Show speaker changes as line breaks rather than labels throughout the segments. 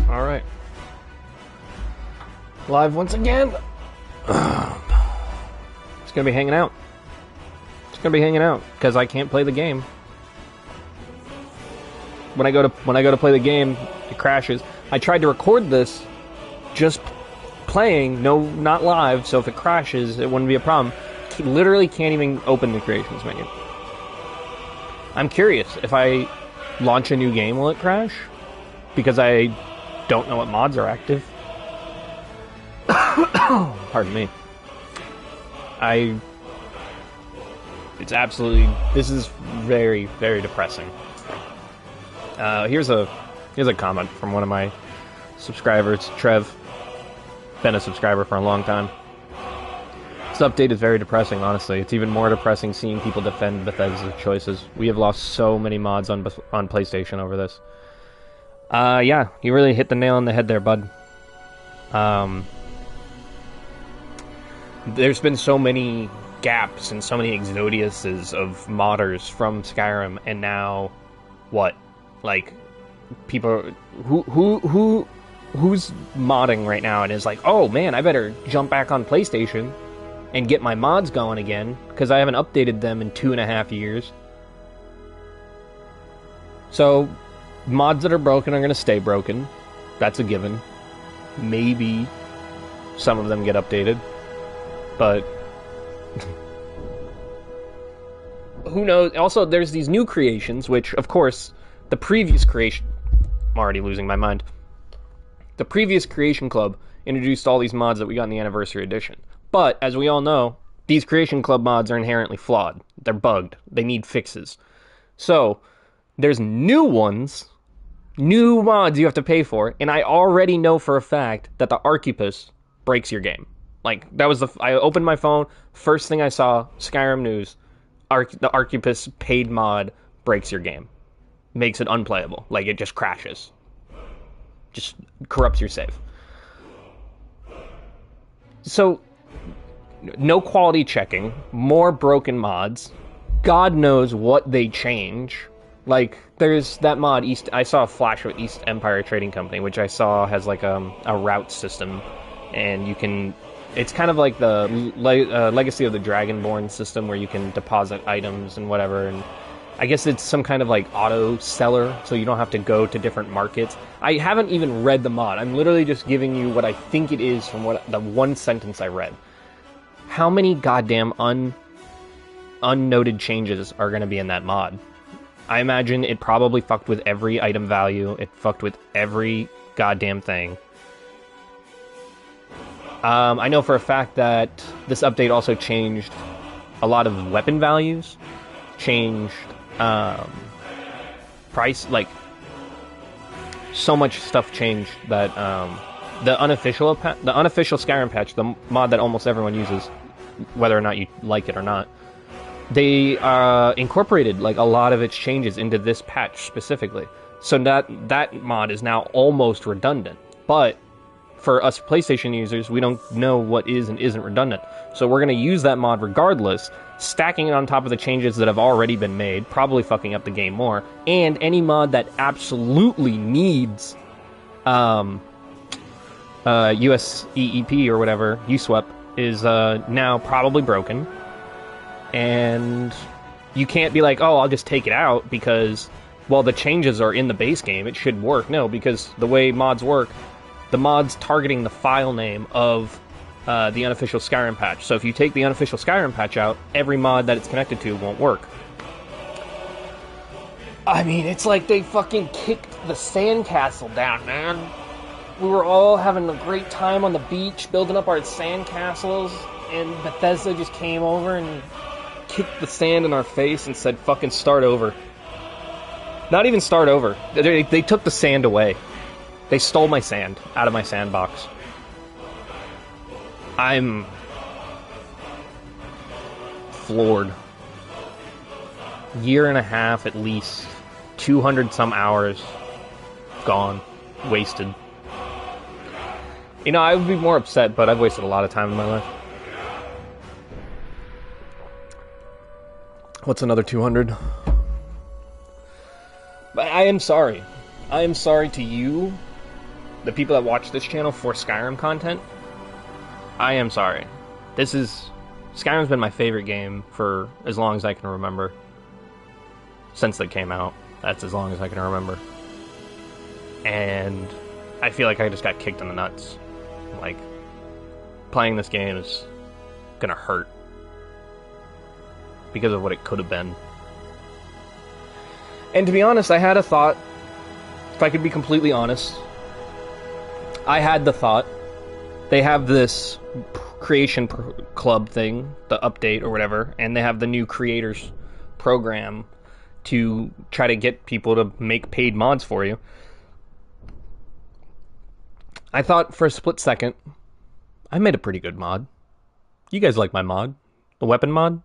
Alright. Live once again. It's gonna be hanging out. It's gonna be hanging out because I can't play the game. When I go to play the game, it crashes. I tried to record this just playing, not live, so if it crashes, it wouldn't be a problem. Literally can't even open the creations menu. I'm curious, if I launch a new game, will it crash? Because I don't know what mods are active. Pardon me. This is very, very depressing. Here's a comment from one of my subscribers, Trev. Been a subscriber for a long time. This update is very depressing, honestly. It's even more depressing seeing people defend Bethesda's choices. We have lost so many mods on PlayStation over this. Yeah, you really hit the nail on the head there, bud. There's been so many gaps and so many exodiuses of modders from Skyrim, and now, what? Like, people who's modding right now and is like, oh man, I better jump back on PlayStation and get my mods going again, because I haven't updated them in 2.5 years. So, mods that are broken are going to stay broken. That's a given. Maybe some of them get updated. But who knows? Also, there's these new creations, which, of course, the previous creation... I'm already losing my mind. The previous Creation Club introduced all these mods that we got in the Anniversary Edition. But, as we all know, these Creation Club mods are inherently flawed. They're bugged. They need fixes. So, there's new ones, new mods you have to pay for, and I already know for a fact that the Arquipus breaks your game. Like, that was I opened my phone, first thing I saw, Skyrim News, the Arquipus paid mod breaks your game. Makes it unplayable. Like, it just crashes. Just corrupts your save. So, no quality checking, more broken mods, God knows what they change. Like, there's that mod, I saw a flash with East Empire Trading Company, which I saw has like a route system, and you can... It's kind of like the Legacy of the Dragonborn system where you can deposit items and whatever, and I guess it's some kind of like auto seller, so you don't have to go to different markets. I haven't even read the mod. I'm literally just giving you what I think it is from the one sentence I read. How many goddamn unnoted changes are going to be in that mod? I imagine it probably fucked with every item value. It fucked with every goddamn thing. I know for a fact that this update also changed a lot of weapon values, changed price, like so much stuff changed that the unofficial Skyrim patch, the mod that almost everyone uses, whether or not you like it or not, they incorporated like a lot of its changes into this patch specifically. So that mod is now almost redundant, but for us PlayStation users, we don't know what is and isn't redundant. So we're going to use that mod regardless, stacking it on top of the changes that have already been made, probably fucking up the game more, and any mod that absolutely needs USEEP or whatever, USWEP, is now probably broken. And you can't be like, oh, I'll just take it out because, well, the changes are in the base game, it should work. No, because the way mods work, the mod's targeting the file name of the unofficial Skyrim patch. So if you take the unofficial Skyrim patch out, every mod that it's connected to won't work. I mean, it's like they fucking kicked the sandcastle down, man. We were all having a great time on the beach, building up our sandcastles, and Bethesda just came over and kicked the sand in our face and said, fucking start over. Not even start over. They took the sand away. They stole my sand out of my sandbox. I'm floored. Year and a half at least, 200 some hours gone, wasted. You know, I would be more upset, but I've wasted a lot of time in my life. What's another 200? But I am sorry. I am sorry to you the people that watch this channel for Skyrim content, I am sorry. Skyrim's been my favorite game for as long as I can remember. Since it came out, that's as long as I can remember. And I feel like I just got kicked in the nuts. Like, playing this game is gonna hurt because of what it could have been. And to be honest, I had a thought, if I could be completely honest, I had the thought, they have this creation club thing, the update or whatever, and they have the new creators program to try to get people to make paid mods for you. I thought for a split second, I made a pretty good mod. You guys like my mod? The weapon mod?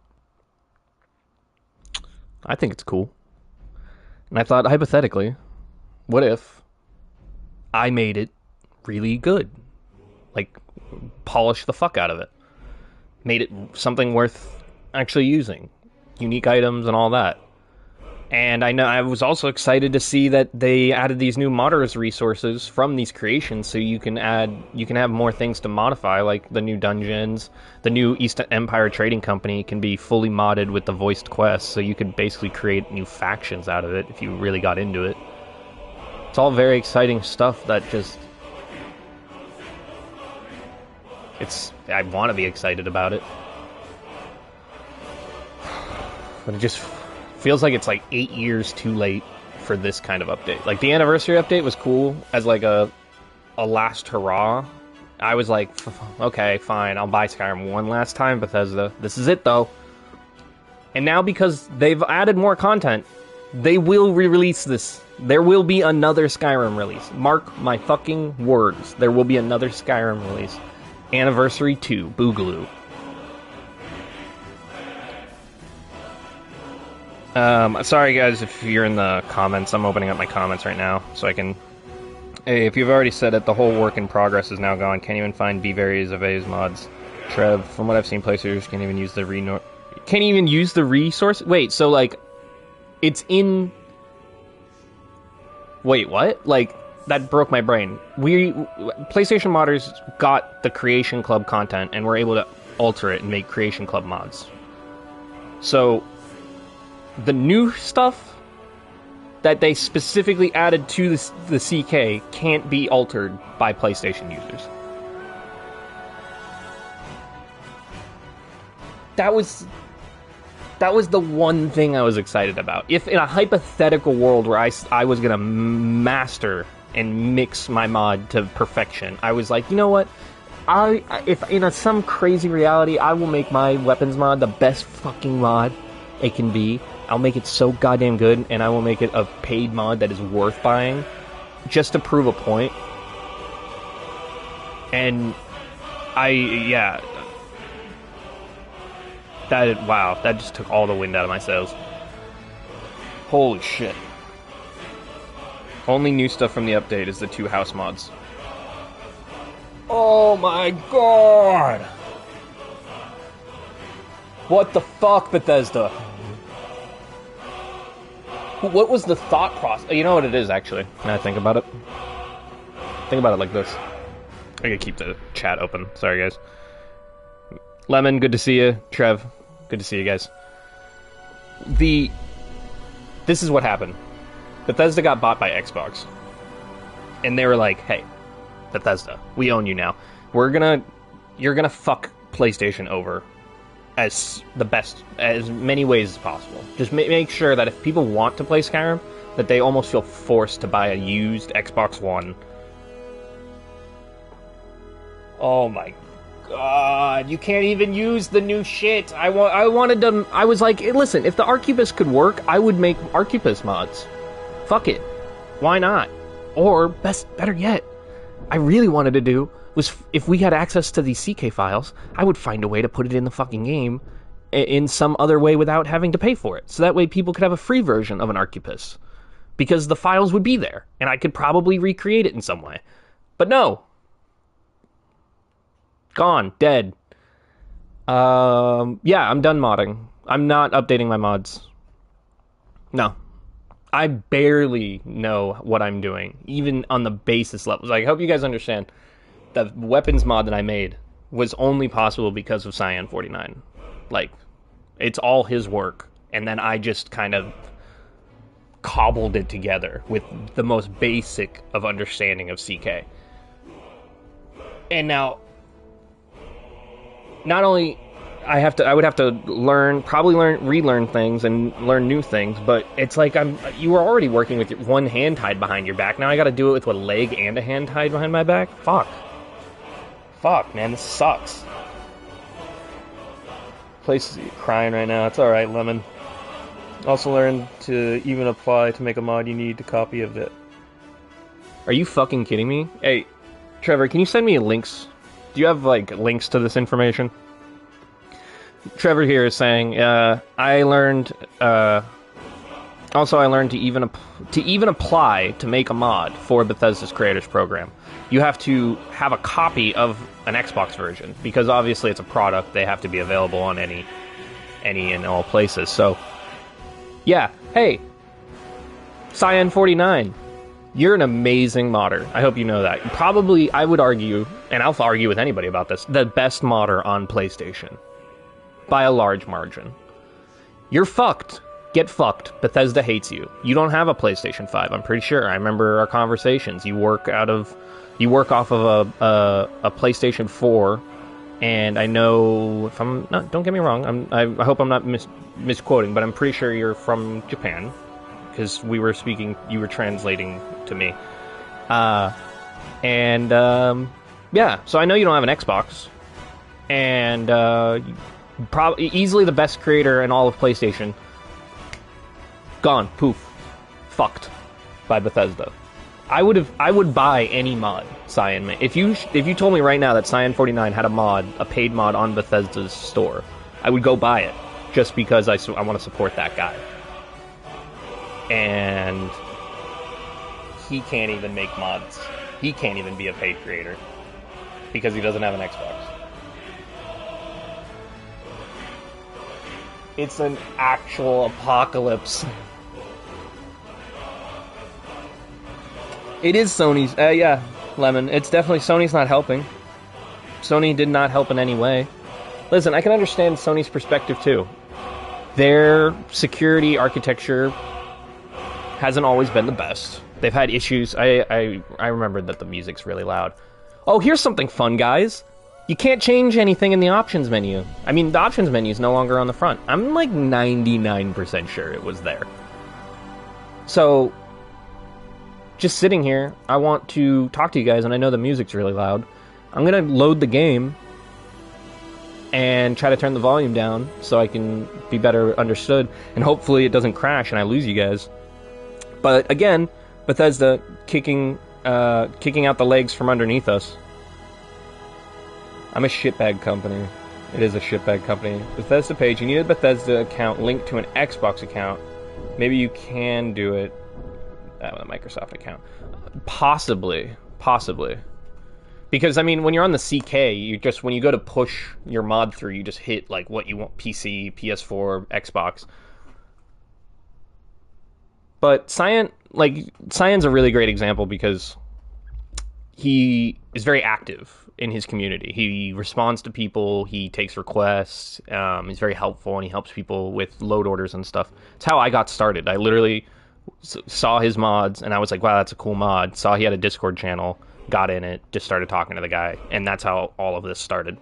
I think it's cool. And I thought, hypothetically, what if I made it really good? Like, polish the fuck out of it. Made it something worth actually using. Unique items and all that. And I was also excited to see that they added these new modders resources from these creations, so you can have more things to modify, like the new dungeons. The new East Empire Trading Company can be fully modded with the voiced quests, so you could basically create new factions out of it if you really got into it. It's all very exciting stuff that just... I want to be excited about it. But it just feels like it's like 8 years too late for this kind of update. Like, the anniversary update was cool as like a last hurrah. I was like, okay, fine, I'll buy Skyrim one last time, Bethesda. This is it, though. And now, because they've added more content, they will re-release this. There will be another Skyrim release. Mark my fucking words. There will be another Skyrim release. Anniversary 2, Boogaloo. Sorry guys if you're in the comments. I'm opening up my comments right now so I can... Hey, if you've already said it, the whole work in progress is now gone. Can't even find B-Varies of A's mods. Trev, from what I've seen, players can't even use the can't even use the resource? Wait, so like, it's in... Wait, what? Like, that broke my brain. PlayStation modders got the Creation Club content and were able to alter it and make Creation Club mods. So, the new stuff that they specifically added to the CK can't be altered by PlayStation users. That was the one thing I was excited about. If in a hypothetical world where I was gonna master and mix my mod to perfection, I was like, you know what? If in some crazy reality, I will make my weapons mod the best fucking mod it can be. I'll make it so goddamn good, and I will make it a paid mod that is worth buying, just to prove a point. And wow, that just took all the wind out of my sails. Holy shit. Only new stuff from the update is the 2 house mods. Oh my god! What the fuck, Bethesda? What was the thought process? You know what it is, actually, now I think about it. Think about it like this. I gotta keep the chat open. Sorry, guys. Lemon, good to see you. Trev, good to see you guys. This is what happened. Bethesda got bought by Xbox. And they were like, hey, Bethesda, we own you now. You're gonna fuck PlayStation over as many ways as possible. Just make sure that if people want to play Skyrim, that they almost feel forced to buy a used Xbox One. Oh my god, you can't even use the new shit. I was like, hey, listen, if the Arquebus could work, I would make Arquebus mods. Fuck it. Why not? Or, better yet, I really wanted to do was, if we had access to these CK files, I would find a way to put it in the fucking game in some other way without having to pay for it. So that way people could have a free version of an Arquebus. Because the files would be there, and I could probably recreate it in some way. But no. Gone. Dead. Yeah, I'm done modding. I'm not updating my mods. No. I barely know what I'm doing, even on the basis levels. Like, I hope you guys understand, the weapons mod that I made was only possible because of Cyan 49. Like, it's all his work, and then I just kind of cobbled it together with the most basic of understanding of CK. And now, not only I would have to relearn things and learn new things, but it's like you were already working with one hand tied behind your back. Now I got to do it with a leg and a hand tied behind my back. Fuck, man, this sucks. Place crying right now. It's all right, Lemon. Also learn to even apply to make a mod. You need a copy of it. Are you fucking kidding me? Hey, Trevor, can you send me links? Do you have like links to this information? Trevor here is saying, I learned to even apply to make a mod for Bethesda's Creators Program. You have to have a copy of an Xbox version, because obviously it's a product. They have to be available on any and all places. So, yeah, hey, Cyan 49, you're an amazing modder. I hope you know that. Probably, I would argue, and I'll argue with anybody about this, the best modder on PlayStation. By a large margin. You're fucked. Get fucked. Bethesda hates you. You don't have a PlayStation 5, I'm pretty sure. I remember our conversations. You work off of a PlayStation 4, and I know, if I'm not, don't get me wrong, I hope I'm not misquoting, but I'm pretty sure you're from Japan, because you were translating to me. Yeah, so I know you don't have an Xbox, and probably easily the best creator in all of PlayStation. Gone. Poof. Fucked by Bethesda. I would buy any mod Cyan made. If you told me right now that Cyan 49 had a paid mod on Bethesda's store, I would go buy it just because I want to support that guy. And he can't even make mods. He can't even be a paid creator because he doesn't have an Xbox. It's an actual apocalypse. It is Sony's. Yeah, Lemon. It's definitely Sony's not helping. Sony did not help in any way. Listen, I can understand Sony's perspective too. Their security architecture hasn't always been the best. They've had issues. I remembered that the music's really loud. Oh, here's something fun, guys. You can't change anything in the options menu. I mean, the options menu is no longer on the front. I'm like 99% sure it was there. So, just sitting here, I want to talk to you guys, and I know the music's really loud. I'm going to load the game and try to turn the volume down so I can be better understood, and hopefully it doesn't crash and I lose you guys. But again, Bethesda kicking out the legs from underneath us. I'm a shitbag company. It is a shitbag company. Bethesda page. You need a Bethesda account linked to an Xbox account. Maybe you can do it with a Microsoft account. Possibly. Because, I mean, when you're on the CK, when you go to push your mod through, you just hit, like, what you want. PC, PS4, Xbox. But Cyan's a really great example because he is very active in his community. He responds to people, he takes requests, he's very helpful, and he helps people with load orders and stuff. It's how I got started. I literally saw his mods, and I was like, wow, that's a cool mod. Saw he had a Discord channel, got in it, just started talking to the guy, and that's how all of this started.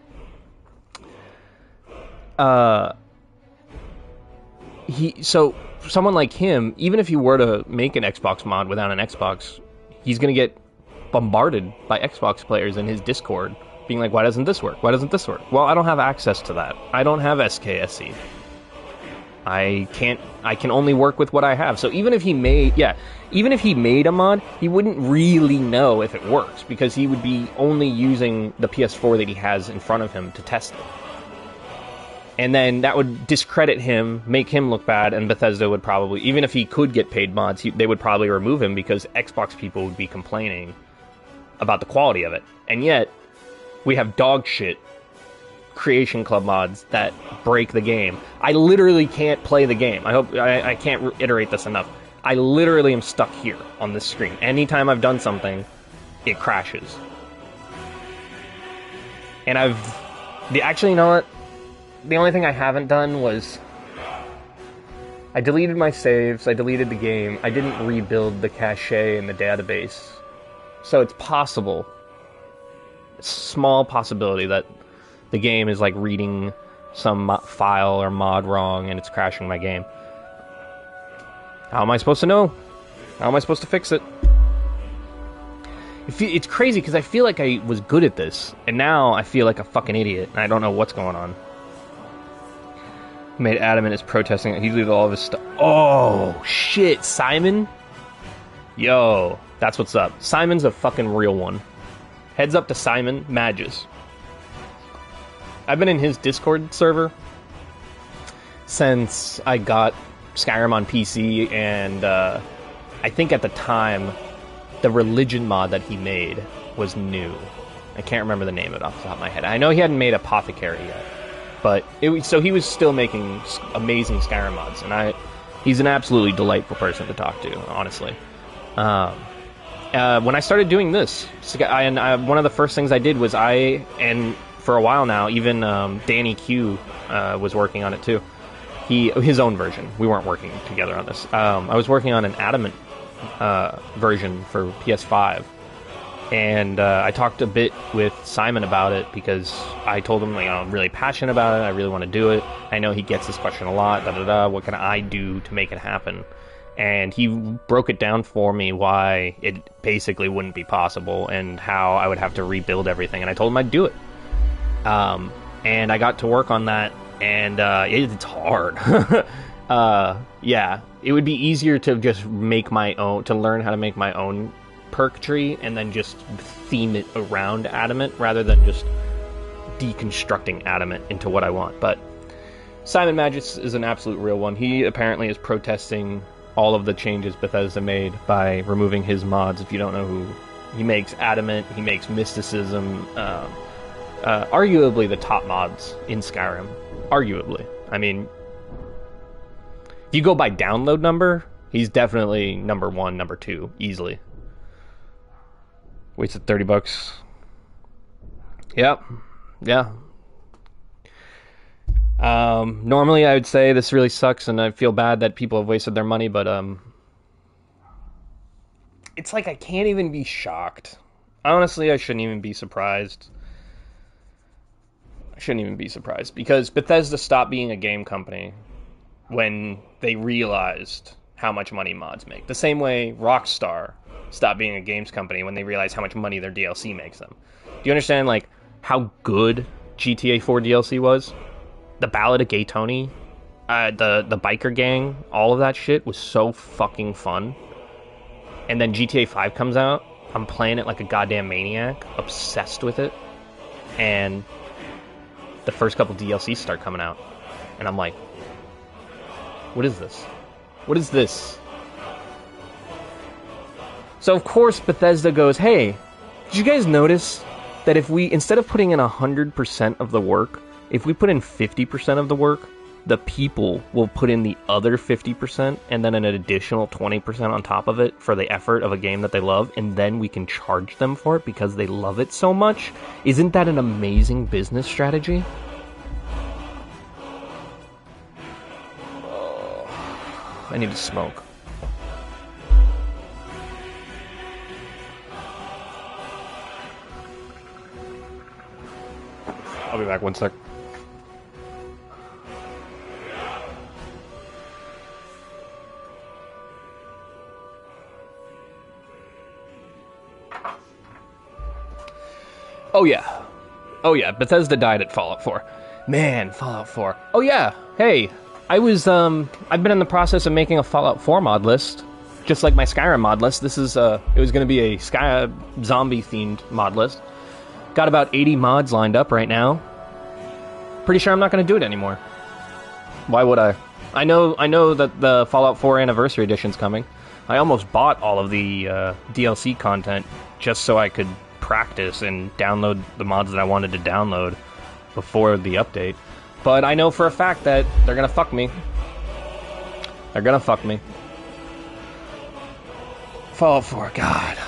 So someone like him, even if he were to make an Xbox mod without an Xbox, he's going to get bombarded by Xbox players in his Discord being like, why doesn't this work? Why doesn't this work? Well, I don't have access to that. I don't have SKSE. I can only work with what I have. So even if he made a mod, he wouldn't really know if it works because he would be only using the PS4 that he has in front of him to test it. And then that would discredit him, make him look bad, and Bethesda would probably, even if he could get paid mods, they would probably remove him because Xbox people would be complaining about the quality of it. And yet, we have dog shit Creation Club mods that break the game. I literally can't play the game. I can't reiterate this enough. I literally am stuck here on this screen. Anytime I've done something, it crashes. And actually, you know what? The only thing I haven't done was I deleted my saves, I deleted the game, I didn't rebuild the cache and the database. So it's possible, a small possibility that the game is like reading some file or mod wrong and it's crashing my game. How am I supposed to know? How am I supposed to fix it? It's crazy because I feel like I was good at this, and now I feel like a fucking idiot, and I don't know what's going on. Made adamant is protesting. He deleted all of his stuff. Oh, shit, Simon? Yo, that's what's up. Simon's a fucking real one. Heads up to Simon Magus. I've been in his Discord server since I got Skyrim on PC, and I think at the time, the religion mod that he made was new. I can't remember the name of it off the top of my head. I know he hadn't made Apothecary yet, but so he was still making amazing Skyrim mods, and he's an absolutely delightful person to talk to, honestly. When I started doing this, one of the first things I did was and for a while now, even Danny Q was working on it too. His own version. We weren't working together on this. I was working on an adamant version for PS5, and I talked a bit with Simon about it because I told him, like, I'm really passionate about it, I really want to do it, I know he gets this question a lot, what can I do to make it happen? And he broke it down for me why it basically wouldn't be possible and how I would have to rebuild everything, and I told him I'd do it. And I got to work on that, and it's hard. Yeah, it would be easier to just make my own, to learn how to make my own perk tree and then just theme it around adamant rather than just deconstructing adamant into what I want. But Simon Magus is an absolute real one. He apparently is protesting all of the changes Bethesda made by removing his mods. If you don't know who, he makes adamant, he makes mysticism, arguably the top mods in Skyrim. Arguably. I mean, if you go by download number, he's definitely number 1, number 2, easily. Wasted $30. Yep. Yeah. Normally I would say this really sucks and I feel bad that people have wasted their money, but it's like I can't even be shocked. Honestly, I shouldn't even be surprised. Because Bethesda stopped being a game company when they realized how much money mods make. The same way Rockstar stopped being a games company when they realized how much money their DLC makes them. Do you understand, like, how good GTA 4 DLC was? The Ballad of Gay Tony, the biker gang, all of that shit was so fucking fun. And then GTA 5 comes out, I'm playing it like a goddamn maniac, obsessed with it, and the first couple DLCs start coming out, and I'm like, what is this? What is this? So of course Bethesda goes, hey, did you guys notice that if we, instead of putting in 100% of the work, if we put in 50% of the work, the people will put in the other 50% and then an additional 20% on top of it for the effort of a game that they love, and then we can charge them for it because they love it so much? Isn't that an amazing business strategy? Oh, I need to smoke. I'll be back 1 sec. Oh yeah, Bethesda died at Fallout 4. Man, Fallout 4. Oh yeah, hey, I've been in the process of making a Fallout 4 mod list, just like my Skyrim mod list. This is, it was going to be a zombie-themed mod list. Got about 80 mods lined up right now. Pretty sure I'm not going to do it anymore. Why would I? I know that the Fallout 4 Anniversary Edition's coming. I almost bought all of the DLC content just so I could practice and download the mods that I wanted to download before the update. But I know for a fact that they're gonna fuck me. They're gonna fuck me. Fallout 4, God.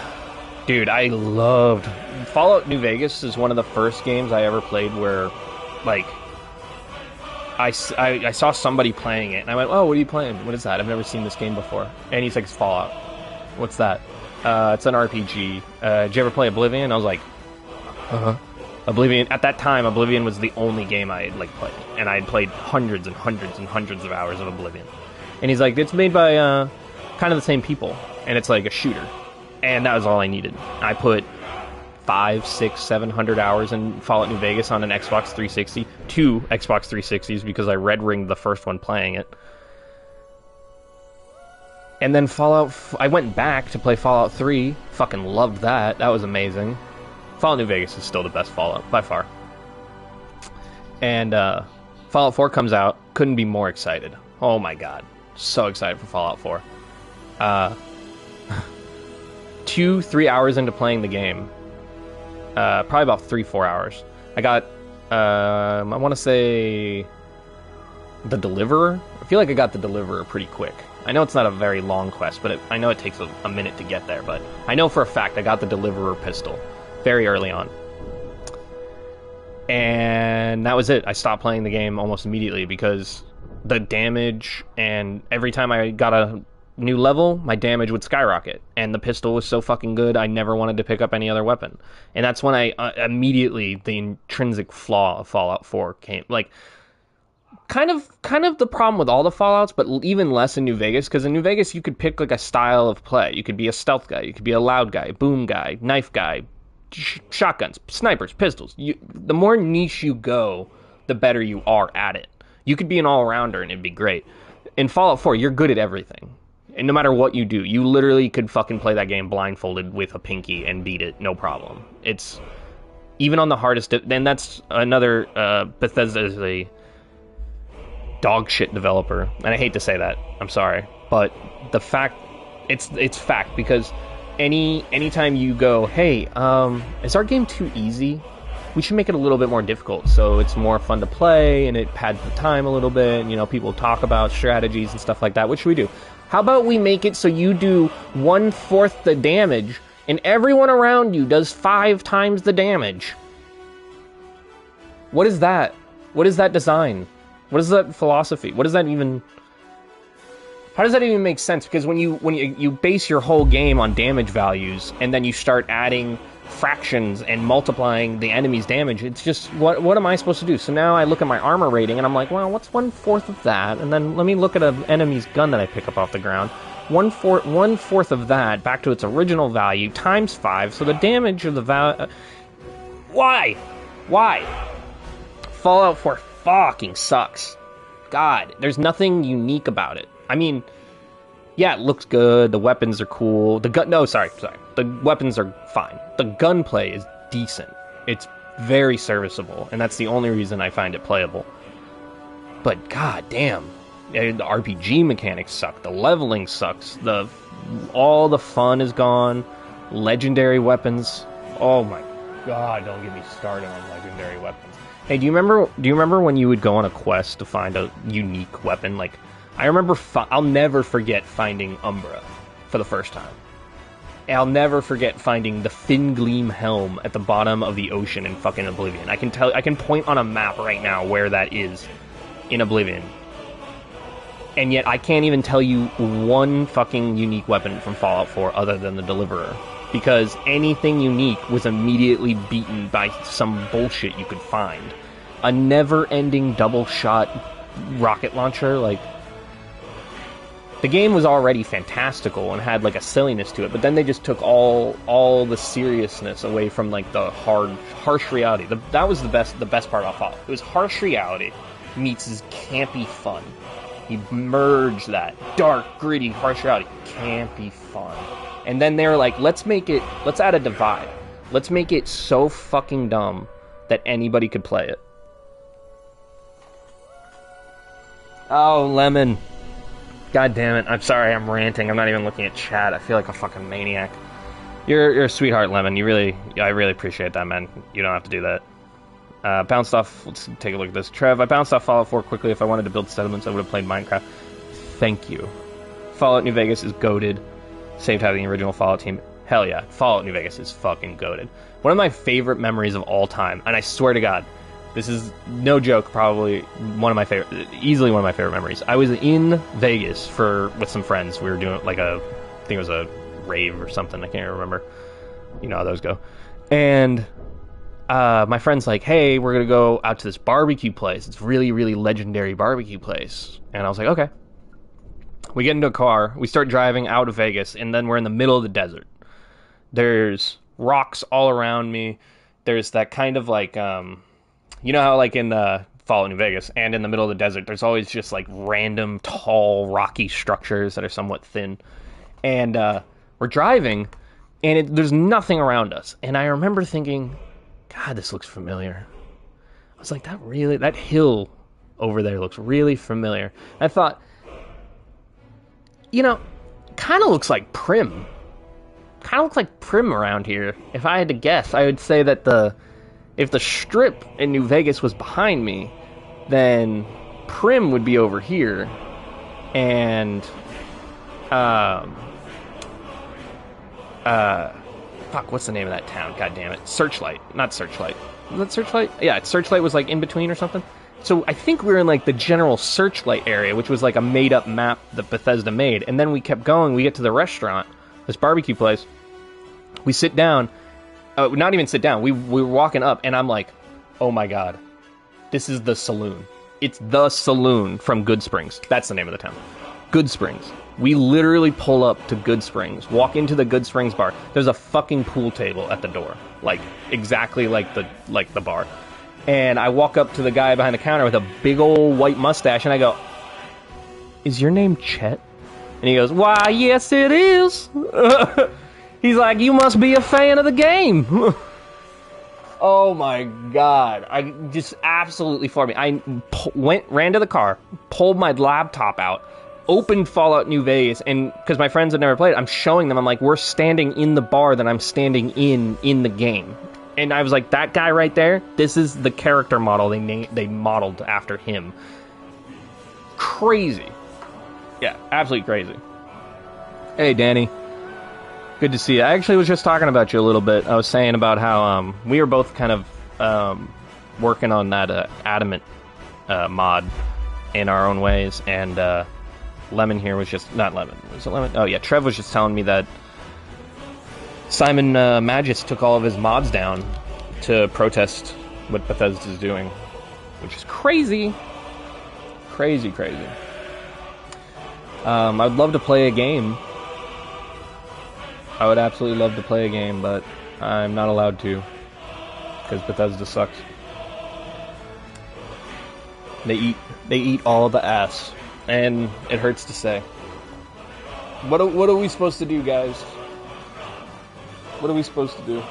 Dude, I loved... Fallout New Vegas is one of the first games I ever played where, like, I saw somebody playing it, and I went, oh, what are you playing? What is that? I've never seen this game before. And he's like, it's Fallout. What's that? It's an RPG. Did you ever play Oblivion? I was like, uh-huh. Oblivion, at that time, Oblivion was the only game I had, like, played. And I had played hundreds and hundreds and hundreds of hours of Oblivion. And he's like, it's made by, kind of the same people. And it's like a shooter. And that was all I needed. I put 500, 600, 700 hours in Fallout New Vegas on an Xbox 360. 2 Xbox 360s because I red ringed the first one playing it. And then I went back to play Fallout 3. Fucking loved that. That was amazing. Fallout New Vegas is still the best Fallout, by far. And Fallout 4 comes out. Couldn't be more excited. Oh my god. So excited for Fallout 4. 2-3 hours into playing the game. Probably about 3-4 hours. I got, I want to say, the Deliverer. I feel like I got the Deliverer pretty quick. I know it's not a very long quest, but I know it takes a minute to get there. But I know for a fact I got the Deliverer pistol very early on. And that was it. I stopped playing the game almost immediately because the damage, and every time I got a new level, my damage would skyrocket. And the pistol was so fucking good, I never wanted to pick up any other weapon. And that's when I immediately, the intrinsic flaw of Fallout 4 came. Like, kind of the problem with all the Fallouts, but even less in New Vegas, because in New Vegas you could pick like a style of play. You could be a stealth guy, you could be a loud guy, boom guy, knife guy, shotguns, snipers, pistols. The more niche you go, the better you are at it. You could be an all-rounder and it'd be great. In Fallout 4, you're good at everything. And no matter what you do, you literally could fucking play that game blindfolded with a pinky and beat it, no problem. It's, even on the hardest, and that's another, Bethesda is a dog shit developer, and I hate to say that, I'm sorry, but the fact, it's fact, because anytime you go, hey, is our game too easy? We should make it a little bit more difficult so it's more fun to play and it pads the time a little bit, and, you know, people talk about strategies and stuff like that. What should we do? How about we make it so you do 1/4 the damage and everyone around you does 5 times the damage? What is that? What is that design? What is that philosophy? What does that even... How does that even make sense? Because when you base your whole game on damage values and then you start adding fractions and multiplying the enemy's damage, it's just, what am I supposed to do? So now I look at my armor rating and I'm like, well, what's 1/4 of that? And then let me look at an enemy's gun that I pick up off the ground. 1/4 of that back to its original value times 5. So the damage of the value... Why? Fallout 4 fucking sucks. God, there's nothing unique about it. I mean, yeah, it looks good, the weapons are cool, the weapons are fine. The gunplay is decent. It's very serviceable, and that's the only reason I find it playable. But god damn, the RPG mechanics suck, the leveling sucks, all the fun is gone, legendary weapons, oh my god, don't get me started on legendary weapons. Hey, do you remember when you would go on a quest to find a unique weapon? Like, I remember, I'll never forget finding Umbra for the first time. And I'll never forget finding the Fin Gleam helm at the bottom of the ocean in fucking Oblivion. I can point on a map right now where that is in Oblivion. And yet I can't even tell you one fucking unique weapon from Fallout 4 other than the Deliverer. Because anything unique was immediately beaten by some bullshit you could find. A never-ending double-shot rocket launcher, like... The game was already fantastical and had, like, a silliness to it, but then they just took all the seriousness away from, like, the harsh reality. That was the best part about Fallout. It was harsh reality meets this campy fun. You merge that dark, gritty, harsh reality. Campy fun. And then they were like, let's add a divide. Let's make it so fucking dumb that anybody could play it. Oh, Lemon. God damn it. I'm sorry, I'm ranting. I'm not even looking at chat. I feel like a fucking maniac. You're a sweetheart, Lemon. I really appreciate that, man. You don't have to do that. Bounced off, let's take a look at this. Trev, I bounced off Fallout 4 quickly. If I wanted to build settlements, I would have played Minecraft. Thank you. Fallout New Vegas is goated. Saved having the original Fallout team. Hell yeah, Fallout New Vegas is fucking goated. One of my favorite memories of all time, and I swear to God, this is no joke, probably easily one of my favorite memories. I was in Vegas with some friends. We were doing like I think it was a rave or something. I can't remember. You know how those go. And my friend's like, hey, we're going to go out to this barbecue place. It's really, really legendary barbecue place. And I was like, okay. We get into a car. We start driving out of Vegas, and then we're in the middle of the desert. There's rocks all around me. There's that kind of like, you know how like in Fallout New Vegas and in the middle of the desert, there's always just like random tall rocky structures that are somewhat thin. And we're driving, and there's nothing around us. And I remember thinking, God, this looks familiar. I was like, that hill over there looks really familiar. I thought, you know, kind of looks like Prim. Kind of looks like Prim around here. If I had to guess, I would say that if the strip in New Vegas was behind me, then Prim would be over here, and fuck, what's the name of that town? God damn it, Searchlight, not Searchlight. Was that Searchlight? Yeah, Searchlight was like in between or something. So I think we were in like the general Searchlight area, which was like a made-up map that Bethesda made, and then we kept going. We get to the restaurant, this barbecue place. We sit down. Not even sit down. We were walking up, and I'm like, oh my God, this is the saloon. It's the saloon from Good Springs. That's the name of the town. Good Springs. We literally pull up to Good Springs, walk into the Good Springs bar. There's a fucking pool table at the door, like exactly like the bar. And I walk up to the guy behind the counter with a big old white mustache, and I go, is your name Chet? And he goes, why, yes it is. He's like, you must be a fan of the game. Oh my God. I just absolutely floored me. I ran to the car, pulled my laptop out, opened Fallout New Vegas, and because my friends had never played it, I'm showing them, I'm like, we're standing in the bar that I'm standing in the game. And I was like, that guy right there, this is the character model they modeled after him. Crazy. Yeah, absolutely crazy. Hey, Danny. Good to see you. I actually was just talking about you a little bit. I was saying about how we were both kind of working on that Adamant mod in our own ways, and Lemon here was just... Not Lemon. Was it Lemon? Oh, yeah. Trev was just telling me that Simon Magis took all of his mods down to protest what Bethesda's doing, which is crazy. Crazy, crazy. I'd love to play a game. I would absolutely love to play a game, but I'm not allowed to, because Bethesda sucks. They eat all the ass, and it hurts to say. What are we supposed to do, guys? What are we supposed to do?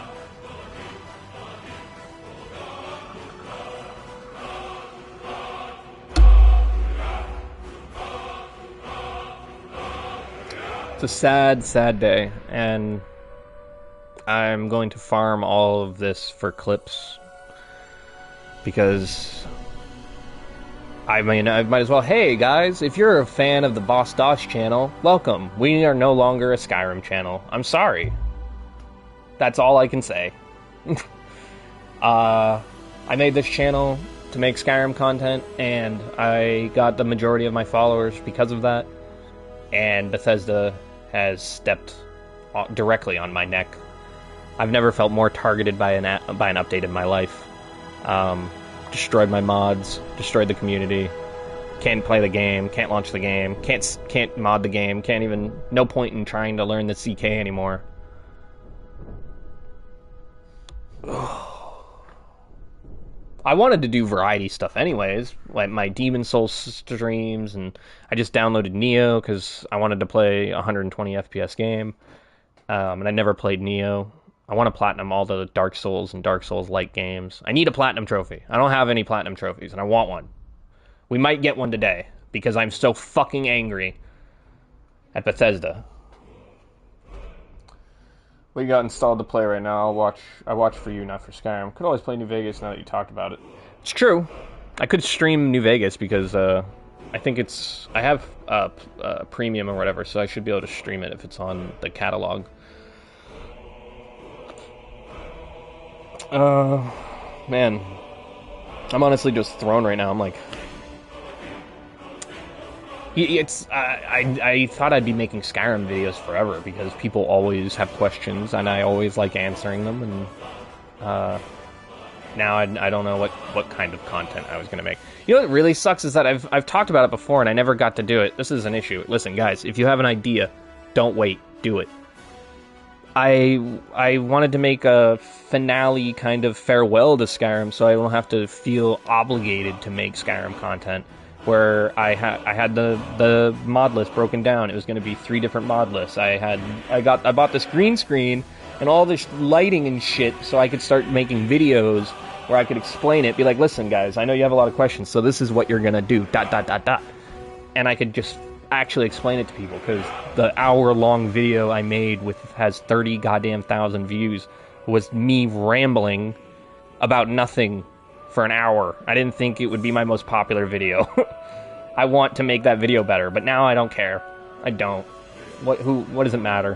It's a sad, sad day, and I'm going to farm all of this for clips, because I mean, I might as well. Hey guys, if you're a fan of the Boss Dosh channel, welcome. We are no longer a Skyrim channel. I'm sorry. That's all I can say. I made this channel to make Skyrim content, and I got the majority of my followers because of that, and Bethesda has stepped directly on my neck. I've never felt more targeted by an update in my life. Destroyed my mods, destroyed the community, can't play the game, can't launch the game, can't mod the game, can't even... No point in trying to learn the CK anymore. I wanted to do variety stuff anyways, like my Demon Souls streams, and I just downloaded Neo because I wanted to play a 120 FPS game, and I never played Neo. I want to platinum all the Dark Souls and Dark Souls-like games. I need a platinum trophy. I don't have any platinum trophies, and I want one. We might get one today, because I'm so fucking angry at Bethesda. What you got installed to play right now? I watch for you, not for Skyrim. Could always play New Vegas now that you talked about it. It's true. I could stream New Vegas because I think it's... I have premium or whatever, so I should be able to stream it if it's on the catalog. Man. I'm honestly just thrown right now. I'm like... I thought I'd be making Skyrim videos forever because people always have questions and I always like answering them, and now I don't know what kind of content I was going to make. You know what really sucks is that I've talked about it before and I never got to do it. This is an issue. Listen, guys, if you have an idea, don't wait. Do it. I wanted to make a finale kind of farewell to Skyrim so I don't have to feel obligated to make Skyrim content, where I had the mod list broken down. It was going to be 3 different mod lists. I bought this green screen and all this lighting and shit so I could start making videos where I could explain it, be like, listen guys, I know you have a lot of questions, so this is what you're going to do, ... And I could just actually explain it to people, because the hour-long video I made has 30 goddamn thousand views was me rambling about nothing for an hour. I didn't think it would be my most popular video. I want to make that video better, but now I don't care. I don't. What does it matter?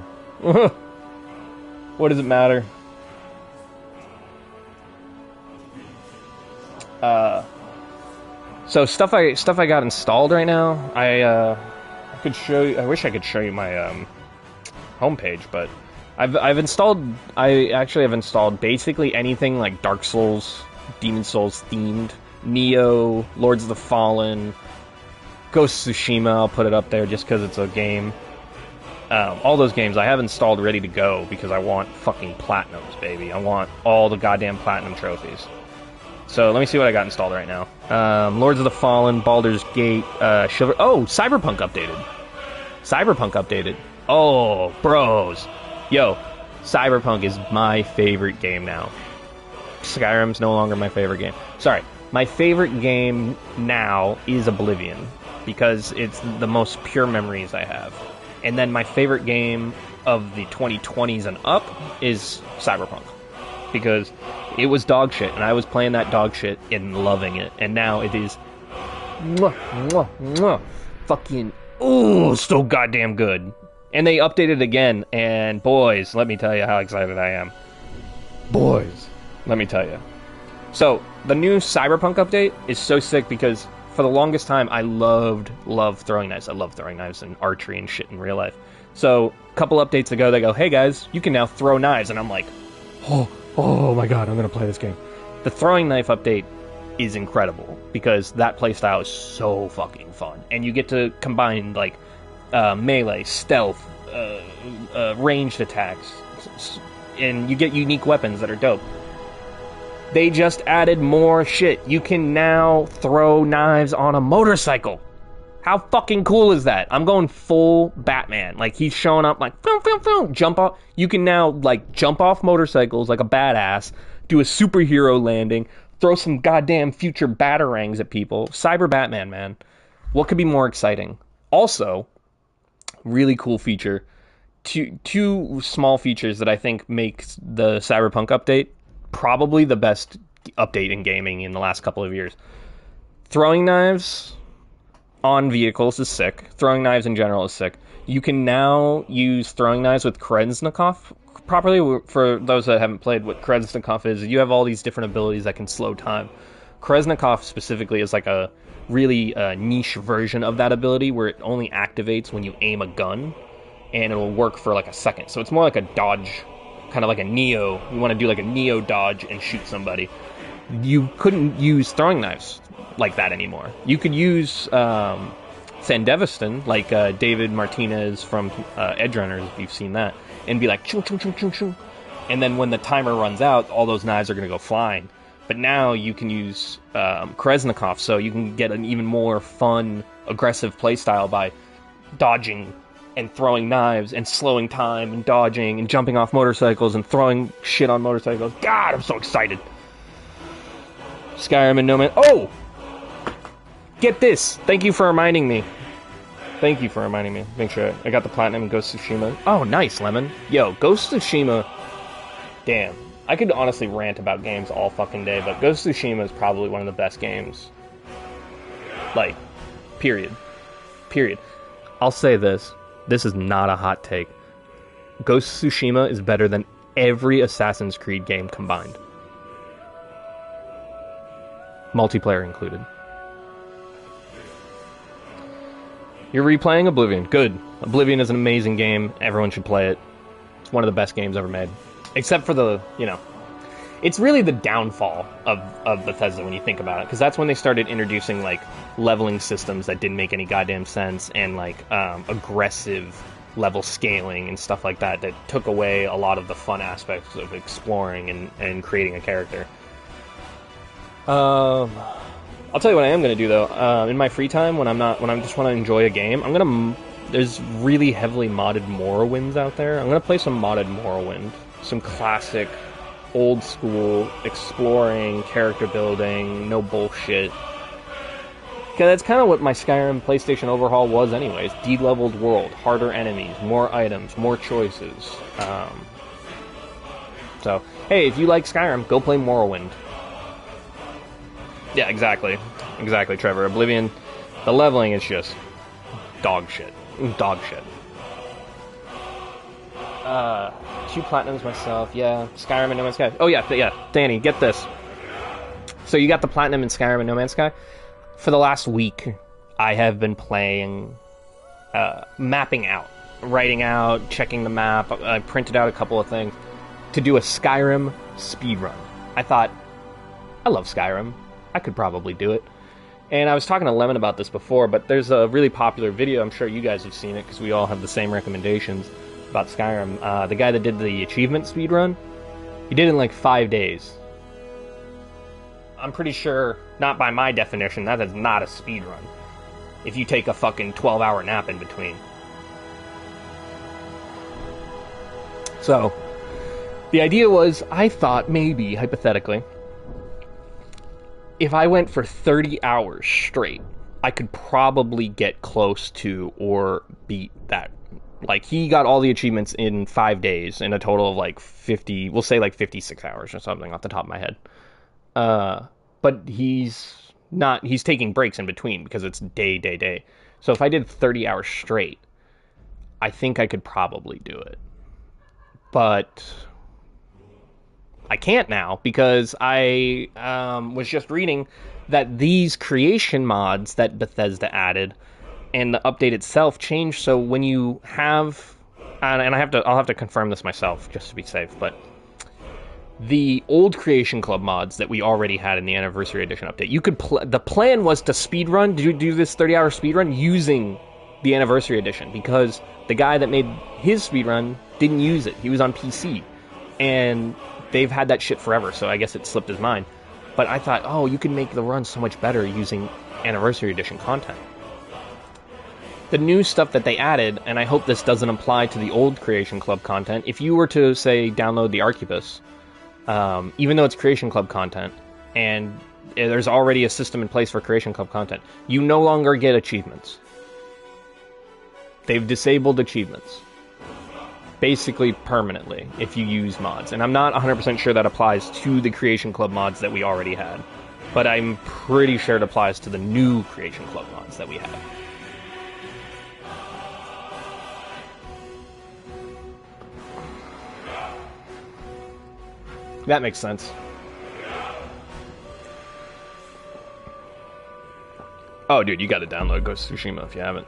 What does it matter? So stuff I got installed right now. I could show you. I wish I could show you my homepage, but I've installed. I actually have installed basically anything like Dark Souls, Demon Souls themed, Neo, Lords of the Fallen, Ghost of Tsushima. I'll put it up there just because it's a game. All those games I have installed ready to go because I want fucking platinums, baby. I want all the goddamn platinum trophies. So let me see what I got installed right now. Lords of the Fallen, Baldur's Gate, Chivalry. Oh, Cyberpunk updated. Cyberpunk updated. Oh, bros. Yo, Cyberpunk is my favorite game now. Skyrim's no longer my favorite game. Sorry, my favorite game now is Oblivion, because it's the most pure memories I have. And then my favorite game of the 2020s and up is Cyberpunk, because it was dog shit, and I was playing that dog shit and loving it. And now it is fucking, ooh, so goddamn good. And they updated it again, and boys, let me tell you how excited I am. Boys, let me tell you. So, the new Cyberpunk update is so sick because for the longest time, I loved throwing knives. I love throwing knives and archery and shit in real life. So, a couple updates ago, they go, hey guys, you can now throw knives. And I'm like, oh my god, I'm going to play this game. The throwing knife update is incredible because that playstyle is so fucking fun. And you get to combine, like, melee, stealth, ranged attacks, and you get unique weapons that are dope. They just added more shit. You can now throw knives on a motorcycle. How fucking cool is that? I'm going full Batman. Like, he's showing up like, jump off. You can now, like, jump off motorcycles like a badass, do a superhero landing, throw some goddamn future batarangs at people. Cyber Batman, man. What could be more exciting? Also, really cool feature. Two small features that I think makes the Cyberpunk update probably the best update in gaming in the last couple of years. Throwing knives on vehicles is sick. Throwing knives in general is sick. You can now use throwing knives with Kreznikov properly. For those that haven't played, what Kreznikov is, you have all these different abilities that can slow time. Kreznikov specifically is like a really niche version of that ability where it only activates when you aim a gun, and it'll work for like a second. So it's more like a dodge, kind of like a Neo. You want to do like a Neo dodge and shoot somebody. You couldn't use throwing knives like that anymore. You could use Sandevistan, like David Martinez from Edgerunners, if you've seen that, and be like, chung, chung, chung, chung, chung. And then when the timer runs out, all those knives are going to go flying. But now you can use Kreznikov, so you can get an even more fun, aggressive playstyle by dodging and throwing knives and slowing time and dodging and jumping off motorcycles and throwing shit on motorcycles. God, I'm so excited. Skyrim and No Man... Oh! Get this! Thank you for reminding me. Thank you for reminding me. Make sure I got the platinum in Ghost of Tsushima. Oh, nice, Lemon. Yo, Ghost of Tsushima... Damn. I could honestly rant about games all fucking day, but Ghost of Tsushima is probably one of the best games. Like, Period. Period. I'll say this. This is not a hot take. Ghost of Tsushima is better than every Assassin's Creed game combined. Multiplayer included. You're replaying Oblivion. Good. Oblivion is an amazing game. Everyone should play it. It's one of the best games ever made. Except for the, it's really the downfall of Bethesda when you think about it. Because that's when they started introducing, like, leveling systems that didn't make any goddamn sense. And, like, aggressive level scaling and stuff like that took away a lot of the fun aspects of exploring and creating a character. I'll tell you what I am going to do, though. In my free time, when I just want to enjoy a game, there's really heavily modded Morrowinds out there. I'm going to play some modded Morrowind. Some classic, old school, exploring, character building, no bullshit. Okay, that's kind of what my Skyrim PlayStation overhaul was anyways. De-leveled world, harder enemies, more items, more choices. So, hey, if you like Skyrim, go play Morrowind. Yeah, exactly. Exactly, Trevor. Oblivion, the leveling is just dog shit. Dog shit. 2 platinums myself, yeah. Skyrim and No Man's Sky. Oh, yeah, Danny, get this. So you got the platinum in Skyrim and No Man's Sky? For the last week, I have been playing, mapping out, writing out, checking the map. I printed out a couple of things to do a Skyrim speedrun. I thought, I love Skyrim. I could probably do it. And I was talking to Lemon about this before, but there's a really popular video. I'm sure you guys have seen it because we all have the same recommendations about Skyrim. The guy that did the achievement speedrun, he did it in like 5 days. I'm pretty sure, not by my definition, that is not a speedrun. If you take a fucking 12-hour nap in between. So, the idea was, I thought maybe, hypothetically, if I went for 30 hours straight, I could probably get close to or beat that. Like, he got all the achievements in 5 days, in a total of like 50, we'll say like 56 hours or something off the top of my head. But he's taking breaks in between because it's day. So if I did 30 hours straight, I think I could probably do it. But I can't now because I was just reading that these creation mods that Bethesda added and the update itself changed. So when you have, and I'll have to confirm this myself just to be safe, but the old Creation Club mods that we already had in the Anniversary Edition update, you could the plan was to speedrun, do this 30-hour speedrun using the Anniversary Edition, because the guy that made his speedrun didn't use it. He was on PC, and they've had that shit forever, so I guess it slipped his mind. But I thought, oh, you can make the run so much better using Anniversary Edition content. The new stuff that they added, and I hope this doesn't apply to the old Creation Club content, if you were to, say, download the Arquebus, even though it's Creation Club content, and there's already a system in place for Creation Club content, you no longer get achievements. They've disabled achievements. Basically permanently, if you use mods. And I'm not 100% sure that applies to the Creation Club mods that we already had. But I'm pretty sure it applies to the new Creation Club mods that we have. That makes sense. Oh, dude, you gotta download Ghost of Tsushima if you haven't.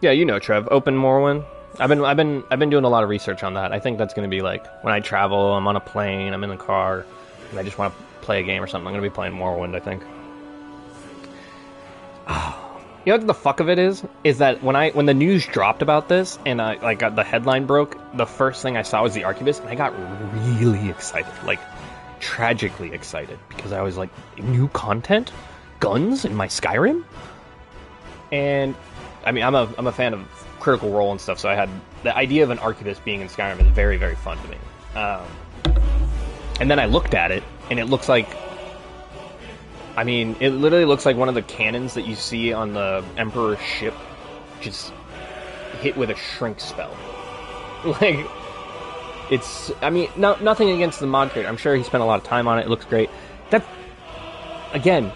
Yeah, you know, Trev. Open Morrowind. I've been doing a lot of research on that. I think that's gonna be like when I travel, I'm on a plane, I'm in the car, and I just want to play a game or something. I'm gonna be playing Morrowind, I think. You know what the fuck of it is that when the news dropped about this and the headline broke, the first thing I saw was the Arquebus, and I got really excited, like tragically excited, because I was like, new content, guns in my Skyrim, and I mean I'm a fan of Critical Role and stuff, so I had the idea of an Arquebus being in Skyrim is very, very fun to me. And then I looked at it, and it looks like, I mean, it literally looks like one of the cannons that you see on the Emperor's ship, just hit with a shrink spell. Like, it's, I mean, nothing against the mod creator. I'm sure he spent a lot of time on it. It looks great. That, again,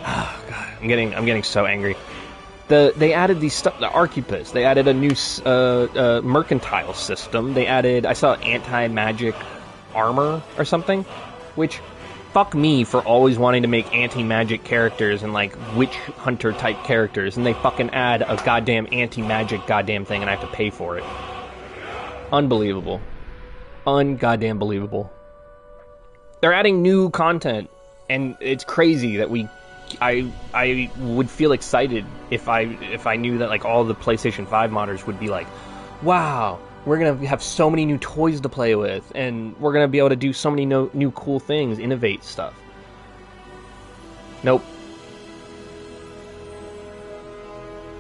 oh God. I'm getting so angry. They added these stuff, the Arquebus. They added a new mercantile system. They added, I saw anti-magic armor or something, which, fuck me for always wanting to make anti-magic characters and like witch hunter type characters, and they fucking add a goddamn anti-magic goddamn thing and I have to pay for it. Unbelievable. Un-goddamn believable. They're adding new content, and it's crazy that I would feel excited if I knew that like all the PlayStation 5 modders would be like, wow, we're gonna have so many new toys to play with, and we're gonna be able to do so many new cool things, innovate stuff. Nope.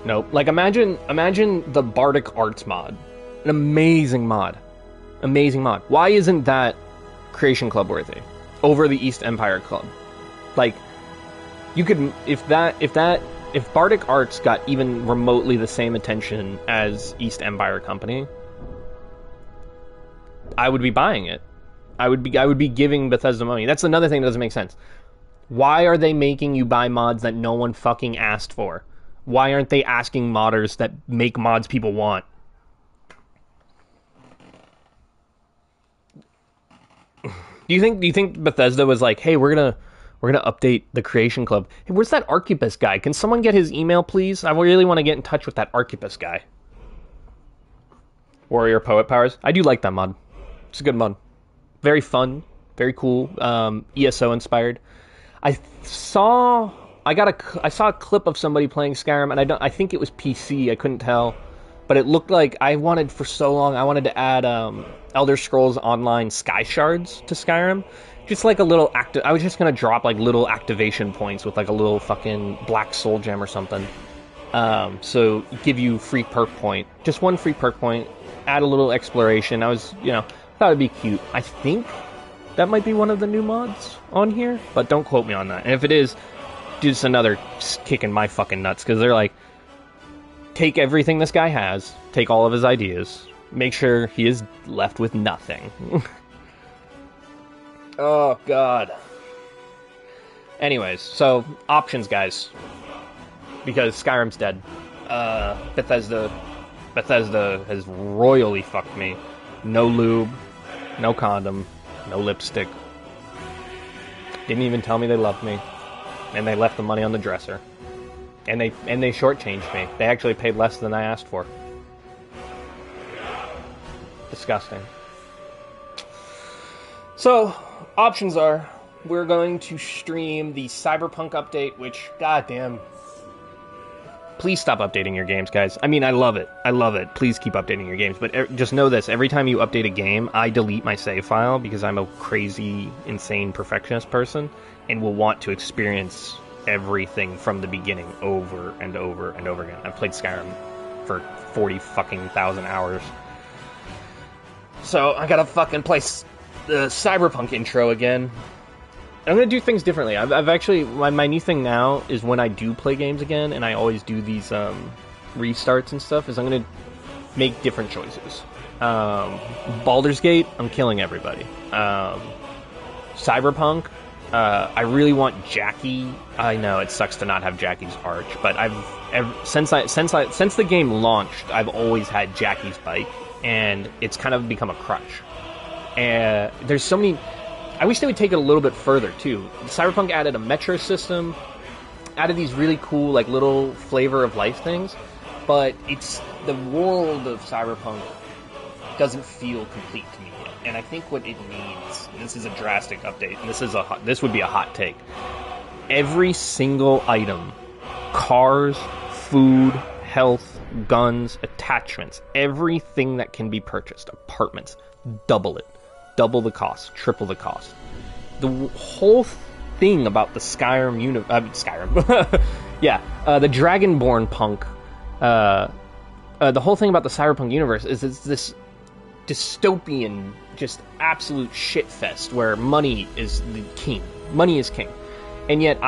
Nope. Like imagine the Bardic Arts mod, an amazing mod, Why isn't that Creation Club worthy over the East Empire Club? Like, you could, if Bardic Arts got even remotely the same attention as East Empire Company, I would be buying it. I would be giving Bethesda money. That's another thing that doesn't make sense. Why are they making you buy mods that no one fucking asked for? Why aren't they asking modders that make mods people want? Do you think Bethesda was like, hey, we're gonna update the Creation Club. Hey, where's that Arquebus guy? Can someone get his email, please? I really want to get in touch with that Arquebus guy. Warrior Poet Powers. I do like that mod. It's a good mod. Very fun. Very cool. ESO inspired. I saw a clip of somebody playing Skyrim, and I think it was PC. I couldn't tell, but it looked like I wanted to add Elder Scrolls Online Sky Shards to Skyrim. Just like a little I was just gonna drop like little activation points with like a little fucking black soul gem or something. So give you free perk point. Just one free perk point. Add a little exploration. I was, thought it'd be cute. I think that might be one of the new mods on here, but don't quote me on that. And if it is, just another kick in my fucking nuts, because they're like, take everything this guy has, take all of his ideas, make sure he is left with nothing. Oh, God. Anyways, so, options, guys. Because Skyrim's dead. Bethesda has royally fucked me. No lube, no condom, no lipstick. Didn't even tell me they loved me. And they left the money on the dresser. And they shortchanged me. They actually paid less than I asked for. Disgusting. So, options are, we're going to stream the Cyberpunk update, which, goddamn, please stop updating your games, guys. I mean, I love it. Please keep updating your games. But just know this, every time you update a game, I delete my save file because I'm a crazy, insane perfectionist person and will want to experience everything from the beginning over and over and over again. I've played Skyrim for 40 fucking thousand hours. So, I gotta fucking play the Cyberpunk intro again. I'm gonna do things differently. I've actually, my new thing now is when I do play games again, and I always do these restarts and stuff, is I'm gonna make different choices. Baldur's Gate, I'm killing everybody. Cyberpunk, I really want Jackie. I know it sucks to not have Jackie's arch, but since the game launched, I've always had Jackie's bike, and it's kind of become a crutch. And there's so many. I wish they would take it a little bit further too. Cyberpunk added a metro system, added these really cool like little flavor of life things, but it's the world of Cyberpunk doesn't feel complete to me yet. And I think what it needs, and this is a drastic update, and this would be a hot take. Every single item, cars, food, health, guns, attachments, everything that can be purchased, apartments, double it. Double the cost, triple the cost. The whole thing about the Skyrim the Dragonborn punk, the whole thing about the Cyberpunk universe is it's this dystopian, just absolute shitfest where money is the king. Money is king. And yet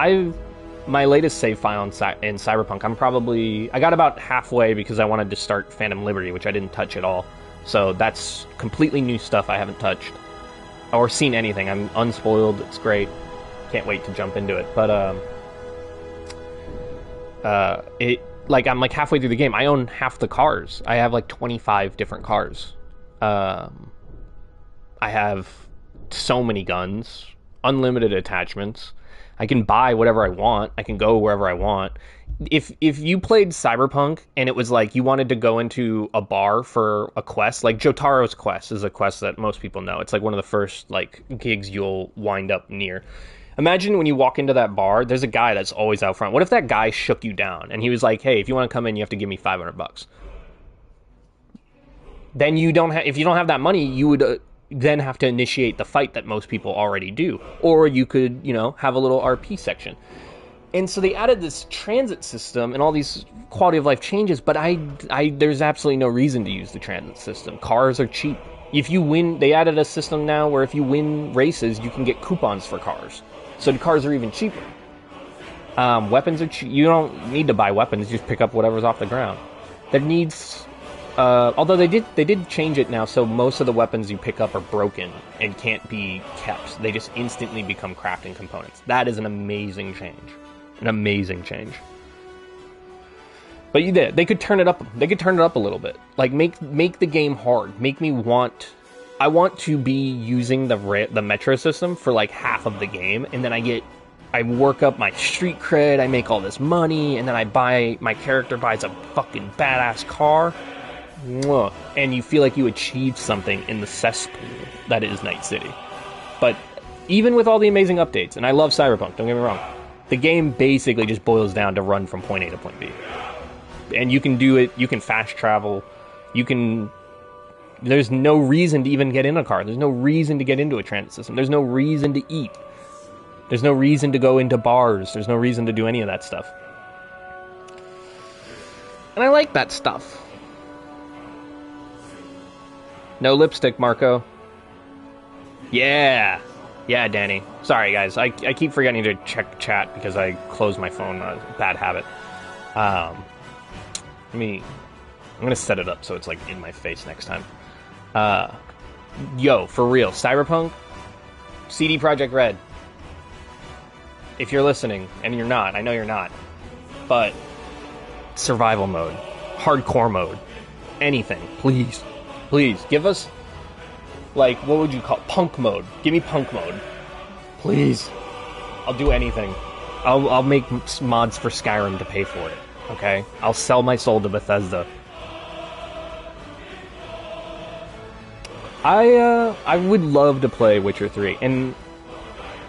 my latest save file in Cyberpunk, I got about halfway because I wanted to start Phantom Liberty, which I didn't touch at all. So that's completely new stuff I haven't touched or seen anything. I'm unspoiled. It's great. Can't wait to jump into it. But I'm like halfway through the game. I own half the cars. I have like 25 different cars. I have so many guns, unlimited attachments. I can buy whatever I want. I can go wherever I want. If you played Cyberpunk and it was like you wanted to go into a bar for a quest, like Jotaro's quest is a quest that most people know. It's like one of the first like gigs you'll wind up near. Imagine when you walk into that bar, there's a guy that's always out front. What if that guy shook you down and he was like, "Hey, if you want to come in, you have to give me $500." Then you don't have. If you don't have that money, you would then have to initiate the fight that most people already do, or you could, have a little RP section. And so they added this transit system and all these quality of life changes, but there's absolutely no reason to use the transit system. Cars are cheap. If you win, they added a system now where if you win races, you can get coupons for cars. So the cars are even cheaper. Weapons are cheap. You don't need to buy weapons, you just pick up whatever's off the ground. There needs, although they did change it now, so most of the weapons you pick up are broken and can't be kept. They just instantly become crafting components. That is an amazing change. An amazing change. But they could turn it up. They could turn it up a little bit. Like make the game hard. Make me want. I want to be using the metro system for like half of the game, and then I work up my street cred. I make all this money, and then my character buys a fucking badass car. Mwah. And you feel like you achieved something in the cesspool that is Night City. But even with all the amazing updates, and I love Cyberpunk, don't get me wrong, the game basically just boils down to run from point A to point B. And you can do it, you can fast travel, there's no reason to even get in a car. There's no reason to get into a transit system. There's no reason to eat. There's no reason to go into bars. There's no reason to do any of that stuff. And I like that stuff. No lipstick, Marco. Yeah. Yeah, Danny. Sorry, guys. I keep forgetting to check chat because I close my phone. Bad habit. I'm gonna set it up so it's like in my face next time. Yo, for real, Cyberpunk, CD Projekt Red. If you're listening, and you're not, I know you're not, but survival mode, hardcore mode, anything, please, give us. Like, what would you call it? Punk mode? Give me punk mode. Please. I'll do anything. I'll make mods for Skyrim to pay for it. Okay? I'll sell my soul to Bethesda. I would love to play Witcher 3, and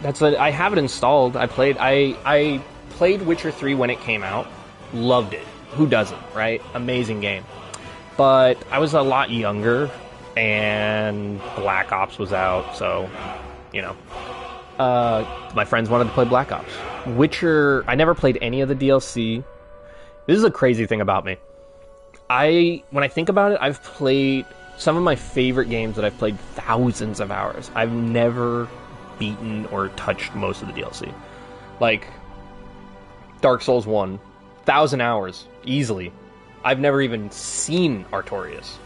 that's what I have it installed. I played Witcher 3 when it came out. Loved it. Who doesn't, right? Amazing game. But I was a lot younger, and Black Ops was out, so, my friends wanted to play Black Ops. Witcher, I never played any of the DLC. This is a crazy thing about me. When I think about it, I've played some of my favorite games that I've played thousands of hours. I've never beaten or touched most of the DLC. Like, Dark Souls 1, 1,000 hours, easily. I've never even seen Artorias.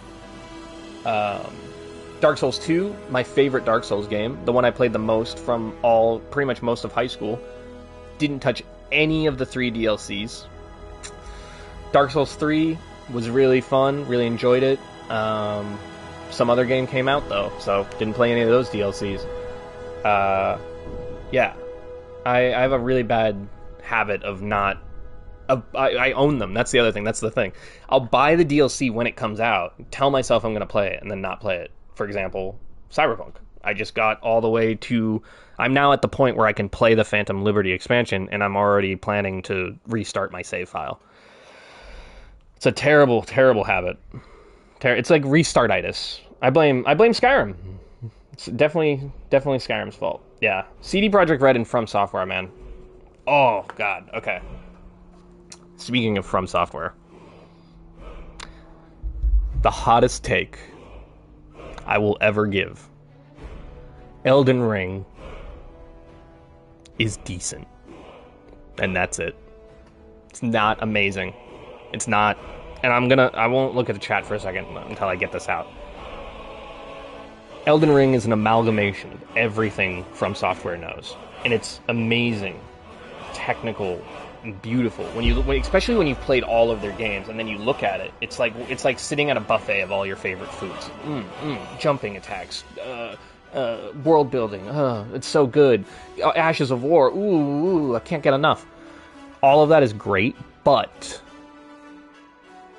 Dark Souls 2, my favorite Dark Souls game, the one I played the most from pretty much most of high school, didn't touch any of the 3 DLCs. Dark Souls 3 was really fun, really enjoyed it. Some other game came out though, so didn't play any of those DLCs. Yeah, I have a really bad habit of not. I own them. That's the other thing. That's the thing. I'll buy the DLC when it comes out, tell myself I'm going to play it, and then not play it. For example, Cyberpunk. I just got all the way to... I'm now at the point where I can play the Phantom Liberty expansion, and I'm already planning to restart my save file. It's a terrible, terrible habit. It's like restart-itis. I blame Skyrim. It's definitely Skyrim's fault. Yeah. CD Projekt Red and From Software, man. Oh, God. Okay. Speaking of From Software, the hottest take I will ever give. Elden Ring is decent. And that's it. It's not amazing. It's not. And I won't look at the chat for a second until I get this out. Elden Ring is an amalgamation of everything From Software knows. And it's amazing. Technical, and beautiful. Especially when you've played all of their games, and then you look at it, it's like sitting at a buffet of all your favorite foods. Jumping attacks, world building. It's so good. Ashes of War. Ooh, I can't get enough. All of that is great, but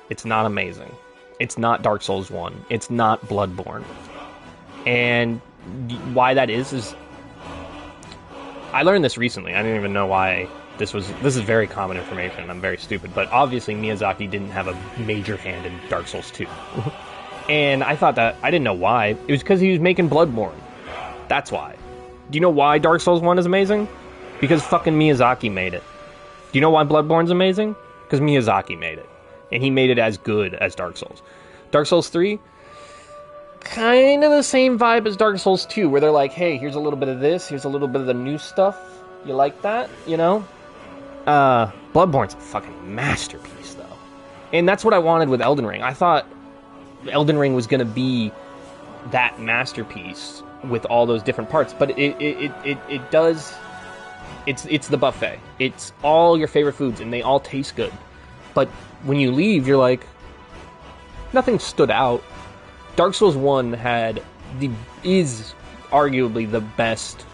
it's not amazing. It's not Dark Souls 1. It's not Bloodborne. And why that is I learned this recently. I didn't even know why this is very common information. I'm very stupid, but obviously Miyazaki didn't have a major hand in Dark Souls 2. And I thought that, I didn't know why. It was because he was making Bloodborne. That's why. Do you know why Dark Souls 1 is amazing? Because fucking Miyazaki made it. Do you know why Bloodborne's amazing? Because Miyazaki made it. And he made it as good as Dark Souls. Dark Souls 3, kind of the same vibe as Dark Souls 2, where they're like, hey, here's a little bit of this, here's a little bit of the new stuff. You like that? You know? Bloodborne's a fucking masterpiece, though. And that's what I wanted with Elden Ring. I thought Elden Ring was going to be that masterpiece with all those different parts, but it does. It's the buffet. It's all your favorite foods, and they all taste good. But when you leave, you're like, nothing stood out. Dark Souls 1 is arguably the best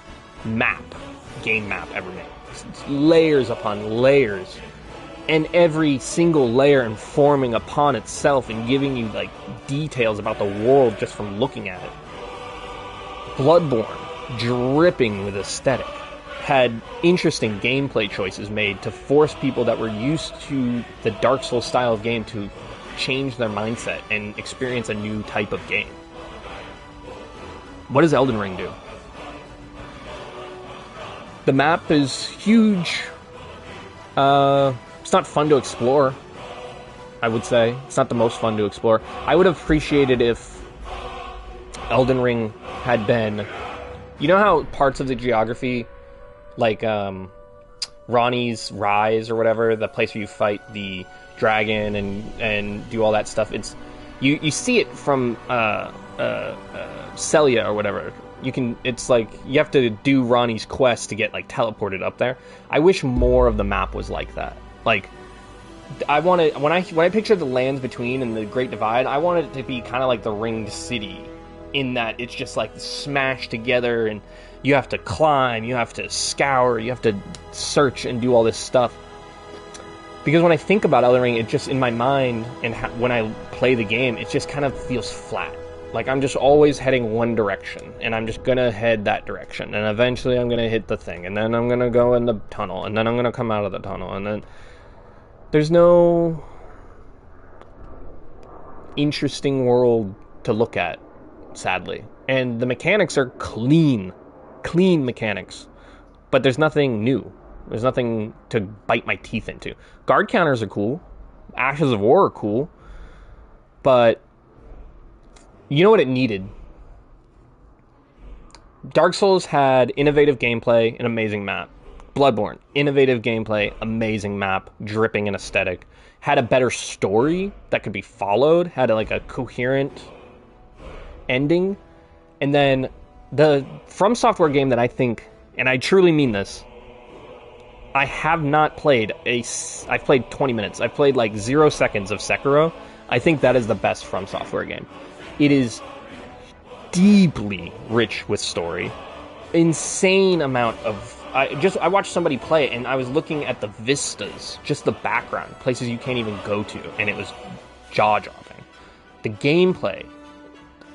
game map ever made. It's layers upon layers, and every single layer informing upon itself and giving you like details about the world just from looking at it. Bloodborne, dripping with aesthetic, had interesting gameplay choices made to force people that were used to the Dark Souls style of game to change their mindset and experience a new type of game. What does Elden Ring do? The map is huge. It's not fun to explore, I would say. It's not the most fun to explore. I would have appreciated if Elden Ring had been... You know how parts of the geography, like Ronnie's Rise or whatever, the place where you fight the dragon and do all that stuff, it's you see it from Celia or whatever. It's like you have to do Ronnie's quest to get like teleported up there. I wish more of the map was like that. Like I wanted when I pictured the lands between and the Great Divide, I wanted it to be kind of like the Ringed City, in that it's just like smashed together and you have to climb, you have to scour, you have to search and do all this stuff. Because when I think about Elden Ring, it just, in my mind, and when I play the game, it just kind of feels flat. Like I'm just always heading one direction, and I'm just gonna head that direction, and eventually I'm gonna hit the thing, and then I'm gonna go in the tunnel, and then I'm gonna come out of the tunnel, and then there's no interesting world to look at, sadly. And the mechanics are clean mechanics, but there's nothing new. There's nothing to bite my teeth into. Guard counters are cool. Ashes of War are cool. But you know what it needed? Dark Souls had innovative gameplay, an amazing map. Bloodborne, innovative gameplay, amazing map, dripping in aesthetic. Had a better story that could be followed. Had a coherent ending. And then the From Software game that I think, and I truly mean this, I have not played I've played 20 minutes. I've played like 0 seconds of Sekiro. I think that is the best From Software game. It is deeply rich with story. Insane amount of... I watched somebody play it, and I was looking at the vistas, just the background, places you can't even go to, and it was jaw-dropping. The gameplay,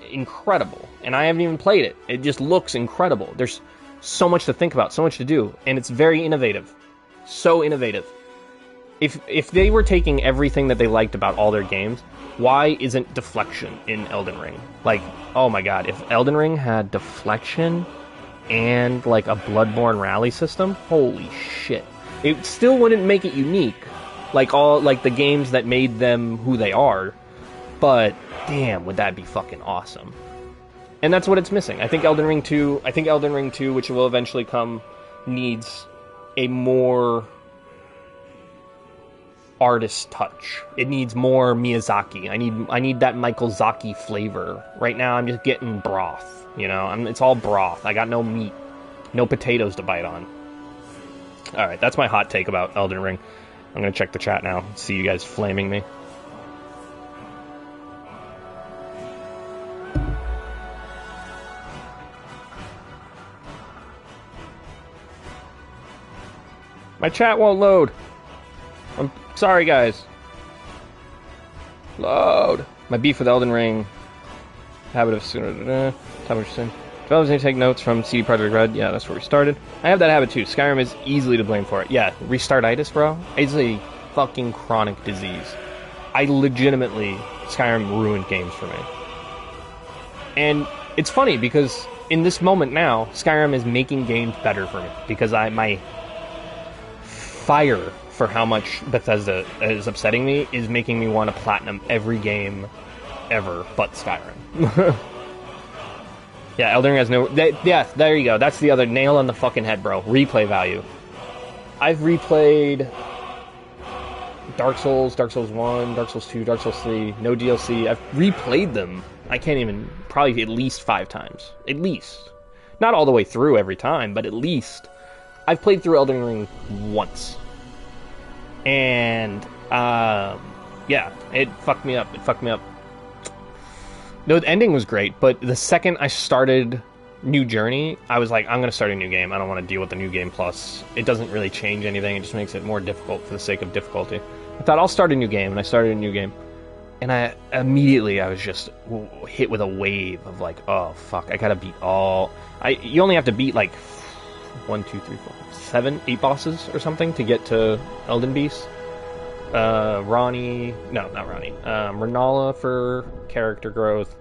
incredible. And I haven't even played it. It just looks incredible. There's so much to think about, so much to do, and it's very innovative. So innovative. If they were taking everything that they liked about all their games, why isn't deflection in Elden Ring? Like, oh my god, if Elden Ring had deflection and like a Bloodborne rally system, holy shit. It still wouldn't make it unique, like the games that made them who they are, but damn, would that be fucking awesome. And that's what it's missing. I think Elden Ring 2, which will eventually come, needs a more artist touch. It needs more Miyazaki. I need that Michael Zaki flavor. Right now I'm just getting broth, it's all broth. I got no meat, no potatoes to bite on. Alright, that's my hot take about Elden Ring. I'm gonna check the chat now, see you guys flaming me. My chat won't load. I'm sorry, guys. Load. My beef with Elden Ring. Habit of sooner. Time of sin. Developers need to take notes from CD Projekt Red. Yeah, that's where we started. I have that habit too. Skyrim is easily to blame for it. Yeah, restartitis, bro. It's a fucking chronic disease. I legitimately, Skyrim ruined games for me. And it's funny because in this moment now, Skyrim is making games better for me because my fire for how much Bethesda is upsetting me is making me want to platinum every game ever but Skyrim. Yeah, Elden Ring has no... yeah, there you go. That's the other nail on the fucking head, bro. Replay value. I've replayed Dark Souls 1, Dark Souls 2, Dark Souls 3, no DLC. I've replayed them. I can't even... probably at least 5 times. At least. Not all the way through every time, but at least. I've played through Elden Ring once. And, yeah, it fucked me up. It fucked me up. No, the ending was great, but the second I started New Journey, I was like, I'm going to start a new game. I don't want to deal with the New Game Plus. It doesn't really change anything. It just makes it more difficult for the sake of difficulty. I thought, I'll start a new game, and I started a new game. And I was just hit with a wave of like, oh, fuck, I got to beat all... you only have to beat like 1, 2, 3, 4, 7, 8 bosses or something to get to Elden Beast. Ronnie... No, not Ronnie. Renala for character growth.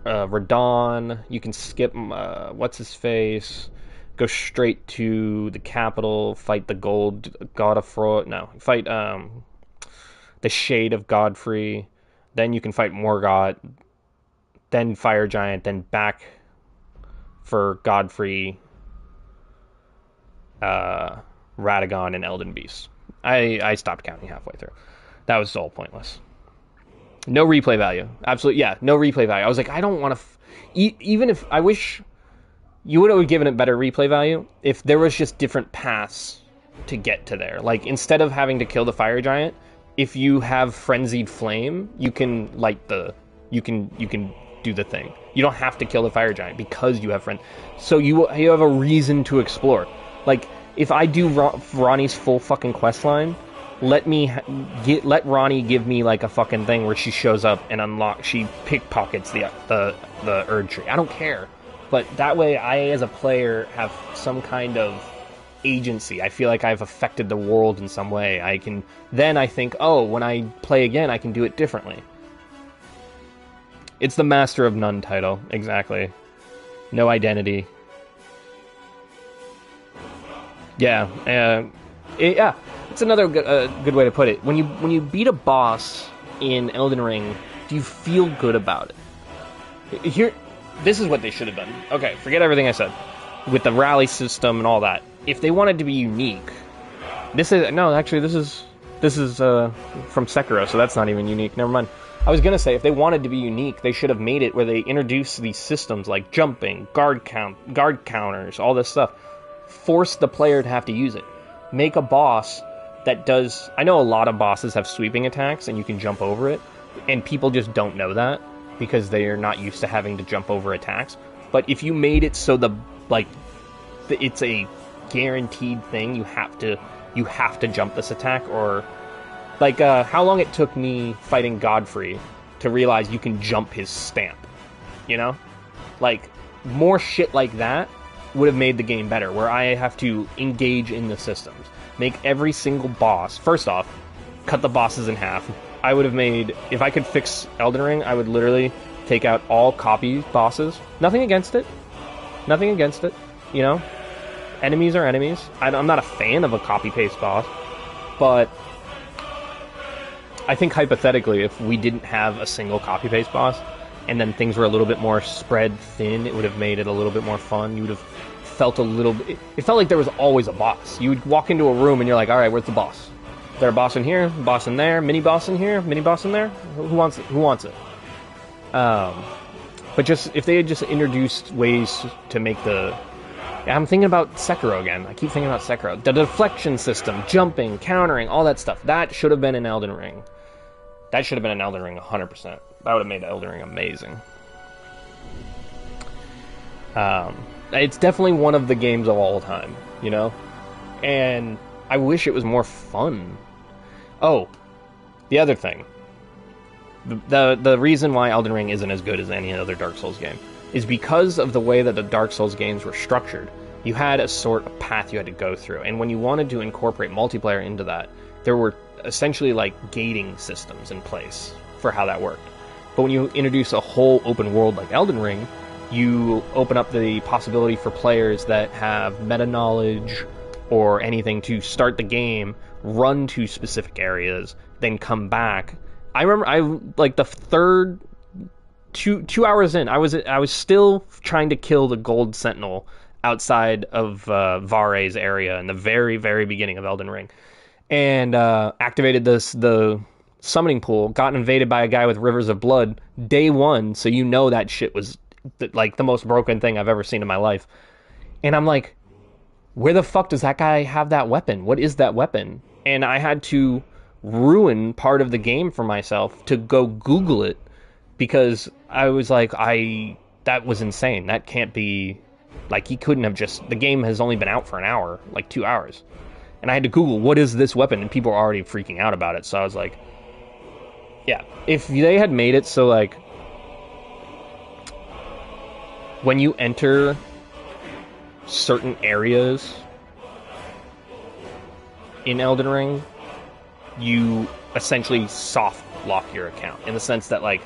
Radon. You can skip what's-his-face. Go straight to the capital. Fight the gold god of fraud. No, fight the Shade of Godfrey. Then you can fight Morgoth. Then Fire Giant. Then back for Godfrey. Radagon and Elden Beast. I stopped counting halfway through. That was all pointless. No replay value. Absolutely, yeah, no replay value. I was like, I don't want to... even if... I wish you would have given it better replay value if there was just different paths to get to there. Like, instead of having to kill the Fire Giant, if you have Frenzied Flame, you can light the... You can do the thing. You don't have to kill the Fire Giant because you have friends. So you have a reason to explore. Like, if I do Ronnie's full fucking quest line, let Ronnie give me like a fucking thing where she shows up and she pickpockets the Erd Tree. I don't care, but that way I as a player have some kind of agency. I feel like I've affected the world in some way. I think, oh, when I play again, I can do it differently. It's the Master of None title, exactly. No identity. Yeah, yeah. It's another good way to put it. When you beat a boss in Elden Ring, do you feel good about it? This is what they should have done. Okay, forget everything I said with the rally system and all that. If they wanted to be unique, this is from Sekiro, so that's not even unique. Never mind. I was gonna say if they wanted to be unique, they should have made it where they introduced these systems like jumping, guard counters, all this stuff. Force the player to have to use it. Make a boss that does... I know a lot of bosses have sweeping attacks and you can jump over it, and people just don't know that because they are not used to having to jump over attacks. But if you made it so it's a guaranteed thing, you have to jump this attack, or like how long it took me fighting Godfrey to realize you can jump his stamp, you know? Like, more shit like that would have made the game better, where I have to engage in the systems. Make every single boss... First off, cut the bosses in half. I would have made... If I could fix Elden Ring, I would literally take out all copy bosses. Nothing against it. Nothing against it, you know? Enemies are enemies. I'm not a fan of a copy-paste boss, but I think hypothetically, if we didn't have a single copy-paste boss, and then things were a little bit more spread thin, it would have made it a little bit more fun. You would have felt a little bit... It felt like there was always a boss. You would walk into a room and you're like, alright, where's the boss? Is there a boss in here? Boss in there? Mini boss in here? Mini boss in there? Who wants it? Who wants it? But just... If they had just introduced ways to make the I'm thinking about Sekiro again. I keep thinking about Sekiro. The deflection system, jumping, countering, all that stuff. That should have been in Elden Ring. That should have been in Elden Ring 100%. That would have made Elden Ring amazing. It's definitely one of the games of all time, you know? And I wish it was more fun. Oh, the other thing. The reason why Elden Ring isn't as good as any other Dark Souls game is because of the way that the Dark Souls games were structured. You had a sort of path you had to go through, and when you wanted to incorporate multiplayer into that, there were essentially like gating systems in place for how that worked. But when you introduce a whole open world like Elden Ring, you open up the possibility for players that have meta knowledge or anything to start the game, run to specific areas, then come back. I remember like the third 2 hours in, I was still trying to kill the Gold Sentinel outside of Vare's area in the very, very beginning of Elden Ring, and activated the summoning pool, got invaded by a guy with rivers of blood day one, so you know that shit was like the most broken thing I've ever seen in my life. And I'm like, where the fuck does that guy have that weapon? What is that weapon? And I had to ruin part of the game for myself to go Google it, because I was like, that was insane. That can't be, like, he couldn't have just, the game has only been out for an hour, like 2 hours. And I had to Google, what is this weapon? And people are already freaking out about it. So I was like, yeah, if they had made it so, like, when you enter certain areas in Elden Ring, you essentially soft lock your account, in the sense that, like,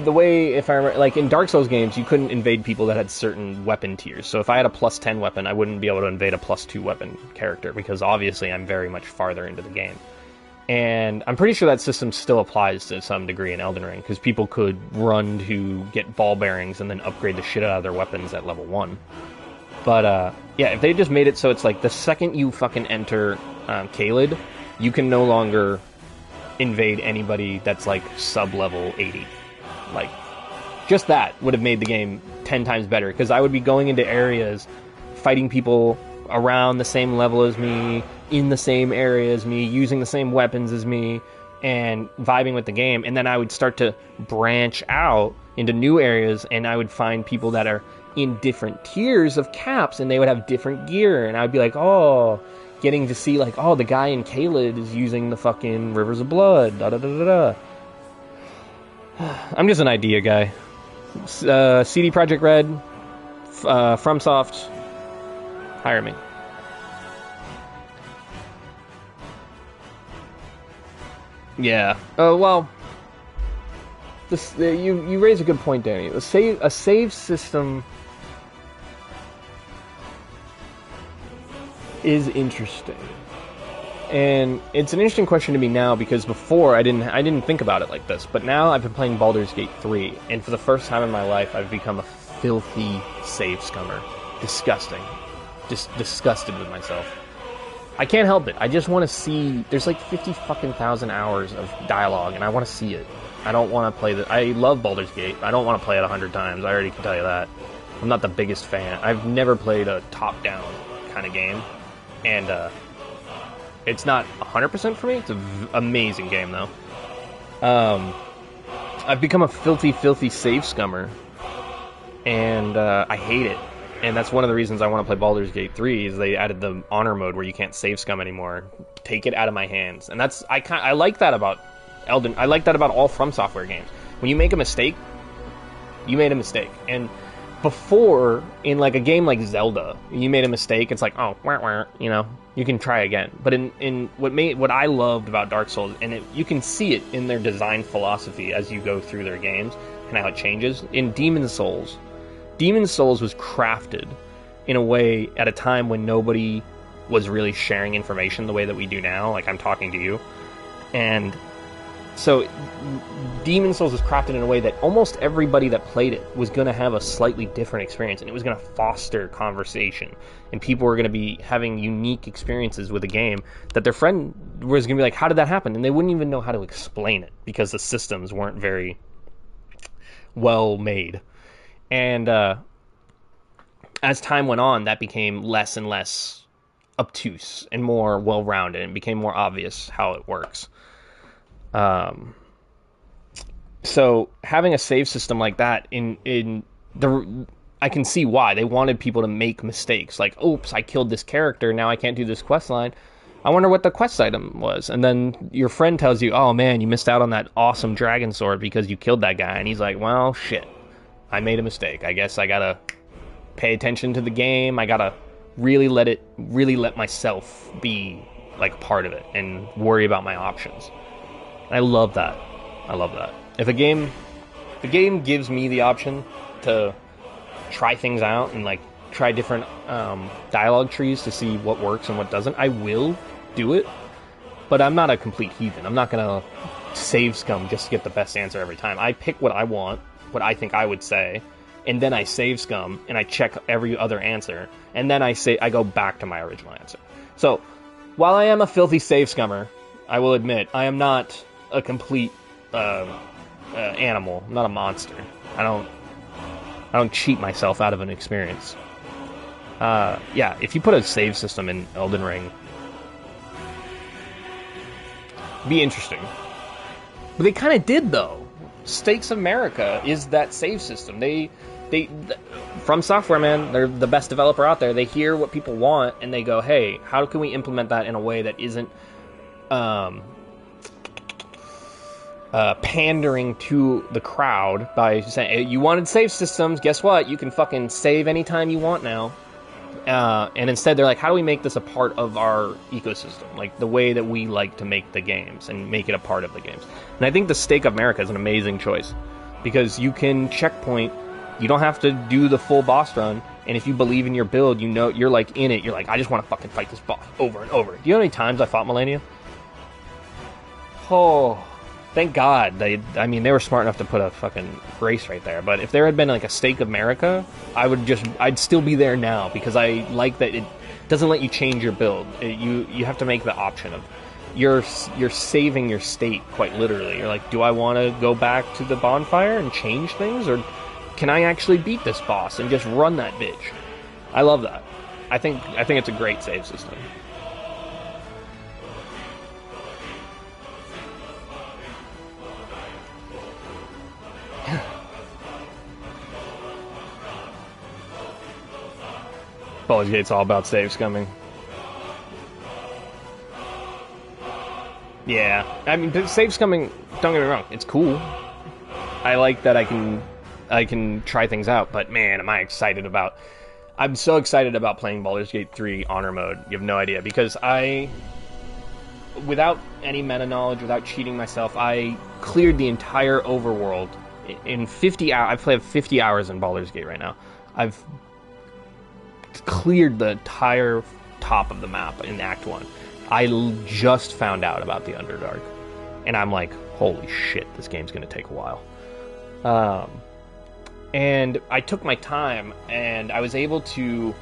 the way, if I remember, like in Dark Souls games, you couldn't invade people that had certain weapon tiers. So if I had a plus 10 weapon, I wouldn't be able to invade a plus 2 weapon character, because obviously I'm very much farther into the game. And I'm pretty sure that system still applies to some degree in Elden Ring, because people could run to get ball bearings and then upgrade the shit out of their weapons at level 1. But yeah, if they just made it so it's like the second you fucking enter Caelid, you can no longer invade anybody that's like sub-level 80. Like, just that would have made the game 10 times better, because I would be going into areas, fighting people around the same level as me, in the same area as me, using the same weapons as me, and vibing with the game. And then I would start to branch out into new areas, and I would find people that are in different tiers of caps, and they would have different gear, and I would be like, oh, getting to see, like, oh, the guy in Caelid is using the fucking Rivers of Blood, da-da-da-da-da. I'm just an idea guy. CD Projekt Red, FromSoft, hire me. Yeah. Well, you raise a good point, Danny. A save system is interesting. And it's an interesting question to me now, because before I didn't think about it like this, but now I've been playing Baldur's Gate 3, and for the first time in my life I've become a filthy save scummer. Disgusting. Just disgusted with myself. I can't help it. I just want to see, there's like 50 fucking thousand hours of dialogue, and I want to see it. I don't want to play I love Baldur's Gate. I don't want to play it 100 times. I already can tell you that. I'm not the biggest fan. I've never played a top-down kind of game, and it's not 100% for me. It's an amazing game, though. I've become a filthy, filthy save scummer, and I hate it. And that's one of the reasons I want to play Baldur's Gate 3, is they added the honor mode where you can't save scum anymore. Take it out of my hands. And that's, I like that about Elden. I like that about all From Software games. When you make a mistake, you made a mistake. And before, in like a game like Zelda, you made a mistake, it's like, oh, wah, wah, you know, you can try again. But in what I loved about Dark Souls, and you can see it in their design philosophy as you go through their games and how it changes. In Demon's Souls was crafted in a way at a time when nobody was really sharing information the way that we do now. Like, I'm talking to you. And so Demon's Souls was crafted in a way that almost everybody that played it was going to have a slightly different experience, and it was going to foster conversation, and people were going to be having unique experiences with the game that their friend was going to be like, how did that happen? And they wouldn't even know how to explain it, because the systems weren't very well made. And as time went on, that became less and less obtuse and more well-rounded, and became more obvious how it works. So having a save system like that I can see why they wanted people to make mistakes. Like, oops, I killed this character, now I can't do this quest line. I wonder what the quest item was. And then your friend tells you, oh man, you missed out on that awesome dragon sword because you killed that guy. And he's like, well, shit, I made a mistake. I guess I gotta pay attention to the game. I gotta really let myself be like part of it and worry about my options. And I love that. If a game gives me the option to try things out and like try different dialogue trees to see what works and what doesn't, I will do it. But I'm not a complete heathen. I'm not gonna save scum just to get the best answer every time. I pick what I want, what I think I would say, and then I save scum and I check every other answer, and then I go back to my original answer. So while I am a filthy save scummer, I will admit I am not a complete animal. I'm not a monster. I don't cheat myself out of an experience. Yeah, if you put a save system in Elden Ring, be interesting. But they kind of did, though. Stakes America is that save system. They From Software, man, they're the best developer out there. They hear what people want and they go, hey, how can we implement that in a way that isn't pandering to the crowd by saying, hey, you wanted save systems, guess what? You can fucking save anytime you want now. And instead they're like, how do we make this a part of our ecosystem? Like the way that we like to make the games and make it a part of the games. And I think the Stake of America is an amazing choice because you can checkpoint. You don't have to do the full boss run. And if you believe in your build, you know, you're like in it. You're like, I just want to fucking fight this boss over and over. Do you know how many times I fought Millennia? Oh, thank God. They were smart enough to put a fucking race right there. But if there had been like a Stake of America, I'd still be there now because I like that it doesn't let you change your build. You have to make the option of you're saving your state quite literally. You're like, do I want to go back to the bonfire and change things, or can I actually beat this boss and just run that bitch? I love that. I think it's a great save system. Baldur's Gate's all about save scumming. Yeah, I mean, save scumming, don't get me wrong, it's cool. I like that I can try things out, but man, I'm so excited about playing Baldur's Gate 3 Honor Mode. You have no idea, because without any meta knowledge, without cheating myself, I cleared the entire overworld in 50 hours. I've played 50 hours in Baldur's Gate right now. I've cleared the entire top of the map in Act 1. I just found out about the Underdark, and I'm like, holy shit, this game's gonna take a while. And I took my time, and I was able to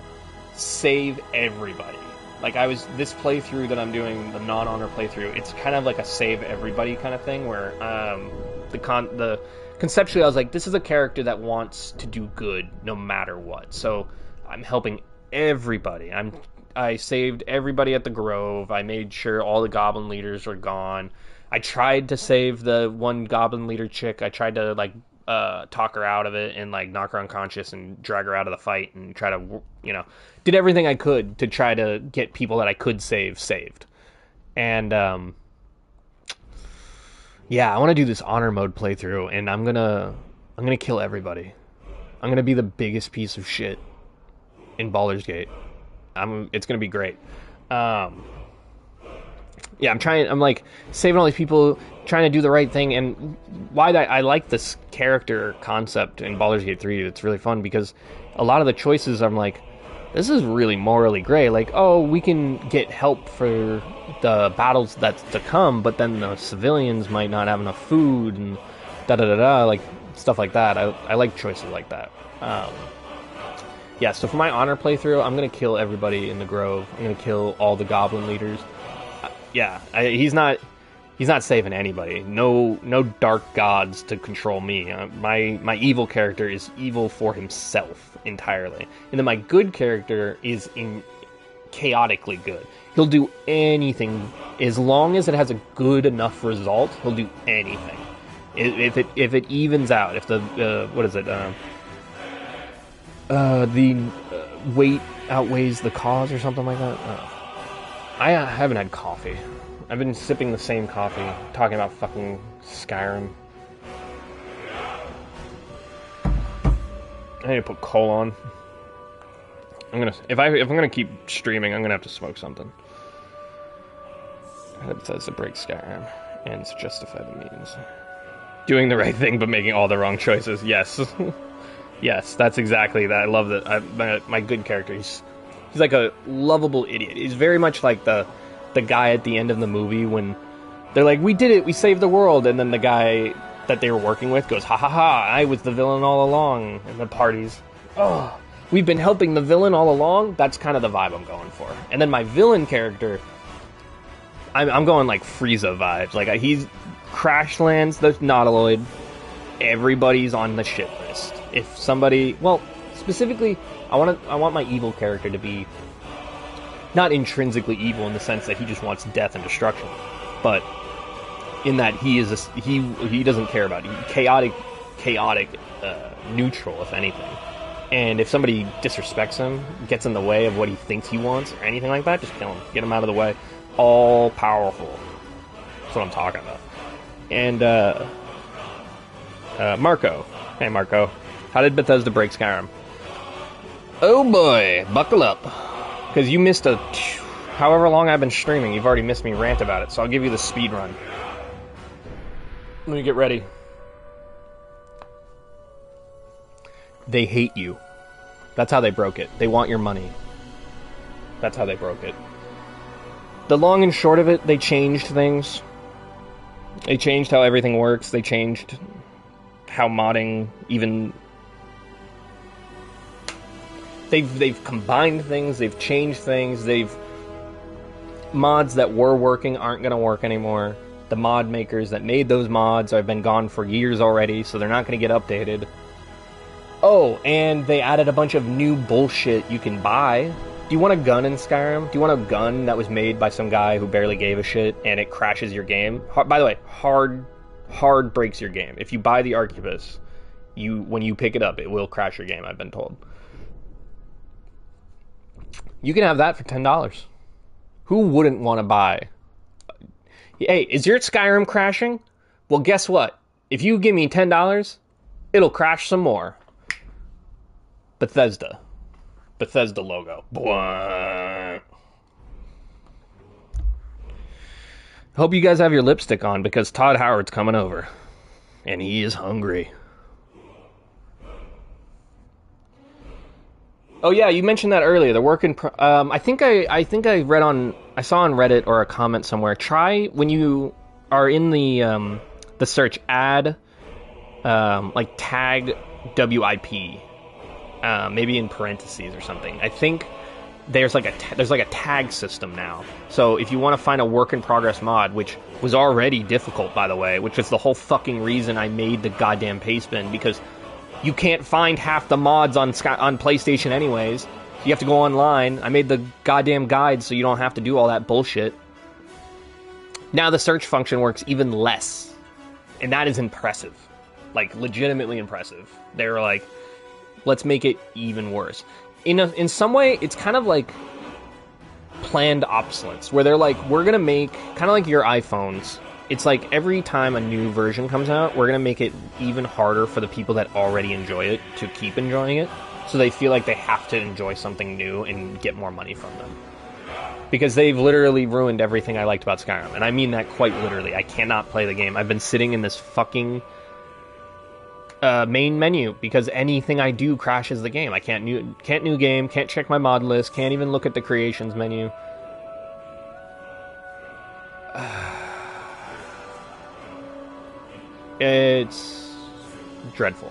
save everybody. Like, this playthrough that I'm doing, the non-honor playthrough, it's kind of like a save everybody kind of thing, where conceptually I was like, this is a character that wants to do good no matter what. So I'm helping everybody. I saved everybody at the Grove. I made sure all the goblin leaders were gone. I tried to save the one goblin leader chick. I tried to talk her out of it and knock her unconscious and drag her out of the fight and try to, did everything I could to try to get people that I could save saved. And yeah, I want to do this honor mode playthrough, and I'm gonna kill everybody. I'm gonna be the biggest piece of shit in Baldur's Gate. It's gonna be great. Yeah, I'm saving all these people, trying to do the right thing, and why I like this character concept in Baldur's Gate 3. It's really fun because a lot of the choices I'm like, this is really morally gray. Like, oh, we can get help for the battles that's to come, but then the civilians might not have enough food and da-da-da-da, like stuff like that. I like choices like that. Yeah, so for my honor playthrough, I'm going to kill everybody in the Grove. I'm going to kill all the goblin leaders. Yeah, he's not He's not saving anybody. No dark gods to control me. My evil character is evil for himself entirely. And then my good character is chaotically good. He'll do anything as long as it has a good enough result. He'll do anything. If it evens out, if the what is it? The weight outweighs the cause or something like that. I haven't had coffee. I've been sipping the same coffee, talking about fucking Skyrim. I need to put coal on. If I'm gonna keep streaming, I'm gonna have to smoke something. It says to break Skyrim and to justify the means. Doing the right thing, but making all the wrong choices. Yes, yes, that's exactly that. I love that. My good character. He's like a lovable idiot. He's very much like the guy at the end of the movie when they're like, "We did it, we saved the world," and then the guy that they were working with goes, "Ha ha ha! I was the villain all along." And the party's, "Oh, we've been helping the villain all along." That's kind of the vibe I'm going for. And then my villain character, I'm going like Frieza vibes. Like he's crash lands the Nautiloid. Everybody's on the shit list. If somebody, well, specifically, I want my evil character to be not intrinsically evil in the sense that he just wants death and destruction, but in that he doesn't care about it. Chaotic, neutral, if anything. And if somebody disrespects him, gets in the way of what he thinks he wants, or anything like that, just kill him. Get him out of the way. All powerful. That's what I'm talking about. And, Marco. Hey, Marco. How did Bethesda break Skyrim? Oh boy, buckle up. Because you missed however long I've been streaming, you've already missed me rant about it, so I'll give you the speed run. Let me get ready. They hate you. That's how they broke it. They want your money. That's how they broke it. The long and short of it, they changed things. They changed how everything works. They changed how modding even... They've combined things. They've changed things. Mods that were working aren't going to work anymore. The mod makers that made those mods have been gone for years already, so they're not going to get updated. Oh, and they added a bunch of new bullshit you can buy. Do you want a gun in Skyrim? Do you want a gun that was made by some guy who barely gave a shit and it crashes your game? By the way, hard breaks your game. If you buy the Arquebus, when you pick it up, it will crash your game, I've been told. You can have that for $10. Who wouldn't want to buy? Hey, is your Skyrim crashing? Well, guess what? If you give me $10, it'll crash some more. Bethesda logo. Blah. Hope you guys have your lipstick on because Todd Howard's coming over. And he is hungry. Oh yeah, you mentioned that earlier. The work in I think I saw on Reddit or a comment somewhere. Try when you are in the search, add like tag WIP, maybe in parentheses or something. I think there's like a tag system now. So if you want to find a work in progress mod, which was already difficult by the way, which is the whole fucking reason I made the goddamn paste bin, because you can't find half the mods on PlayStation anyways. You have to go online. I made the goddamn guide so you don't have to do all that bullshit. Now the search function works even less. And that is impressive. Like, legitimately impressive. They were like, let's make it even worse. In some way, it's kind of like planned obsolescence, where they're like, we're going to make, kind of like your iPhones. It's like every time a new version comes out, we're going to make it even harder for the people that already enjoy it to keep enjoying it. So they feel like they have to enjoy something new and get more money from them. Because they've literally ruined everything I liked about Skyrim. And I mean that quite literally. I cannot play the game. I've been sitting in this fucking main menu because anything I do crashes the game. I can't new game, can't check my mod list, can't even look at the creations menu. It's dreadful.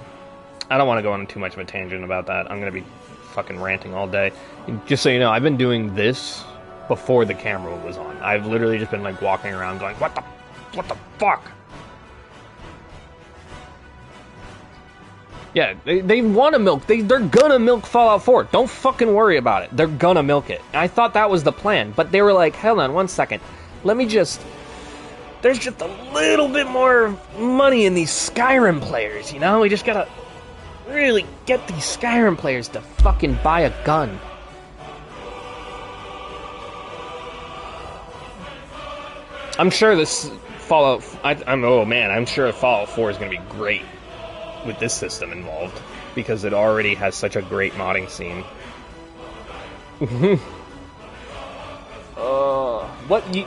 I don't want to go on too much of a tangent about that. I'm going to be fucking ranting all day. And just so you know, I've been doing this before the camera was on. I've literally just been like walking around going, what the What the fuck? Yeah, they want to milk. They're gonna milk Fallout 4. Don't fucking worry about it. They're gonna milk it. I thought that was the plan, but they were like, hold on one second. Let me just... There's just a little bit more money in these Skyrim players, you know? We just gotta really get these Skyrim players to fucking buy a gun. I'm sure this Fallout... I'm sure Fallout 4 is gonna be great with this system involved, because it already has such a great modding scene.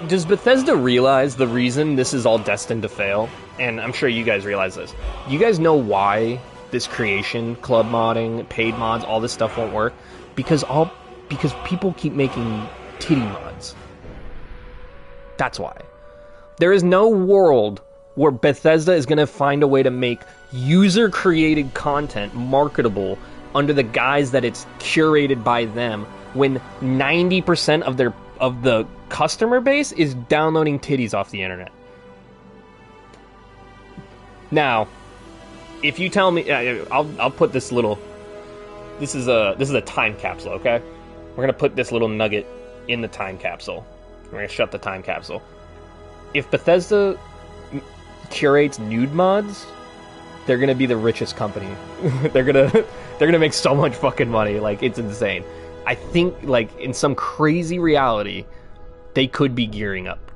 Does Bethesda realize the reason this is all destined to fail? And I'm sure you guys realize this. You guys know why this creation, club modding, paid mods, all this stuff won't work? Because people keep making titty mods. That's why. There is no world where Bethesda is going to find a way to make user-created content marketable under the guise that it's curated by them, when 90% of the customer base is downloading titties off the internet. Now, if you tell me, I'll put this little. This is a time capsule, okay? We're gonna put this little nugget in the time capsule. We're gonna shut the time capsule. If Bethesda curates nude mods, they're gonna be the richest company. they're gonna make so much fucking money, like it's insane. I think, like, in some crazy reality, they could be gearing up.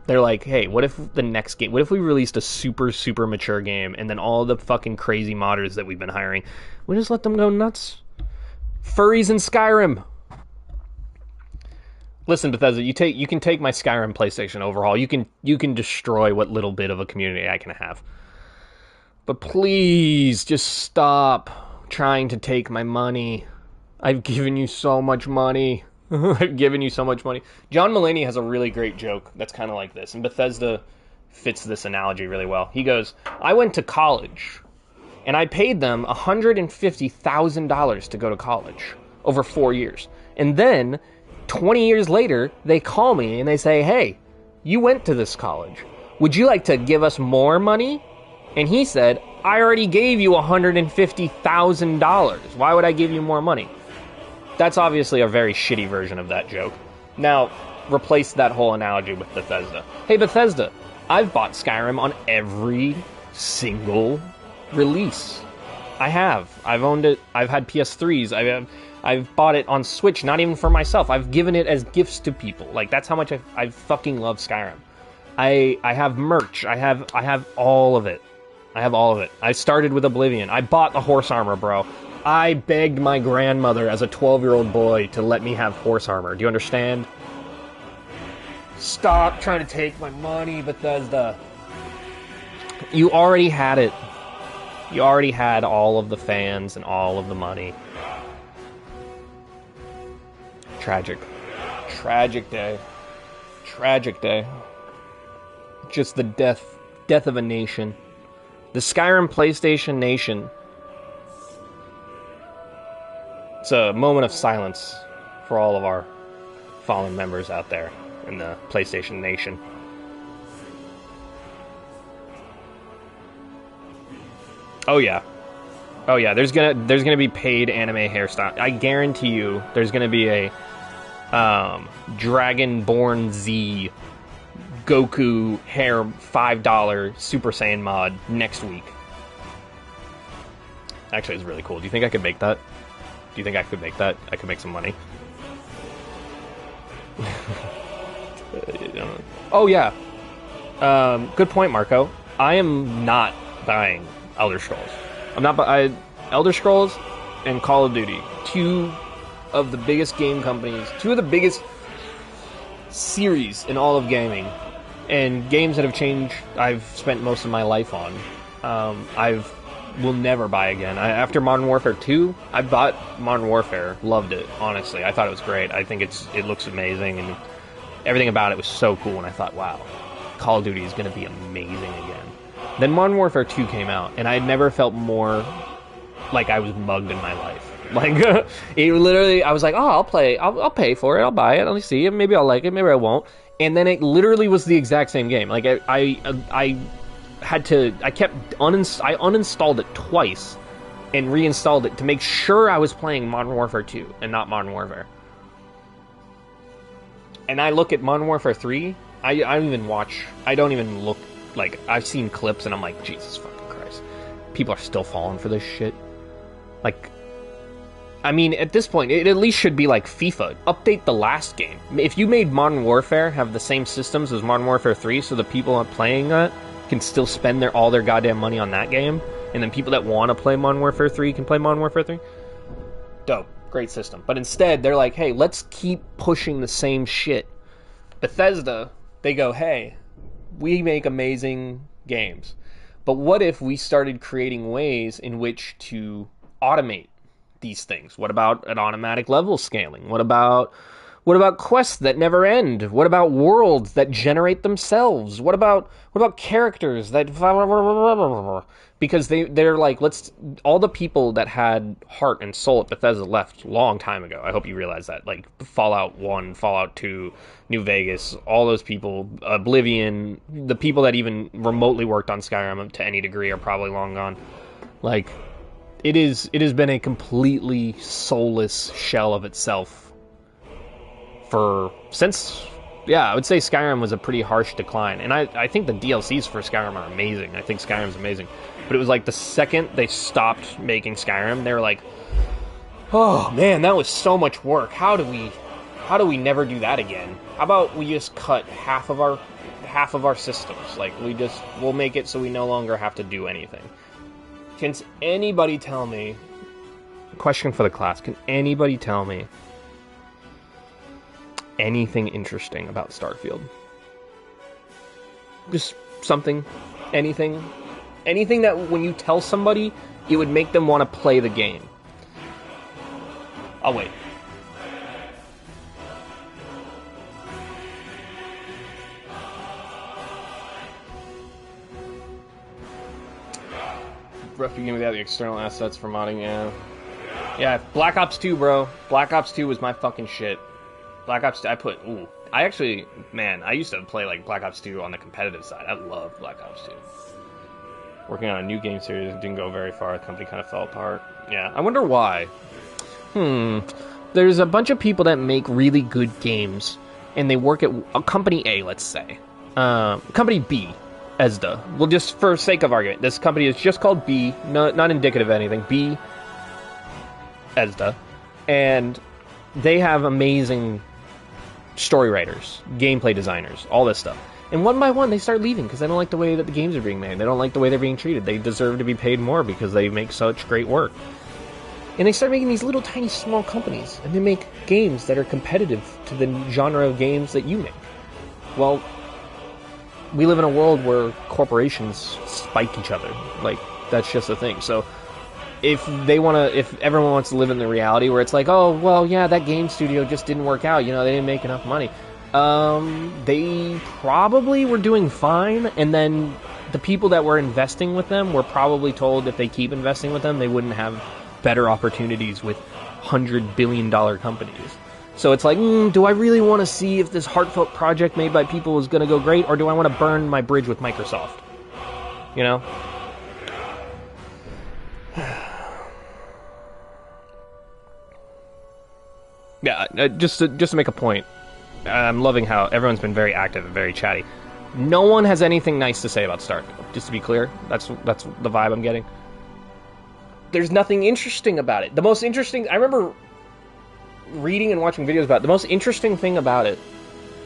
They're like, hey, what if the next game, what if we released a super, super mature game, and then all the fucking crazy modders that we've been hiring, we just let them go nuts? Furries in Skyrim. Listen, Bethesda, you can take my Skyrim PlayStation overhaul. You can destroy what little bit of a community I can have. But please, just stop trying to take my money. I've given you so much money. I've given you so much money. John Mulaney has a really great joke that's kind of like this, and Bethesda fits this analogy really well. He goes, I went to college, and I paid them $150,000 to go to college over 4 years. And then, 20 years later, they call me and they say, hey, you went to this college. Would you like to give us more money? And he said, I already gave you $150,000. Why would I give you more money? That's obviously a very shitty version of that joke. Now, replace that whole analogy with Bethesda. Hey, Bethesda, I've bought Skyrim on every single release. I have. I've owned it. I've had PS3s. I've bought it on Switch, not even for myself. I've given it as gifts to people. Like, that's how much I fucking love Skyrim. I have merch. I have all of it. I have all of it. I started with Oblivion. I bought the horse armor, bro. I begged my grandmother as a 12-year-old boy to let me have horse armor. Do you understand? Stop trying to take my money, Bethesda. You already had it. You already had all of the fans and all of the money. Tragic. Tragic day. Tragic day. Just the death of a nation. The Skyrim PlayStation Nation. It's a moment of silence for all of our fallen members out there in the PlayStation Nation. Oh yeah. Oh yeah, there's gonna be paid anime hairstyle. I guarantee you there's gonna be a Dragonborn Z Goku hair $5 Super Saiyan mod next week. Actually, it's really cool. Do you think I could make that? Do you think I could make that? I could make some money. Oh yeah. Good point, Marco. I am not buying Elder Scrolls. Elder Scrolls and Call of Duty, two of the biggest game companies, two of the biggest series in all of gaming, and games that have changed. I've spent most of my life on. Will never buy again. After Modern Warfare 2, I bought Modern Warfare, loved it. Honestly, I thought it was great. I think it looks amazing, and everything about it was so cool. And I thought, wow, Call of Duty is going to be amazing again. Then Modern Warfare 2 came out, and I never felt more like I was mugged in my life. Like, it literally, I was like, oh, I'll pay for it, I'll buy it, let me see, maybe I'll like it, maybe I won't. and then it literally was the exact same game. Like I uninstalled it twice and reinstalled it to make sure I was playing Modern Warfare 2 and not Modern Warfare. And I look at Modern Warfare 3, I don't even look, like, I've seen clips and I'm like, Jesus fucking Christ. People are still falling for this shit. Like, I mean, at this point, it at least should be like FIFA. Update the last game. If you made Modern Warfare have the same systems as Modern Warfare 3 so the people playing that can still spend all their goddamn money on that game, and then people that want to play Modern Warfare 3 can play Modern Warfare 3, dope. Great system. But instead, they're like, hey, let's keep pushing the same shit. Bethesda, they go, hey, we make amazing games. But what if we started creating ways in which to automate these things? What about an automatic level scaling? What about quests that never end? What about worlds that generate themselves? What about characters that because they're like, all the people that had heart and soul at Bethesda left a long time ago. I hope you realize that. Like Fallout 1, Fallout 2, New Vegas, all those people, Oblivion, the people that even remotely worked on Skyrim to any degree are probably long gone. Like, it has been a completely soulless shell of itself since I would say Skyrim was a pretty harsh decline. And I think the DLCs for Skyrim are amazing. I think Skyrim's amazing. But it was like the second they stopped making Skyrim, they were like, oh man, that was so much work. How do we never do that again? How about we just cut half of our systems? Like, we'll make it so we no longer have to do anything. Can anybody tell me, question for the class, can anybody tell me anything interesting about Starfield? Just something, anything that when you tell somebody, it would make them want to play the game. I'll wait. Rough beginning without the external assets for modding, yeah. Black Ops 2, bro. Black Ops 2 was my fucking shit. Black Ops 2, I used to play like Black Ops 2 on the competitive side. I love Black Ops 2. Working on a new game series, didn't go very far. The company kind of fell apart. Yeah, I wonder why. There's a bunch of people that make really good games, and they work at a company A, let's say. Company B, Bethesda. Well, just for sake of argument, this company is just called B, not indicative of anything. B, Bethesda, and they have amazing story writers, gameplay designers, all this stuff. And one by one, they start leaving because they don't like the way that the games are being made. They don't like the way they're being treated. They deserve to be paid more because they make such great work. And they start making these little tiny small companies, and they make games that are competitive to the genre of games that you make. Well, we live in a world where corporations spike each other. Like, that's just the thing. So if everyone wants to live in the reality where it's like, oh, well, yeah, that game studio just didn't work out, they didn't make enough money. They probably were doing fine, and then the people that were investing with them were probably told if they keep investing with them, they wouldn't have better opportunities with $100 billion companies. So it's like, do I really want to see if this heartfelt project made by people is going to go great, or do I want to burn my bridge with Microsoft? Yeah, just to make a point, I'm loving how everyone's been very active and very chatty. No one has anything nice to say about Starfield, just to be clear. That's the vibe I'm getting. There's nothing interesting about it. The most interesting... I remember reading and watching videos about it. The most interesting thing about it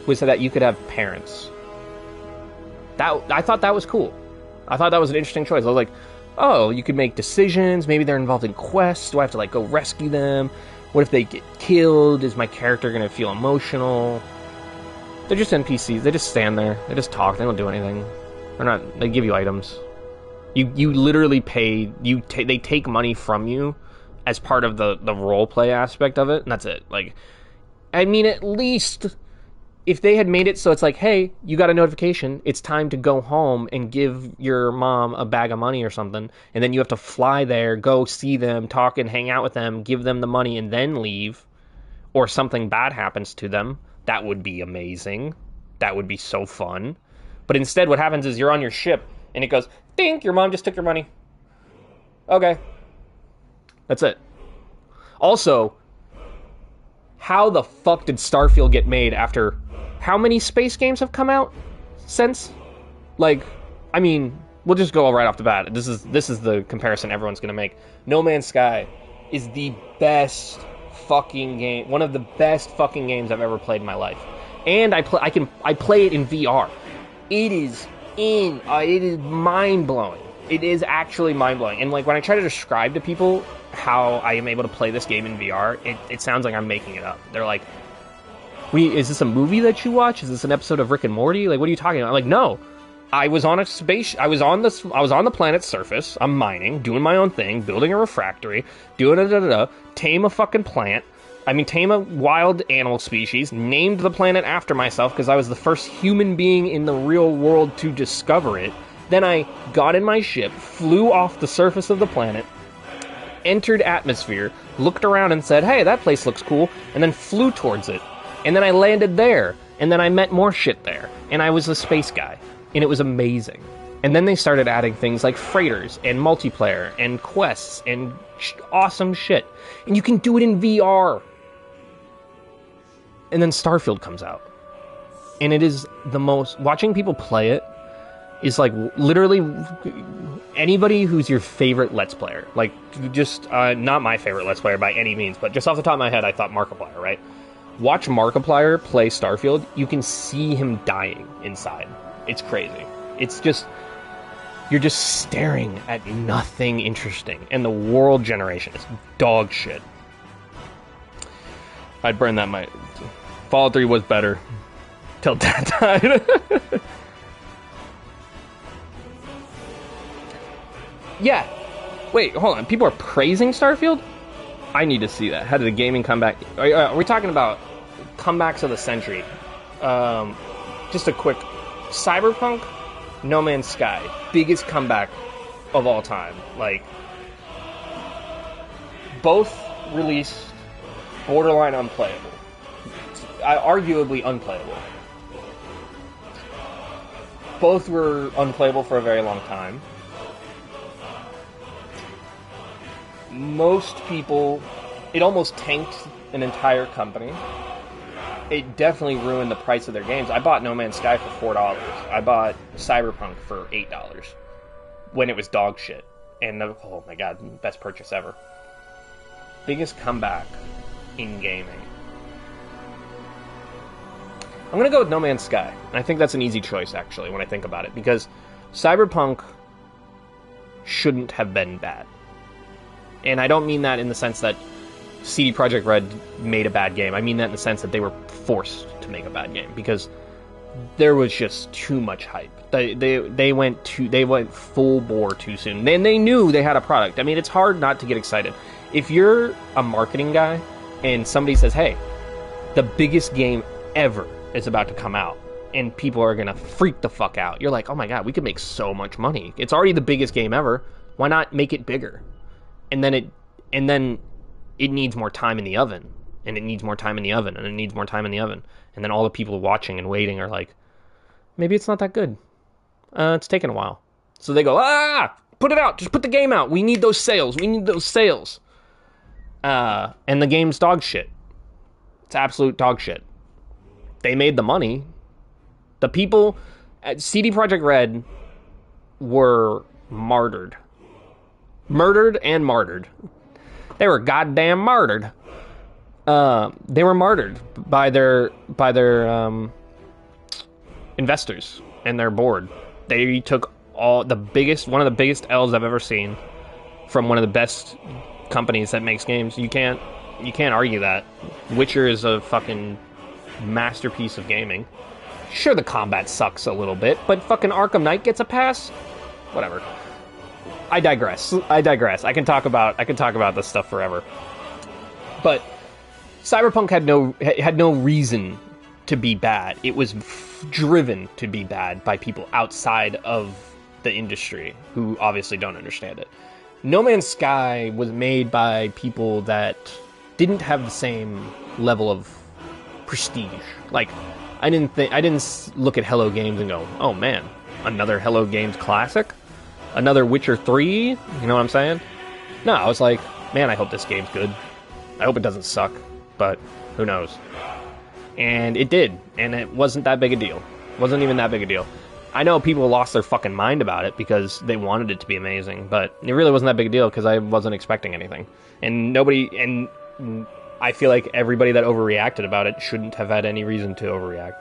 was that you could have parents. I thought that was cool. I thought that was an interesting choice. I was like, oh, you could make decisions. Maybe they're involved in quests. Do I have to go rescue them? What if they get killed? Is my character going to feel emotional? They're just NPCs. They just stand there. They just talk. They don't do anything. They give you items. You literally pay. They take money from you as part of the role play aspect of it, and that's it. At least if they had made it so it's like, hey, you got a notification, it's time to go home and give your mom a bag of money or something, and then you have to fly there, go see them, talk and hang out with them, give them the money, and then leave, or something bad happens to them, that would be amazing. That would be so fun. But instead, what happens is you're on your ship, and it goes, ding, your mom just took your money. Okay. That's it. Also, how the fuck did Starfield get made after... How many space games have come out since? Like, I mean, we'll just go right off the bat. This is the comparison everyone's going to make. No Man's Sky is the best fucking game, one of the best fucking games I've ever played in my life. And I play it in VR. It is mind-blowing. It is actually mind-blowing. And like when I try to describe to people how I am able to play this game in VR, it sounds like I'm making it up. They're like, is this a movie that you watch? Is this an episode of Rick and Morty? Like, what are you talking about? I'm like, no. I was on the planet's surface. I'm mining, doing my own thing, building a refractory, tame a fucking plant. Tame a wild animal species, named the planet after myself because I was the first human being in the real world to discover it. Then I got in my ship, flew off the surface of the planet, entered atmosphere, looked around and said, hey, that place looks cool, and then flew towards it. And then I landed there, and then I met more shit there, and I was a space guy, and it was amazing. And then they started adding things like freighters, and multiplayer, and quests, and awesome shit. And you can do it in VR. And then Starfield comes out. And it is the most... Watching people play it is like literally anybody who's your favorite Let's Player. Like, just not my favorite Let's Player by any means, but just off the top of my head, I thought Markiplier, right? Watch Markiplier play Starfield, you can see him dying inside. It's crazy. It's just... You're just staring at nothing interesting. And the world generation is dog shit. I'd burn that mic. Fallout 3 was better. Till Dad died. Yeah. Wait, hold on. People are praising Starfield? I need to see that. How did the gaming comeback... Are we talking about comebacks of the century? Just a quick... Cyberpunk, No Man's Sky. Biggest comeback of all time. Like, both released borderline unplayable. Arguably unplayable. Both were unplayable for a very long time. Most people... It almost tanked an entire company. It definitely ruined the price of their games. I bought No Man's Sky for $4. I bought Cyberpunk for $8 when it was dog shit. And oh my god, best purchase ever. Biggest comeback in gaming. I'm gonna go with No Man's Sky. And I think that's an easy choice, actually, when I think about it. Because Cyberpunk shouldn't have been bad. And I don't mean that in the sense that CD Projekt Red made a bad game. I mean that in the sense that they were forced to make a bad game. Because there was just too much hype. They went full bore too soon. And they knew they had a product. I mean, it's hard not to get excited. If you're a marketing guy and somebody says, hey, the biggest game ever is about to come out and people are going to freak the fuck out, you're like, oh my god, we could make so much money. It's already the biggest game ever. Why not make it bigger? And then it needs more time in the oven. And it needs more time in the oven. And it needs more time in the oven. And then all the people watching and waiting are like, maybe it's not that good. It's taking a while. So they go, put it out. Just put the game out. We need those sales. We need those sales. And the game's dog shit. It's absolute dog shit. They made the money. The people at CD Projekt Red were martyred. Murdered and martyred. They were goddamn martyred. They were martyred by their investors and their board. They took one of the biggest L's I've ever seen from one of the best companies that makes games. You can't argue that. Witcher is a fucking masterpiece of gaming. Sure, the combat sucks a little bit, but fucking Arkham Knight gets a pass. Whatever. I digress. I can talk about this stuff forever. But Cyberpunk had no reason to be bad. It was driven to be bad by people outside of the industry who obviously don't understand it. No Man's Sky was made by people that didn't have the same level of prestige. Like, I didn't look at Hello Games and go, oh man, another Hello Games classic, another Witcher 3. You know what I'm saying? No, I was like, man, I hope this game's good. I hope it doesn't suck, but who knows? And it did, and it wasn't that big a deal. It wasn't even that big a deal. I know people lost their fucking mind about it because they wanted it to be amazing, but it really wasn't that big a deal because I wasn't expecting anything. And I feel like everybody that overreacted about it shouldn't have had any reason to overreact.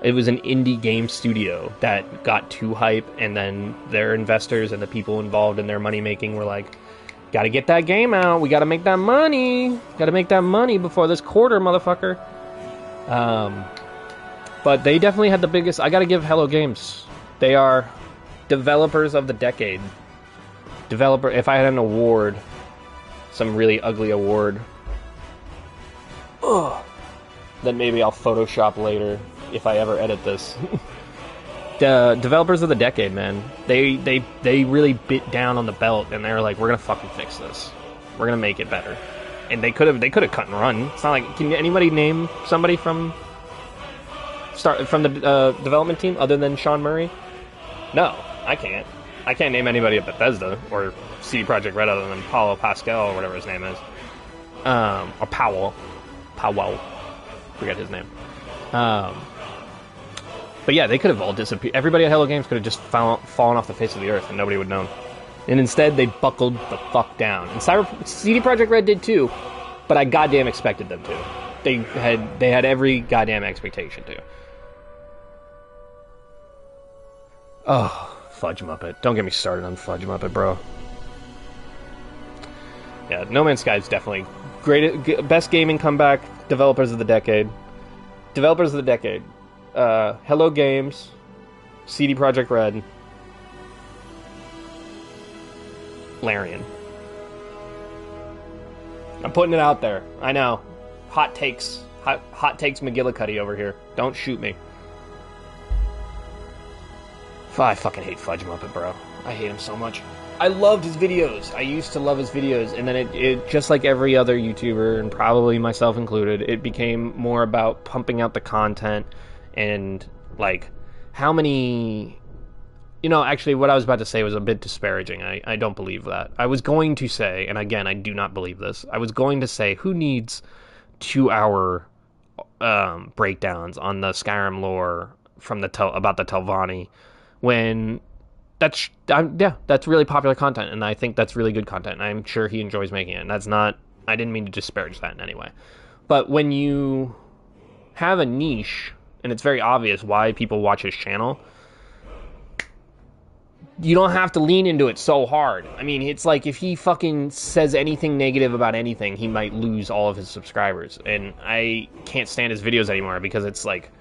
It was an indie game studio that got too hype, and then their investors and the people involved in their money making were like, gotta get that game out, we gotta make that money, before this quarter, motherfucker. But they definitely had the biggest. I gotta give Hello Games. They are developers of the decade. If I had an award, some really ugly award, then maybe I'll Photoshop later if I ever edit this. The developers of the decade, man. They really bit down on the belt, and they were like, we're gonna fucking fix this. We're gonna make it better. And they could have cut and run. It's not like, can anybody name somebody from the development team other than Sean Murray? No, I can't. I can't name anybody at Bethesda or CD Projekt Red other than Paulo Pascal or whatever his name is. Or Powell. Forget his name. But yeah, they could have all disappeared. Everybody at Hello Games could have just fallen off the face of the earth and nobody would know. And instead, they buckled the fuck down. And CD Projekt Red did too, but I goddamn expected them to. They had every goddamn expectation to. Oh, Fudge Muppet. Don't get me started on Fudge Muppet, bro. Yeah, No Man's Sky is definitely best gaming comeback, developers of the decade. Developers of the decade. Hello Games, CD Projekt Red, Larian. I'm putting it out there. I know. Hot takes McGillicuddy over here. Don't shoot me. I fucking hate Fudge Muppet, bro. I hate him so much. I loved his videos. I used to love his videos, and then it just like every other YouTuber, and probably myself included, it became more about pumping out the content and, like, how many... You know, actually, what I was about to say was a bit disparaging. I don't believe that. I was going to say, and again, I do not believe this, I was going to say, who needs 2-hour breakdowns on the Skyrim lore from about the Telvanni when... That's really popular content, and I think that's really good content, and I'm sure he enjoys making it, and that's not... I didn't mean to disparage that in any way. But when you have a niche, and it's very obvious why people watch his channel, you don't have to lean into it so hard. I mean, it's like if he fucking says anything negative about anything, he might lose all of his subscribers, and I can't stand his videos anymore because it's like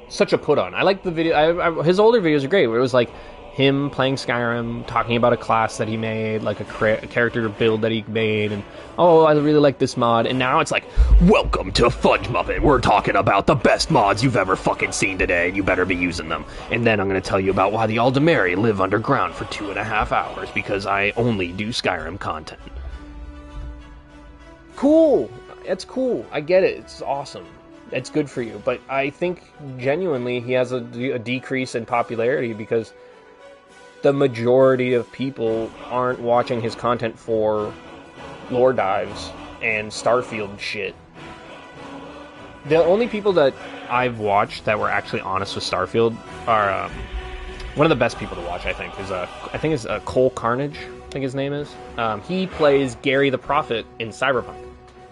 such a put on. I like the video. His older videos are great, where it was like him playing Skyrim, talking about a class that he made, like a character build that he made, and oh, I really like this mod. And now it's like, welcome to Fudge Muppet. We're talking about the best mods you've ever fucking seen today, and you better be using them. And then I'm going to tell you about why the Aldemari live underground for 2.5 hours, because I only do Skyrim content. Cool. It's cool. I get it. It's awesome. It's good for you. But I think genuinely he has a decrease in popularity because the majority of people aren't watching his content for lore dives and Starfield shit. The only people that I've watched that were actually honest with Starfield are one of the best people to watch. I think is Cole Carnage. I think his name is. He plays Gary the Prophet in Cyberpunk.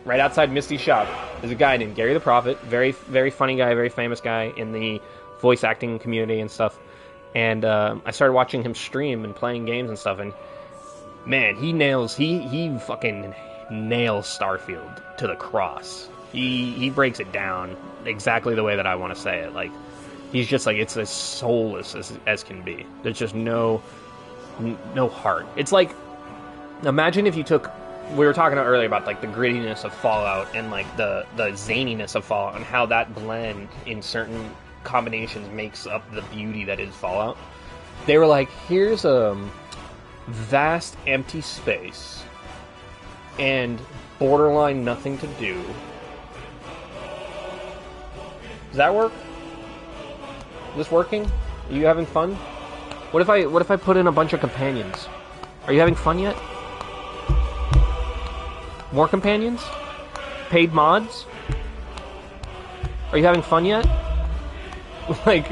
Right outside Misty's shop, there's a guy named Gary the Prophet. Very, very funny guy, very famous guy in the voice acting community and stuff. And I started watching him stream and playing games and stuff, and man, he fucking nails Starfield to the cross. He breaks it down exactly the way that I want to say it. Like, he's just like, it's as soulless as can be. There's just no heart. It's like, imagine if you took... We were talking earlier about like the grittiness of Fallout and like the zaniness of Fallout and how that blend in certain combinations makes up the beauty that is Fallout. They were like, here's a vast empty space and borderline nothing to do. Does that work? Is this working? Are you having fun? What if I put in a bunch of companions? Are you having fun yet? More companions? Paid mods? Are you having fun yet? Like,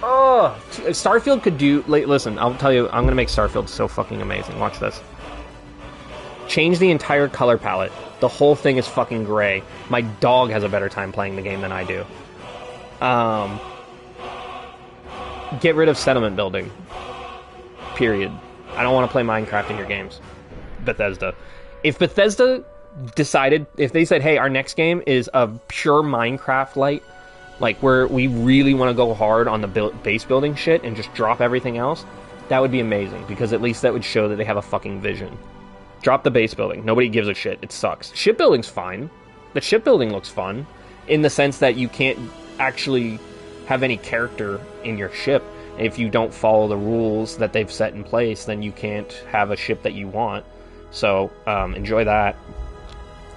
oh, Starfield could do. Like, listen, I'll tell you, I'm gonna make Starfield so fucking amazing. Watch this. Change the entire color palette. The whole thing is fucking gray. My dog has a better time playing the game than I do. Get rid of settlement building. Period. I don't want to play Minecraft in your games. Bethesda. If Bethesda decided, if they said, hey, our next game is a pure Minecraft light, like where we really want to go hard on the base building shit and just drop everything else, that would be amazing, because at least that would show that they have a fucking vision. Drop the base building. Nobody gives a shit. It sucks. Shipbuilding's fine. The shipbuilding looks fun in the sense that you can't actually have any character in your ship. If you don't follow the rules that they've set in place, then you can't have a ship that you want. So, enjoy that.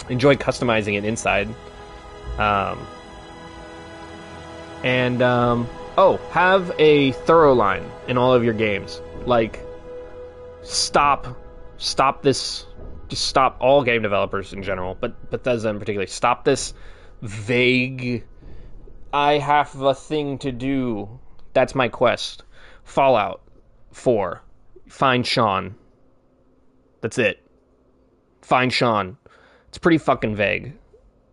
Enjoy customizing it inside. Oh, have a thorough line in all of your games. Like, stop this, just stop all game developers in general, but Bethesda in particular, stop this vague, I have a thing to do, that's my quest. Fallout 4, find Sean. That's it. Find Sean. It's pretty fucking vague.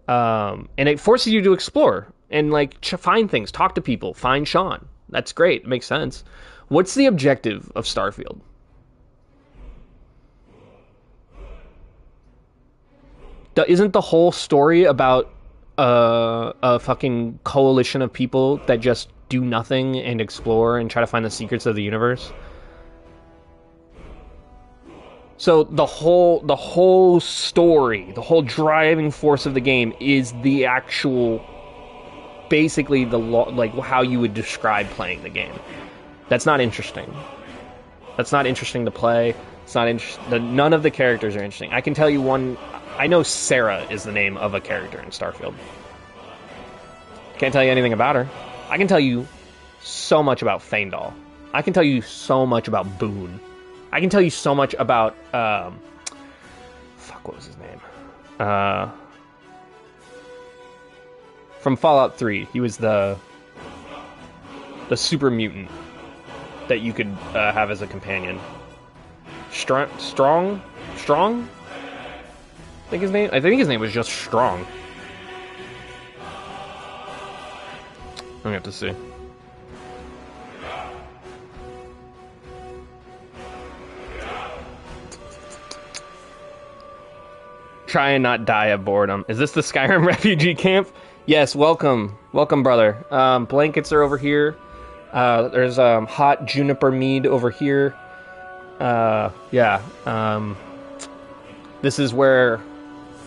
And it forces you to explore and like find things, talk to people, find Sean. That's great. It makes sense. What's the objective of Starfield? Isn't the whole story about a fucking coalition of people that just do nothing and explore and try to find the secrets of the universe? So the whole story, the whole driving force of the game is the actual, basically like how you would describe playing the game. That's not interesting. That's not interesting to play. It's not interesting. None of the characters are interesting. I can tell you one. I know Sarah is the name of a character in Starfield. Can't tell you anything about her. I can tell you so much about Faendal. I can tell you so much about Boone. I can tell you so much about, what was his name? From Fallout 3, he was the super mutant that you could have as a companion. Strong? I think his name was just Strong. I'm gonna have to see. Try and not die of boredom. Is this the Skyrim refugee camp? Yes, welcome. Welcome, brother. Blankets are over here. There's hot juniper mead over here. This is where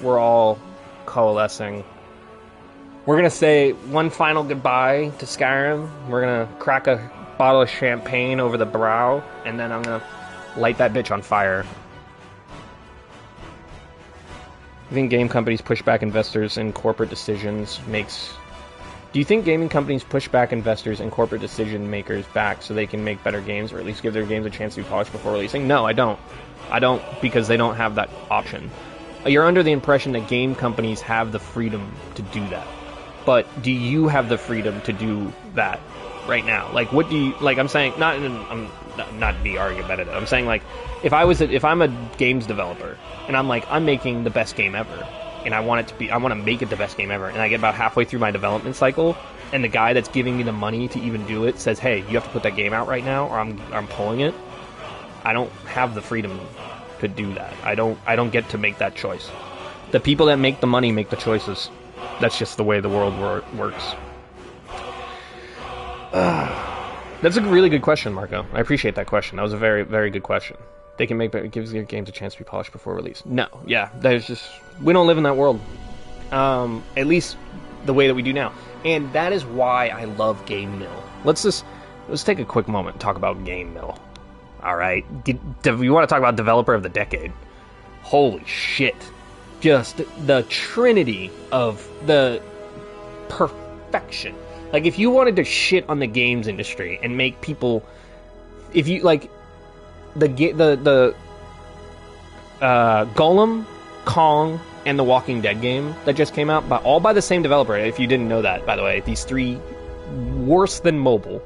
we're all coalescing. We're gonna say one final goodbye to Skyrim. We're gonna crack a bottle of champagne over the brow, and then I'm gonna light that bitch on fire. I think game companies push back investors and corporate decisions makes... Do you think gaming companies push back investors and corporate decision makers back so they can make better games, or at least give their games a chance to be polished before releasing? No, I don't. I don't, because they don't have that option. You're under the impression that game companies have the freedom to do that. But do you have the freedom to do that right now? Like, what do you... Like, I'm saying... I'm not be argumentative. I'm saying, like, if I'm a games developer, and I'm like, I'm making the best game ever, and I want to make it the best game ever, and I get about halfway through my development cycle, and the guy that's giving me the money to even do it says, hey, you have to put that game out right now, or I'm pulling it. I don't have the freedom to do that. I don't get to make that choice. The people that make the money make the choices. That's just the way the world works. That's a really good question, Marco. I appreciate that question. That was a very, very good question. They can it gives their games a chance to be polished before release. No, yeah, we don't live in that world. At least the way that we do now. And that is why I love Game Mill. Let's take a quick moment and talk about Game Mill. All right, we want to talk about Developer of the Decade. Holy shit. Just the trinity of the perfection. Like, if you wanted to shit on the games industry and make people, if you like the Golem, Kong, and the Walking Dead game that just came out, but all by the same developer. If you didn't know that, by the way, these three worse than mobile.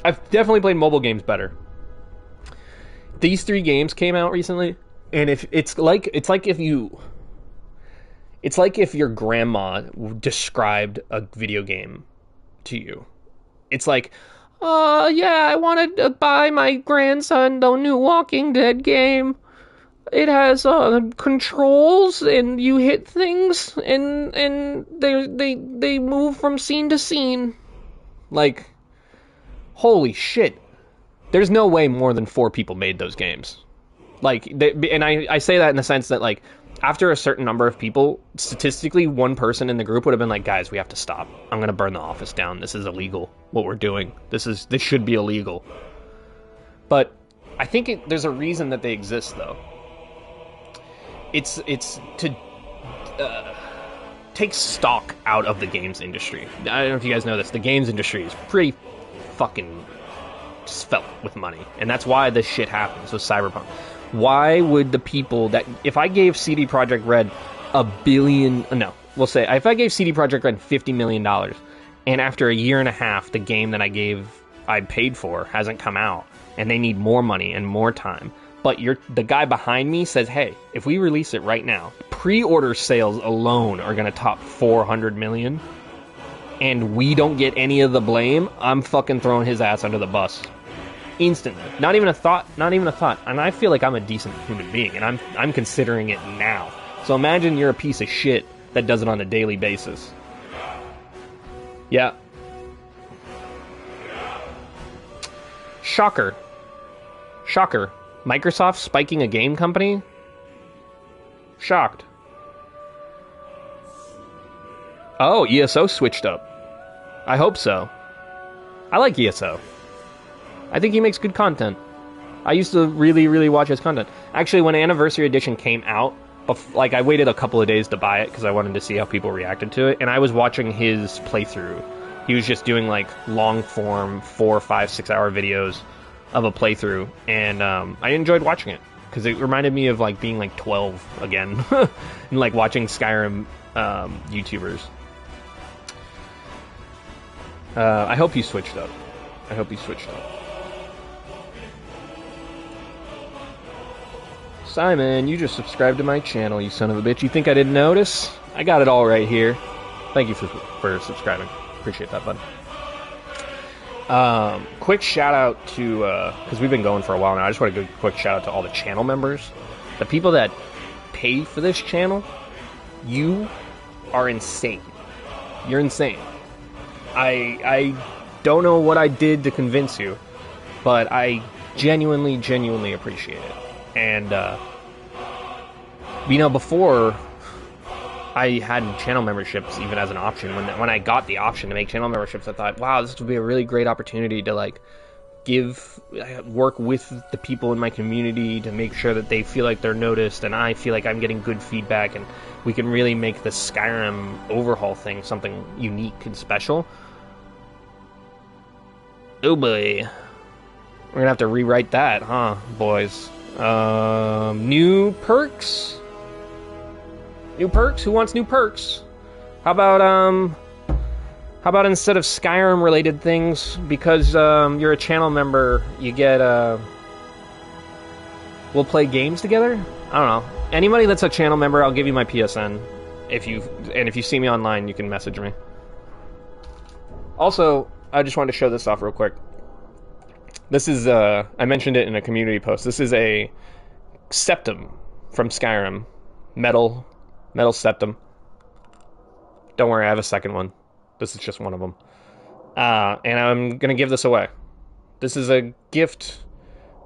I've definitely played mobile games better. These three games came out recently, and it's like if your grandma described a video game to you. It's like, yeah, I wanted to buy my grandson the new Walking Dead game. It has controls, and you hit things, and they move from scene to scene. Like, holy shit. There's no way more than 4 people made those games. Like, and I say that in the sense that, like, after a certain number of people, statistically, one person in the group would have been like, guys, we have to stop. I'm going to burn the office down. This is illegal, what we're doing. This should be illegal. But I think there's a reason that they exist, though. It's to take stock out of the games industry. I don't know if you guys know this. The games industry is pretty fucking svelte with money. And that's why this shit happens with Cyberpunk. Why would the people that... If I gave CD Projekt Red if I gave CD Projekt Red $50 million, and after a year and a half, the game that I paid for hasn't come out, and they need more money and more time, but the guy behind me says, hey, if we release it right now, pre-order sales alone are going to top 400 million, and we don't get any of the blame, I'm fucking throwing his ass under the bus. Instantly. Not even a thought. And I feel like I'm a decent human being, and I'm considering it now. So imagine you're a piece of shit that does it on a daily basis. Yeah. Shocker. Microsoft spiking a game company? Shocked. Oh, ESO switched up. I hope so. I like ESO. I think he makes good content. I used to really, really watch his content. Actually, when Anniversary Edition came out, I waited a couple of days to buy it because I wanted to see how people reacted to it, and I was watching his playthrough. He was just doing, like, long-form 4, 5, 6-hour videos of a playthrough, and I enjoyed watching it because it reminded me of, like, being, like, 12 again and, like, watching Skyrim YouTubers. I hope he switched up. Simon, you just subscribed to my channel, you son of a bitch. You think I didn't notice? I got it all right here. Thank you for subscribing. Appreciate that, bud. Quick shout out to, because we've been going for a while now, I just want to give a quick shout out to all the channel members. The people that pay for this channel, you are insane. You're insane. I don't know what I did to convince you, but I genuinely appreciate it. And, before I had channel memberships even as an option, when I got the option to make channel memberships, I thought, wow, this would be a really great opportunity to, like, work with the people in my community to make sure that they feel like they're noticed, and I feel like I'm getting good feedback, and we can really make the Skyrim overhaul thing something unique and special. Oh boy. We're gonna have to rewrite that, huh, boys? New perks? New perks? Who wants new perks? How about instead of Skyrim related things, because you're a channel member, you get we'll play games together? I don't know. Anybody that's a channel member, I'll give you my PSN. If you see me online, you can message me. Also, I just wanted to show this off real quick. This is, I mentioned it in a community post. This is a septum from Skyrim. Metal septum. Don't worry, I have a second one. This is just one of them. And I'm going to give this away. This is a gift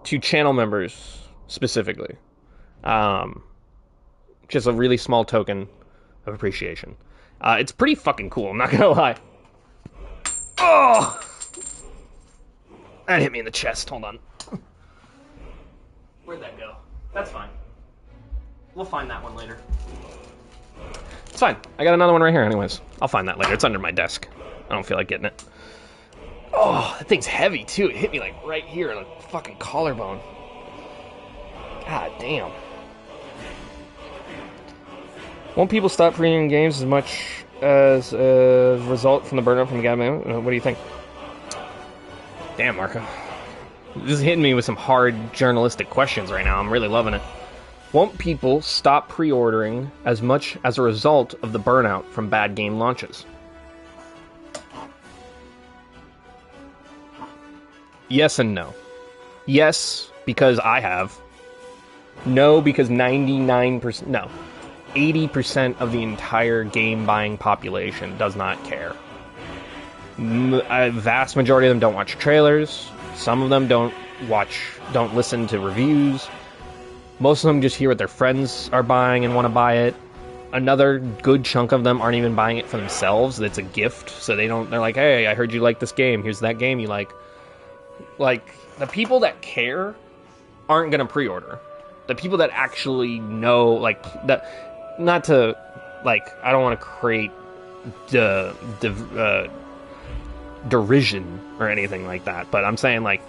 to channel members, specifically. Just a really small token of appreciation. It's pretty fucking cool, I'm not going to lie. Oh! That hit me in the chest. Hold on. Where'd that go? That's fine. We'll find that one later. It's fine. I got another one right here anyways. I'll find that later. It's under my desk. I don't feel like getting it. Oh, that thing's heavy, too. It hit me, like, right here, like, fucking collarbone. God damn. Won't people stop pre-ordering games as much as a result from the burnout from the guy? What do you think? Damn, Marco. This is hitting me with some hard journalistic questions right now. I'm really loving it. Won't people stop pre-ordering as much as a result of the burnout from bad game launches? Yes and no. Yes, because I have. No, because 99%... No. 80% of the entire game-buying population does not care. A vast majority of them don't watch trailers. Some of them don't listen to reviews. Most of them just hear what their friends are buying and want to buy it. Another good chunk of them aren't even buying it for themselves. It's a gift, so they're like, hey, I heard you like this game. Here's that game you like. Like, the people that care aren't going to pre-order. The people that actually know, like, that, not to, like, I don't want to create derision or anything like that, but I'm saying, like,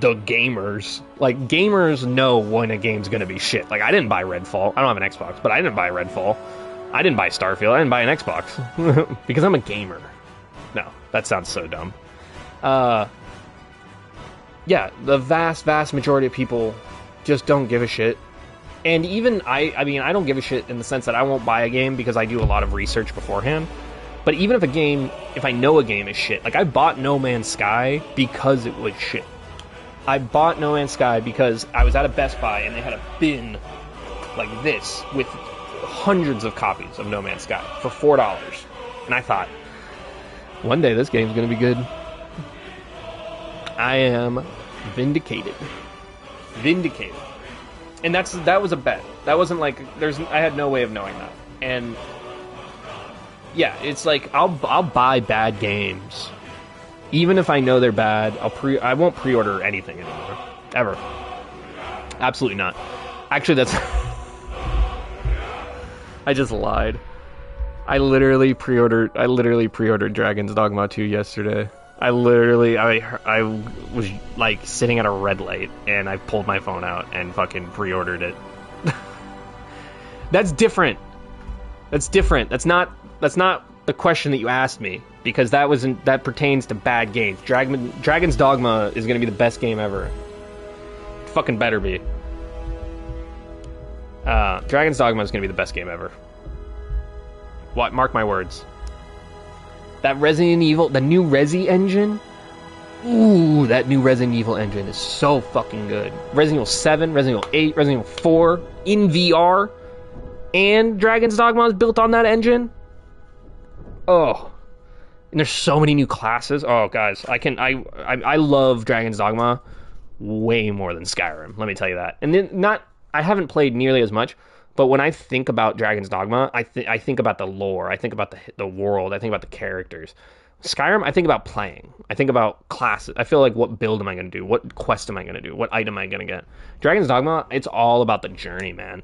the gamers know when a game's gonna be shit. Like, I didn't buy Redfall. I don't have an Xbox, but I didn't buy Redfall. I didn't buy Starfield. I didn't buy an Xbox. Because I'm a gamer. No, that sounds so dumb. Yeah, the vast majority of people just don't give a shit. And even I mean, I don't give a shit in the sense that I won't buy a game because I do a lot of research beforehand. But even if I know a game is shit, like, I bought No Man's Sky because it was shit. I bought No Man's Sky because I was at a Best Buy and they had a bin like this with hundreds of copies of No Man's Sky for $4. And I thought, one day this game's going to be good. I am vindicated. Vindicated. And that was a bet. That wasn't like, I had no way of knowing that. And yeah, it's like, I'll buy bad games. Even if I know they're bad, I won't pre-order anything anymore. Ever. Absolutely not. Actually, that's... I just lied. I literally pre-ordered Dragon's Dogma 2 yesterday. I was, like, sitting at a red light, and I pulled my phone out and fucking pre-ordered it. That's different. That's different. That's not the question that you asked me, because that pertains to bad games. Dragon's Dogma is going to be the best game ever. It fucking better be. Dragon's Dogma is going to be the best game ever. What? Mark my words. That Resident Evil, the new Resi engine. Ooh, that new Resident Evil engine is so fucking good. Resident Evil 7, Resident Evil 8, Resident Evil 4 in VR, and Dragon's Dogma is built on that engine. Oh, and there's so many new classes. Oh, guys, I love Dragon's Dogma way more than Skyrim. Let me tell you that. And then I haven't played nearly as much, but when I think about Dragon's Dogma, I think about the lore. I think about the world. I think about the characters. Skyrim, I think about playing. I think about classes. I feel like, what build am I going to do? What quest am I going to do? What item am I going to get? Dragon's Dogma, it's all about the journey, man.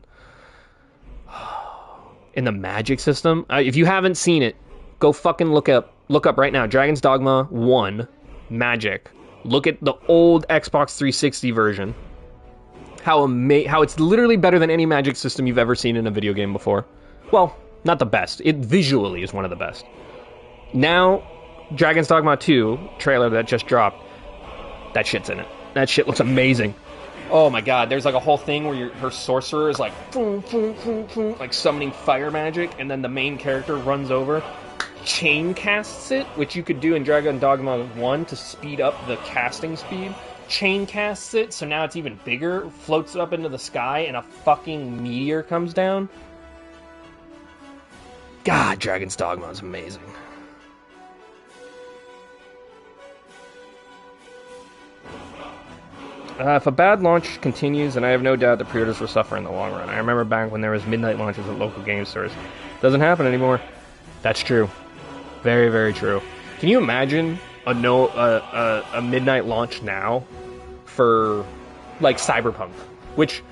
In the magic system, if you haven't seen it, go fucking look up right now. Dragon's Dogma 1 Magic. Look at the old Xbox 360 version. How it's literally better than any magic system you've ever seen in a video game before. Well, not the best. It visually is one of the best. Now, Dragon's Dogma 2 trailer that just dropped, that shit's in it. That shit looks amazing. Oh my god, there's like a whole thing where her sorcerer is like, like summoning fire magic, and then the main character runs over, chain casts it, which you could do in Dragon Dogma 1 to speed up the casting speed. Chain casts it, so now it's even bigger, floats up into the sky, and a fucking meteor comes down. God, Dragon's Dogma is amazing. If a bad launch continues, then I have no doubt the pre-orders will suffer in the long run. I remember back when there was midnight launches at local game stores. Doesn't happen anymore. That's true. Very, very true. Can you imagine a midnight launch now for, like, Cyberpunk? Which,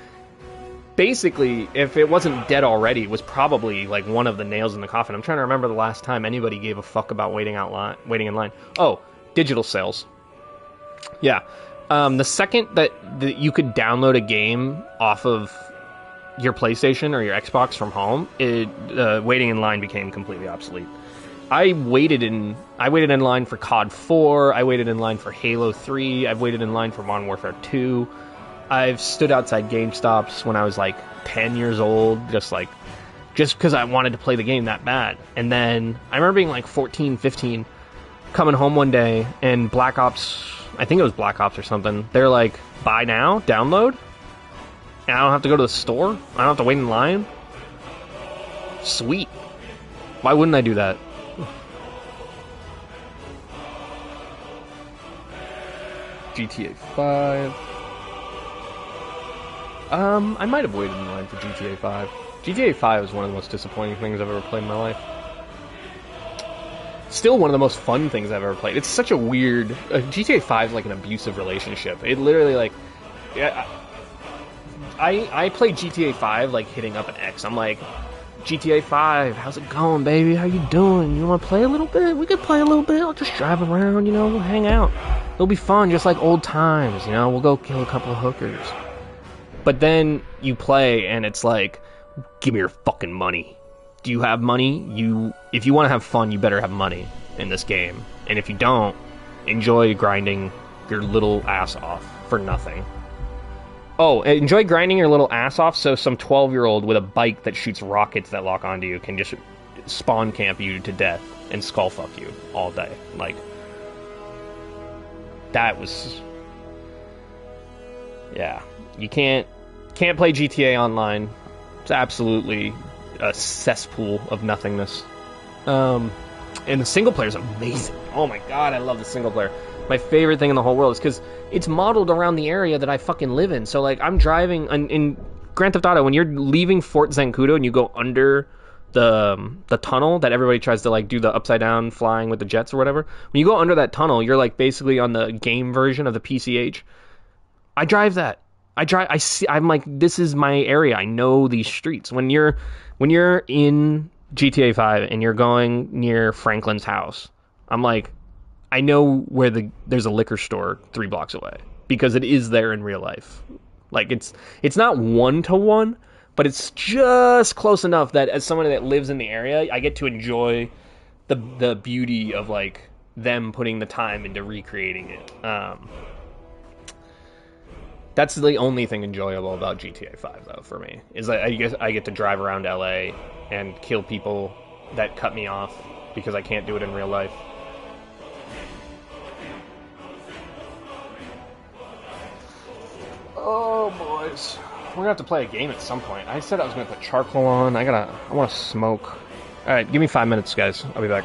basically, if it wasn't dead already, was probably like one of the nails in the coffin. I'm trying to remember the last time anybody gave a fuck about waiting in line. Oh, digital sales. Yeah. The second that you could download a game off of your PlayStation or your Xbox from home, waiting in line became completely obsolete. I waited in line for COD 4, I waited in line for Halo 3, I've waited in line for Modern Warfare 2. I've stood outside GameStops when I was like 10 years old, just because I wanted to play the game that bad. And then I remember being like 14, 15, coming home one day, and Black Ops, I think it was Black Ops or something, they're like, buy now, download, and I don't have to go to the store, I don't have to wait in line. Sweet. Why wouldn't I do that? GTA 5. I might have waited in line for GTA 5. GTA 5 is one of the most disappointing things I've ever played in my life. Still one of the most fun things I've ever played. It's such a weird... GTA 5 is like an abusive relationship. It literally, like... Yeah, I play GTA 5 like hitting up an ex. I'm like, GTA 5, how's it going, baby? How you doing? You want to play a little bit? We could play a little bit. I'll just drive around, you know, we'll hang out. It'll be fun, just like old times, you know? We'll go kill a couple of hookers. But then you play, and it's like, give me your fucking money. Do you have money? If you want to have fun, you better have money in this game. And if you don't, enjoy grinding your little ass off for nothing. Oh, enjoy grinding your little ass off so some 12-year-old with a bike that shoots rockets that lock onto you can just spawn camp you to death and skull fuck you all day. Like, that was... Yeah. You can't play GTA Online. It's absolutely a cesspool of nothingness. And the single player is amazing. Oh my god, I love the single player. My favorite thing in the whole world is because it's modeled around the area that I fucking live in. So, like, I'm driving in Grand Theft Auto, when you're leaving Fort Zancudo and you go under the tunnel that everybody tries to, like, do the upside down flying with the jets or whatever. When you go under that tunnel, you're, like, basically on the game version of the PCH. I drive that. I'm like, this is my area. I know these streets. When you're in GTA 5 and you're going near Franklin's house, I'm like, I know where there's a liquor store 3 blocks away because it is there in real life. Like, it's not 1-to-1, but it's just close enough that as someone that lives in the area, I get to enjoy the beauty of, like, them putting the time into recreating it. That's the only thing enjoyable about GTA 5, though, for me, is I get to drive around LA and kill people that cut me off because I can't do it in real life. Oh, boys. We're gonna have to play a game at some point. I said I was gonna put charcoal on. I want to smoke. Alright, give me 5 minutes, guys. I'll be back.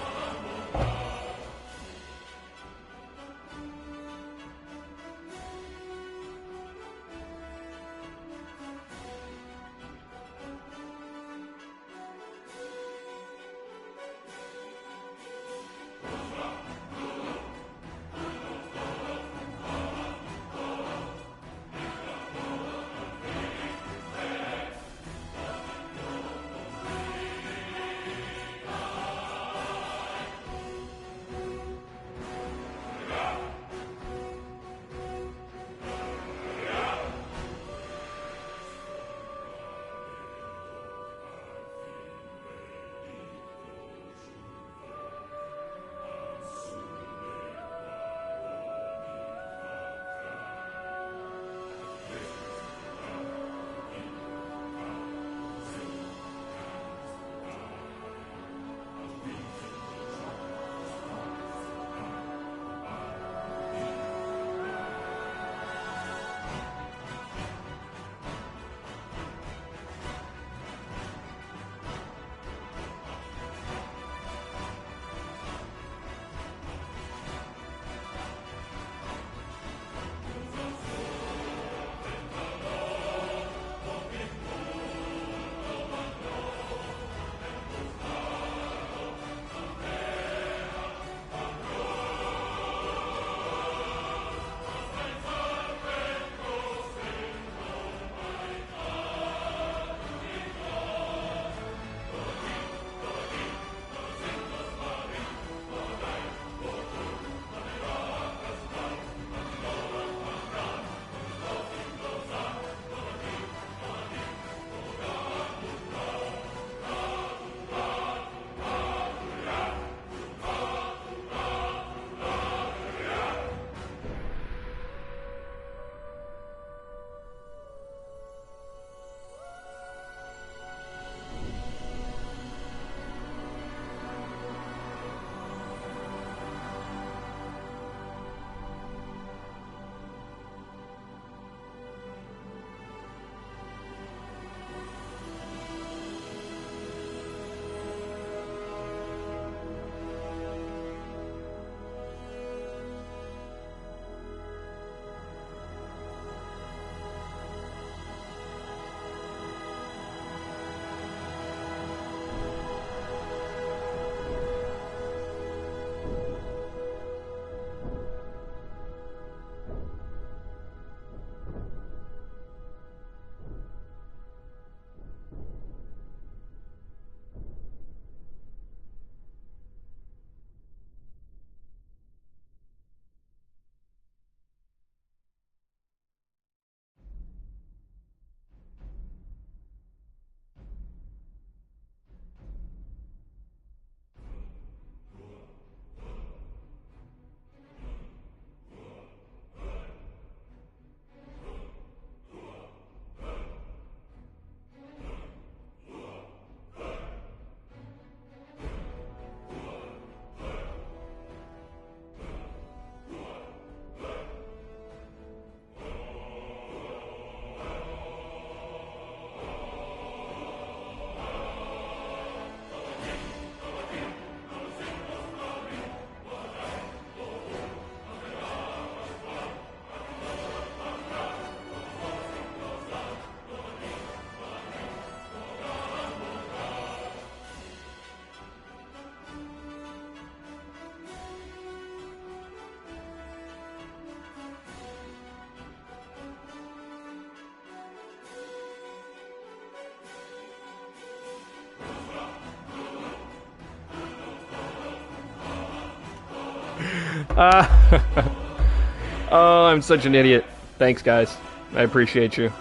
Oh, I'm such an idiot. Thanks, guys. I appreciate you.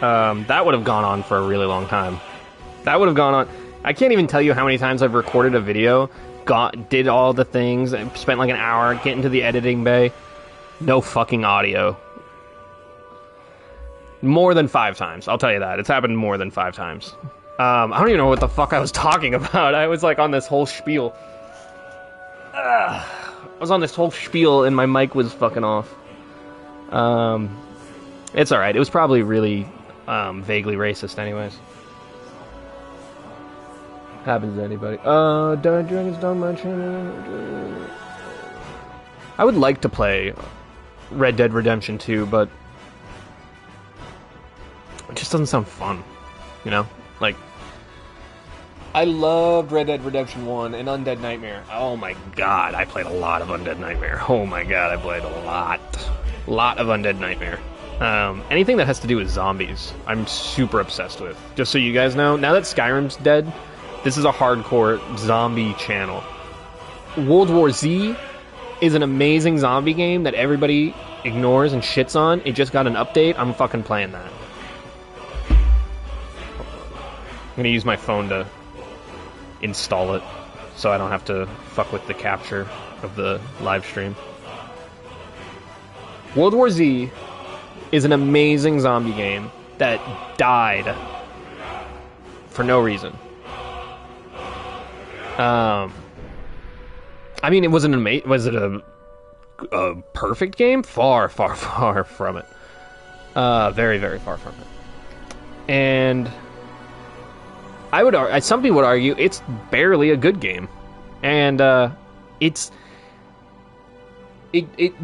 That would have gone on for a really long time. That would have gone on. I can't even tell you how many times I've recorded a video, did all the things, and spent like an hour getting to the editing bay. No fucking audio. More than 5 times. I'll tell you that. It's happened more than 5 times. I don't even know what the fuck I was talking about. I was like on this whole spiel. I was on this whole spiel and my mic was fucking off. It's alright. It was probably really vaguely racist anyways. Happens to anybody. Dragons don't mention. I would like to play Red Dead Redemption 2, but it just doesn't sound fun, you know? Like, I loved Red Dead Redemption 1 and Undead Nightmare. Oh my god, I played a lot of Undead Nightmare. Oh my god, I played a lot of Undead Nightmare. Anything that has to do with zombies, I'm super obsessed with. Just so you guys know, now that Skyrim's dead, this is a hardcore zombie channel. World War Z is an amazing zombie game that everybody ignores and shits on. It just got an update. I'm fucking playing that. I'm gonna use my phone to install it so I don't have to fuck with the capture of the live stream. World War Z is an amazing zombie game that died for no reason. I mean, was it a perfect game? Far, far, far from it. Very, very far from it. And I would argue, some people would argue, it's barely a good game, and it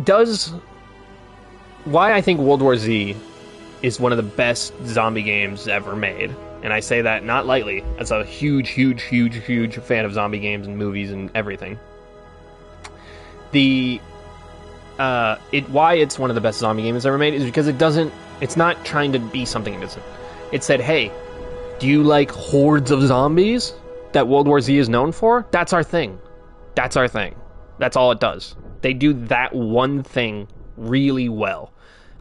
does. Why I think World War Z is one of the best zombie games ever made, and I say that not lightly, as a huge, huge, huge, huge fan of zombie games and movies and everything. Why it's one of the best zombie games ever made is because it's not trying to be something it isn't. It said, hey, do you like hordes of zombies that World War Z is known for? That's our thing. That's our thing. That's all it does. They do that one thing really well.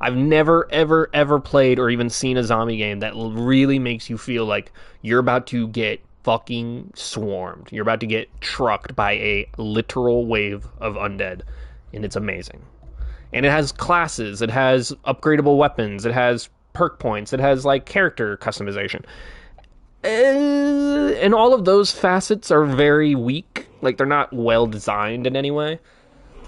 I've never, ever, ever played or even seen a zombie game that really makes you feel like you're about to get fucking swarmed. You're about to get trucked by a literal wave of undead. And it's amazing. And it has classes. It has upgradable weapons. It has perk points. It has, like, character customization. And all of those facets are very weak. Like, they're not well designed in any way.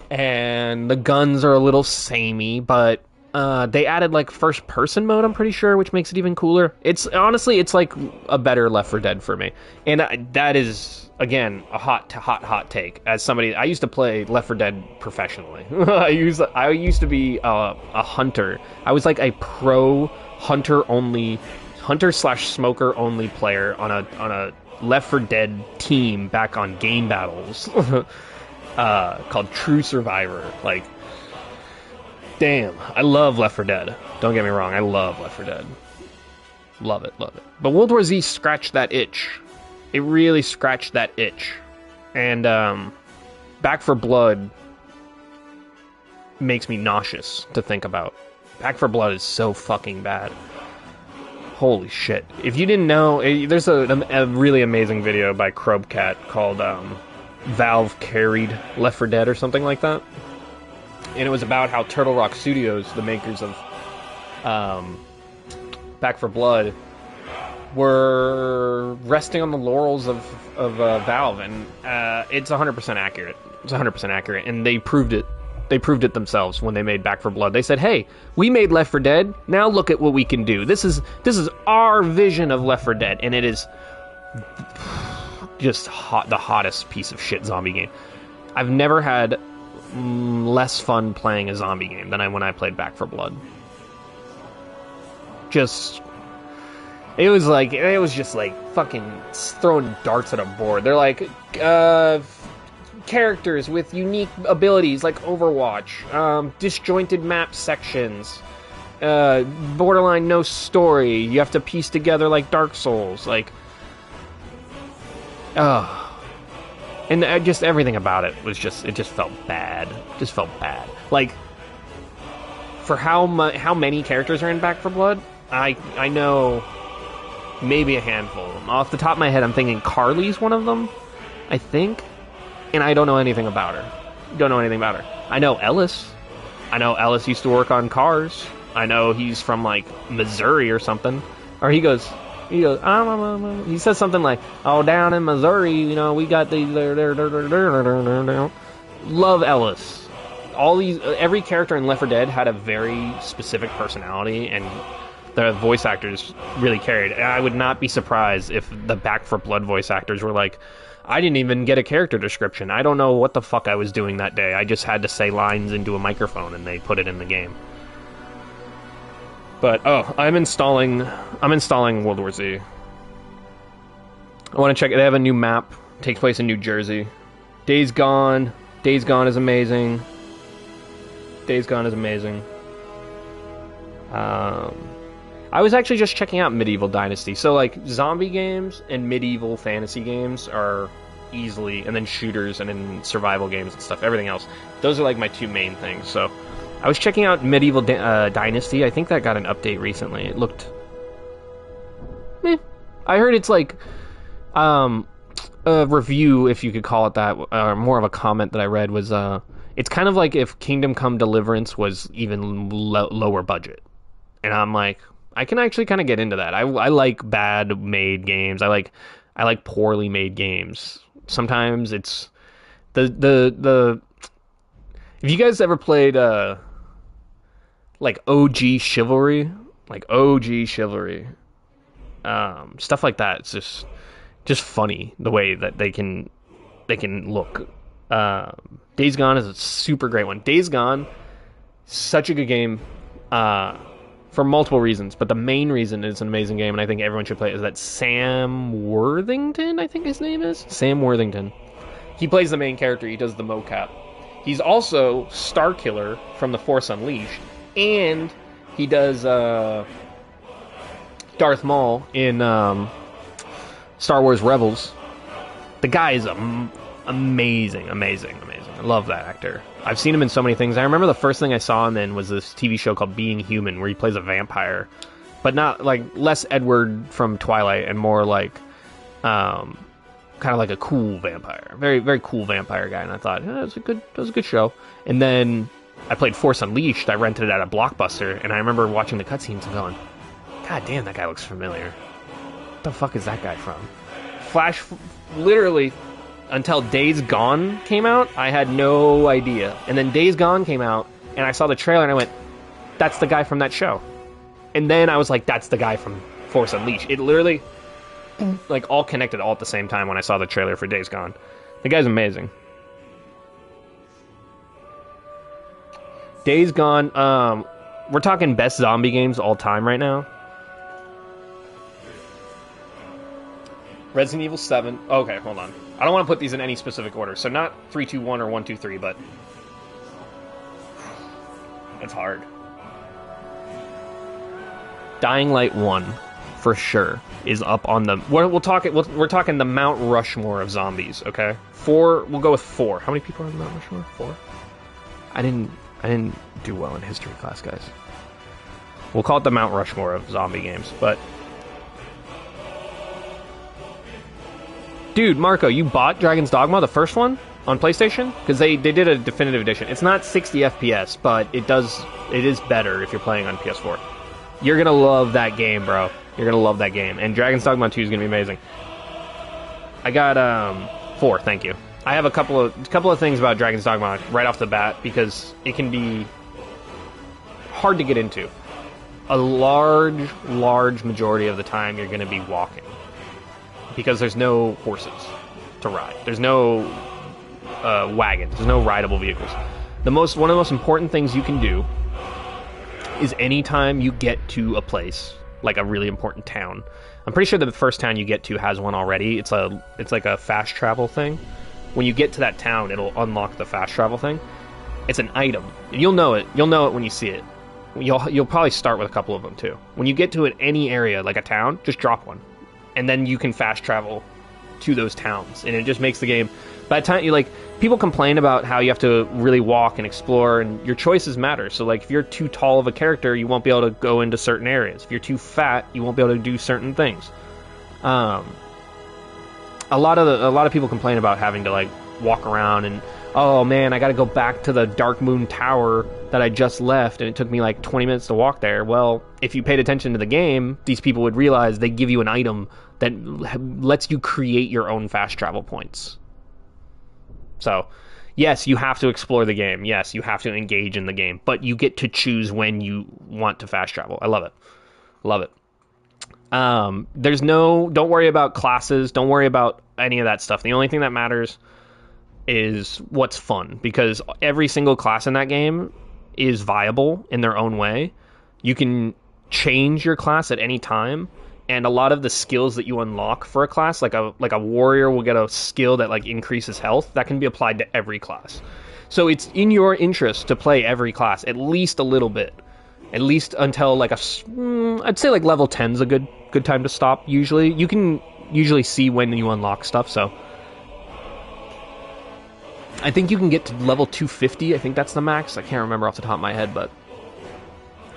And the guns are a little samey, but they added like first person mode, I'm pretty sure, which makes it even cooler. It's honestly, it's like a better Left 4 Dead for me. And that is, again, a hot take. As somebody, I used to play Left 4 Dead professionally. I used to be a hunter. I was like a pro hunter / smoker only player on a Left 4 Dead team back on Game Battles. Called True Survivor. Like, damn, I love Left 4 Dead. Don't get me wrong, I love Left 4 Dead. Love it, love it. But World War Z scratched that itch. It really scratched that itch. And Back 4 Blood makes me nauseous to think about. Back 4 Blood is so fucking bad. Holy shit. If you didn't know, there's a really amazing video by Crobcat called Valve carried Left 4 Dead or something like that. And it was about how Turtle Rock Studios, the makers of Back 4 Blood, were resting on the laurels of Valve, and it's 100% accurate. It's 100% accurate, and they proved it. They proved it themselves when they made Back 4 Blood. They said, "Hey, we made Left 4 Dead. Now look at what we can do. This is our vision of Left 4 Dead, and it is just the hottest piece of shit zombie game. I've never had less fun playing a zombie game than when I played Back 4 Blood. It was just like fucking throwing darts at a board. They're like characters with unique abilities like Overwatch, disjointed map sections, borderline no story. You have to piece together like Dark Souls. Like, And just everything about it was it just felt bad. Just felt bad. Like, for how many characters are in Back 4 Blood, I know maybe a handful of them. Off the top of my head, I'm thinking Carly's one of them, I think. And I don't know anything about her. Don't know anything about her. I know Ellis. I know Ellis used to work on cars. I know he's from, like, Missouri or something. Or he goes, he says something like, oh, down in Missouri, you know, we got the... Love Ellis. Every character in Left 4 Dead had a very specific personality, and the voice actors really carried. And I would not be surprised if the Back 4 Blood voice actors were like, I didn't even get a character description. I don't know what the fuck I was doing that day. I just had to say lines into a microphone, and they put it in the game. But, I'm installing World War Z. I want to check it. They have a new map. It takes place in New Jersey. Days Gone. Days Gone is amazing. Days Gone is amazing. I was actually just checking out Medieval Dynasty. So, like, zombie games and medieval fantasy games are easily, and then shooters and then survival games and stuff, everything else. Those are, like, my two main things. So, I was checking out Medieval Dynasty. I think that got an update recently. It looked... I heard it's, like, a review, if you could call it that, more of a comment that I read was, it's kind of like if Kingdom Come Deliverance was even lower budget. And I'm like... I can actually kind of get into that. I like bad made games. I like poorly made games. Sometimes it's the if you guys ever played like OG Chivalry, stuff like that. It's just funny the way that they can look. Days Gone is a super great one. Days Gone, such a good game. For multiple reasons, but the main reason it's an amazing game, and I think everyone should play it, is that Sam Worthington, I think his name is? Sam Worthington. He plays the main character, he does the mocap. He's also Starkiller from The Force Unleashed, and he does Darth Maul in Star Wars Rebels. The guy is amazing. I love that actor. I've seen him in so many things. I remember the first thing I saw him in was this TV show called Being Human, where he plays a vampire, but not like less Edward from Twilight and more like kind of like a cool vampire, very very cool vampire guy. And I thought, yeah, that was a good show. And then I played Force Unleashed. I rented it at a Blockbuster, and I remember watching the cutscenes and going, God damn, that guy looks familiar. What the fuck is that guy from? Literally. Until Days Gone came out, I had no idea. And then Days Gone came out, and I saw the trailer, and I went, that's the guy from that show. And then I was like, that's the guy from Force Unleashed. It literally, like, all connected all at the same time when I saw the trailer for Days Gone. The guy's amazing. Days Gone, we're talking best zombie games all time right now. Resident Evil 7. Okay, hold on. I don't want to put these in any specific order. So not 3, 2, 1 or 1, 2, 3, but it's hard. Dying Light 1, for sure, is up on the... We're talking the Mount Rushmore of zombies, okay? 4, we'll go with 4. How many people are on Mount Rushmore? 4? I didn't do well in history class, guys. We'll call it the Mount Rushmore of zombie games, but... Dude, Marco, you bought Dragon's Dogma, the first one, on PlayStation? Because they did a definitive edition. It's not 60 FPS, but it is better if you're playing on PS4. You're gonna love that game, bro. You're gonna love that game. And Dragon's Dogma 2 is gonna be amazing. I got 4, thank you. I have a couple of things about Dragon's Dogma right off the bat, because it can be hard to get into. A large majority of the time you're gonna be walking. Because there's no horses to ride. There's no wagons. There's no rideable vehicles. One of the most important things you can do is anytime you get to a place, like a really important town. I'm pretty sure that the first town you get to has one already. It's like a fast travel thing. When you get to that town, it'll unlock the fast travel thing. It's an item. You'll know it. You'll know it when you see it. You'll probably start with a couple of them too. When you get to any area, like a town, just drop one. And then you can fast travel to those towns, and it just makes the game. By the time you like, people complain about how you have to really walk and explore, and your choices matter. So like, if you're too tall of a character, you won't be able to go into certain areas. If you're too fat, you won't be able to do certain things. A lot of people complain about having to like walk around and, oh man, I got to go back to the Dark Moon Tower that I just left, and it took me like 20 minutes to walk there. Well, if you paid attention to the game, these people would realize they give you an item that lets you create your own fast travel points. So, yes, you have to explore the game. Yes, you have to engage in the game, but you get to choose when you want to fast travel. I love it. Love it. Don't worry about classes. Don't worry about any of that stuff. The only thing that matters is what's fun, because every single class in that game is viable in their own way. You can change your class at any time, and a lot of the skills that you unlock for a class, like a warrior will get a skill that like increases health, that can be applied to every class. So it's in your interest to play every class at least a little bit, at least until like I'd say like level 10's a good time to stop. Usually you can usually see when you unlock stuff, so I think you can get to level 250. I think that's the max. I can't remember off the top of my head, but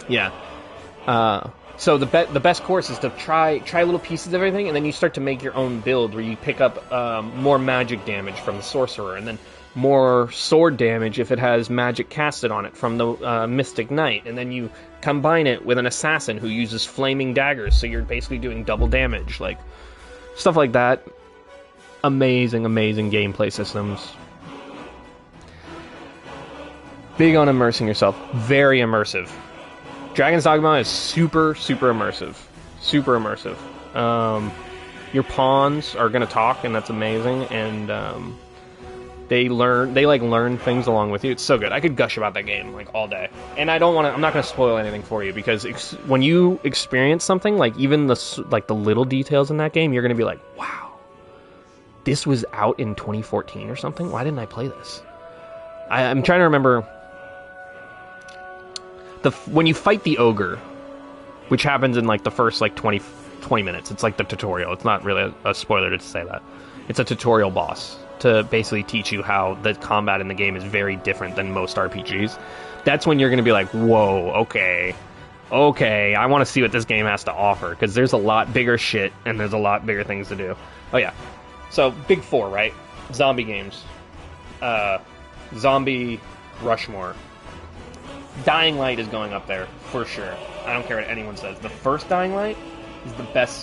yeah. So the best course is to try little pieces of everything, and then you start to make your own build where you pick up more magic damage from the sorcerer, and then more sword damage if it has magic casted on it from the mystic knight, and then you combine it with an assassin who uses flaming daggers, so you're basically doing double damage, like stuff like that. Amazing gameplay systems. Big on immersing yourself. Very immersive. Dragon's Dogma is super immersive. Super immersive. Your pawns are going to talk, and that's amazing, and they learn things along with you. It's so good. I could gush about that game like all day. And I'm not going to spoil anything for you, because when you experience something, like even the little details in that game, you're going to be like, wow, this was out in 2014 or something? Why didn't I play this? I'm trying to remember. When you fight the ogre, which happens in like the first like 20 minutes, it's like the tutorial. It's not really a spoiler to say that. It's a tutorial boss to basically teach you how the combat in the game is very different than most RPGs. That's when you're going to be like, whoa, okay, I want to see what this game has to offer, because there's a lot bigger shit and there's a lot bigger things to do. Oh yeah. So, big four, right? Zombie games. Zombie Rushmore. Dying Light is going up there, for sure. I don't care what anyone says. The first Dying Light is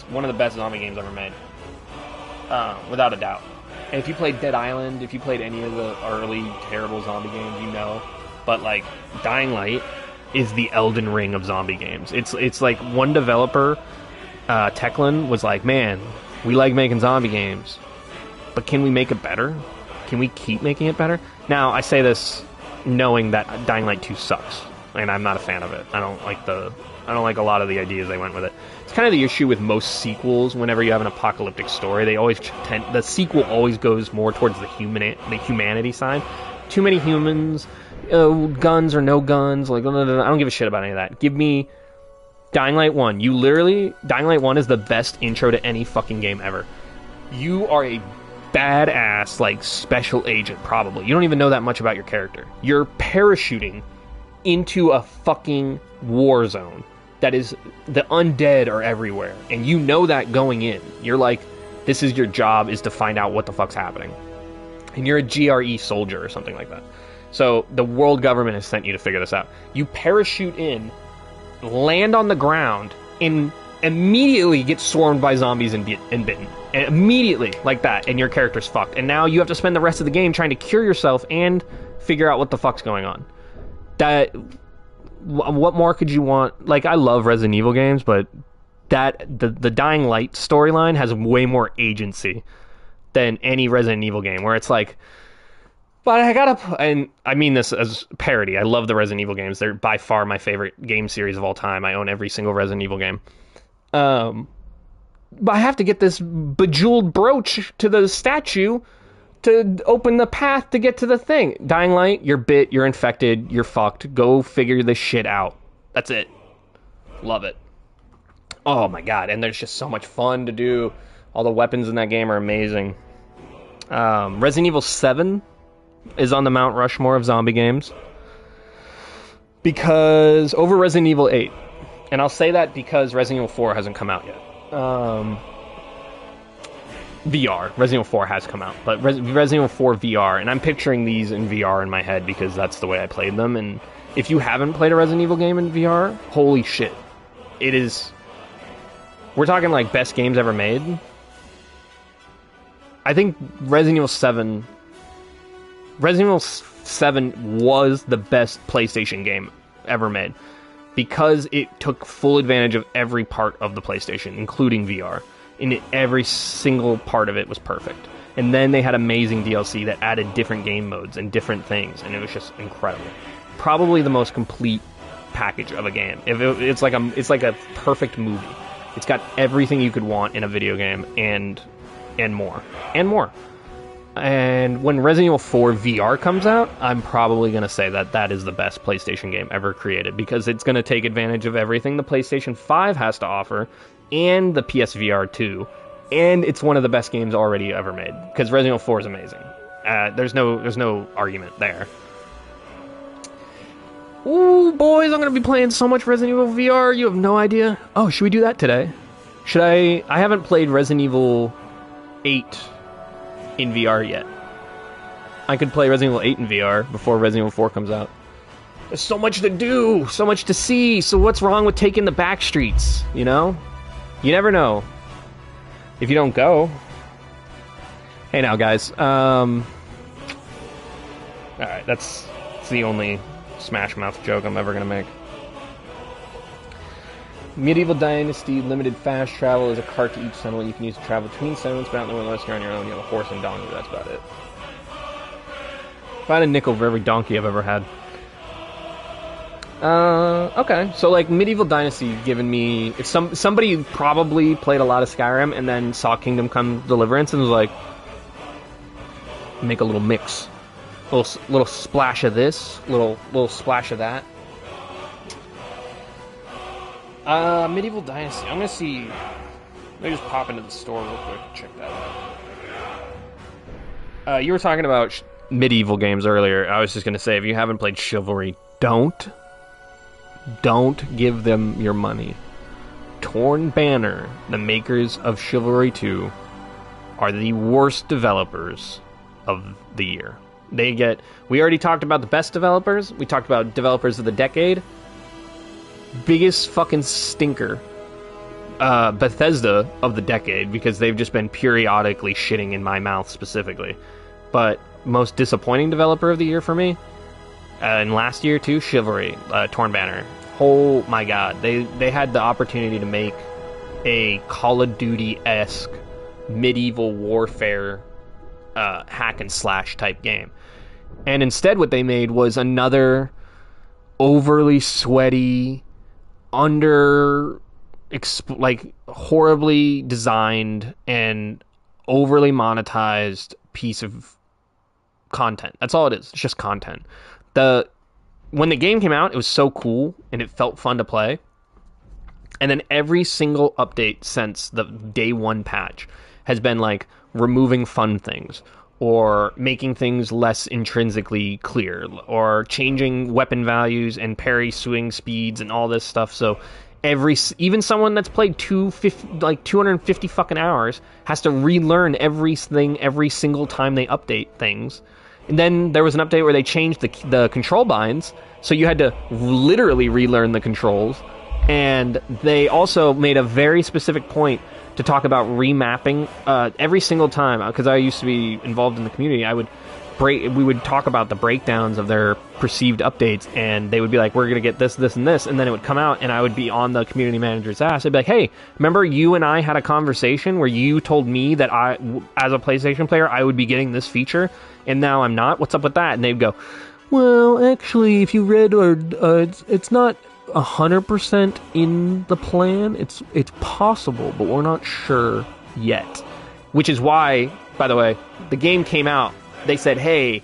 one of the best zombie games ever made. Without a doubt. And if you played Dead Island, if you played any of the early terrible zombie games, you know. But, like, Dying Light is the Elden Ring of zombie games. It's like one developer, Techland, was like, man, we like making zombie games, but can we make it better? Can we keep making it better? Now, I say this knowing that Dying Light 2 sucks, and I'm not a fan of it. I don't like a lot of the ideas they went with it. It's kind of the issue with most sequels. Whenever you have an apocalyptic story, the sequel always goes more towards the humanity side. Too many humans, guns or no guns, like I don't give a shit about any of that. Give me Dying Light 1. Dying Light 1 is the best intro to any fucking game ever. You are a badass, like, special agent, probably. You don't even know that much about your character. You're parachuting into a fucking war zone that is, the undead are everywhere, and you know that going in. You're like, this is your job, is to find out what the fuck's happening. And you're a GRE soldier or something like that. So the world government has sent you to figure this out. You parachute in, land on the ground, and immediately get swarmed by zombies and bitten. And immediately, like that, and your character's fucked. And now you have to spend the rest of the game trying to cure yourself and figure out what the fuck's going on. What more could you want? Like, I love Resident Evil games, but the Dying Light storyline has way more agency than any Resident Evil game, where it's like, but I gotta, and I mean this as parody, I love the Resident Evil games. They're by far my favorite game series of all time. I own every single Resident Evil game. But I have to get this bejeweled brooch to the statue to open the path to get to the thing. Dying Light, you're bit, you're infected, you're fucked. Go figure this shit out. That's it. Love it. Oh my god, and there's just so much fun to do All the weapons in that game are amazing. Resident Evil 7 is on the Mount Rushmore of zombie games. Because over Resident Evil 8. And I'll say that because Resident Evil 4 hasn't come out yet. VR. Resident Evil 4 has come out. But Resident Evil 4 VR. And I'm picturing these in VR in my head because that's the way I played them. And if you haven't played a Resident Evil game in VR, holy shit. It is... We're talking like best games ever made. I think Resident Evil 7 was the best PlayStation game ever made because it took full advantage of every part of the PlayStation, including VR. And every single part of it was perfect. And then they had amazing DLC that added different game modes and different things, and it was just incredible. Probably the most complete package of a game. It's like a perfect movie. It's got everything you could want in a video game and more. And when Resident Evil 4 VR comes out, I'm probably going to say that is the best PlayStation game ever created because it's going to take advantage of everything the PlayStation 5 has to offer and the PSVR 2. And it's one of the best games already ever made because Resident Evil 4 is amazing. There's no argument there. Ooh, boys, I'm going to be playing so much Resident Evil VR, you have no idea. Oh, should we do that today? I haven't played Resident Evil 8 in VR yet. I could play Resident Evil 8 in VR before Resident Evil 4 comes out. There's so much to do, so much to see, so what's wrong with taking the back streets, you know? You never know. If you don't go. Hey now, guys. Alright, that's the only Smash Mouth joke I'm ever gonna make. Medieval Dynasty limited fast travel is a cart to each settlement you can use to travel between settlements, but not unless you're on your own. You have a horse and donkey. That's about it. Find a nickel for every donkey I've ever had. Okay. So like Medieval Dynasty given me if somebody probably played a lot of Skyrim and then saw Kingdom Come Deliverance and was like, make a little mix. Little splash of this, little splash of that. Medieval Dynasty. I'm gonna see. Let me just pop into the store real quick and check that out. You were talking about medieval games earlier. I was just gonna say, if you haven't played Chivalry, don't give them your money. Torn Banner, the makers of Chivalry 2, are the worst developers of the year. We already talked about the best developers. We talked about developers of the decade. Biggest fucking stinker. Bethesda of the decade, because they've just been periodically shitting in my mouth specifically. But most disappointing developer of the year for me, and last year too, Chivalry, Torn Banner. Oh my god, they had the opportunity to make a Call of Duty-esque medieval warfare hack and slash type game. And instead what they made was another overly sweaty, horribly designed and overly monetized piece of content. That's all it is. It's just content. When the game came out, it was so cool and it felt fun to play. And then every single update since the day one patch has been like removing fun things, or making things less intrinsically clear, or changing weapon values and parry swing speeds and all this stuff. So even someone that's played 250 fucking hours has to relearn everything every single time they update things. And then there was an update where they changed the control binds, so you had to literally relearn the controls. And they also made a very specific point to talk about remapping every single time, because I used to be involved in the community. We would talk about the breakdowns of their perceived updates, and they would be like, we're going to get this, this, and this, and then it would come out, and I would be on the community manager's ass. I'd be like, hey, remember you and I had a conversation where you told me that I, as a PlayStation player, I would be getting this feature, and now I'm not? What's up with that? And they'd go, well, actually, if you read, it's not 100% in the plan. It's possible, but we're not sure yet. Which is why, by the way, the game came out. They said, hey,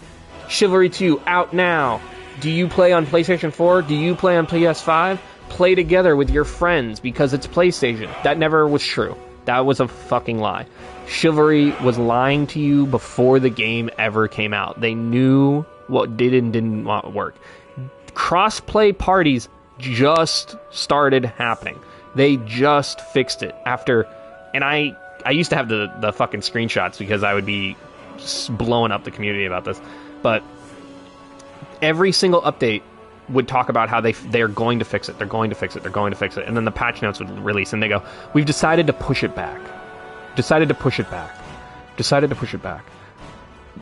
Chivalry 2 out now. Do you play on PlayStation 4? Do you play on PS5? Play together with your friends because it's PlayStation. That never was true. That was a fucking lie. Chivalry was lying to you before the game ever came out. They knew what did and didn't work. Cross-play parties just started happening. They just fixed it after... And I used to have the fucking screenshots because I would be blowing up the community about this. But every single update would talk about how they're going to fix it. They're going to fix it. They're going to fix it. And then the patch notes would release and they go, we've decided to push it back. Decided to push it back. Decided to push it back.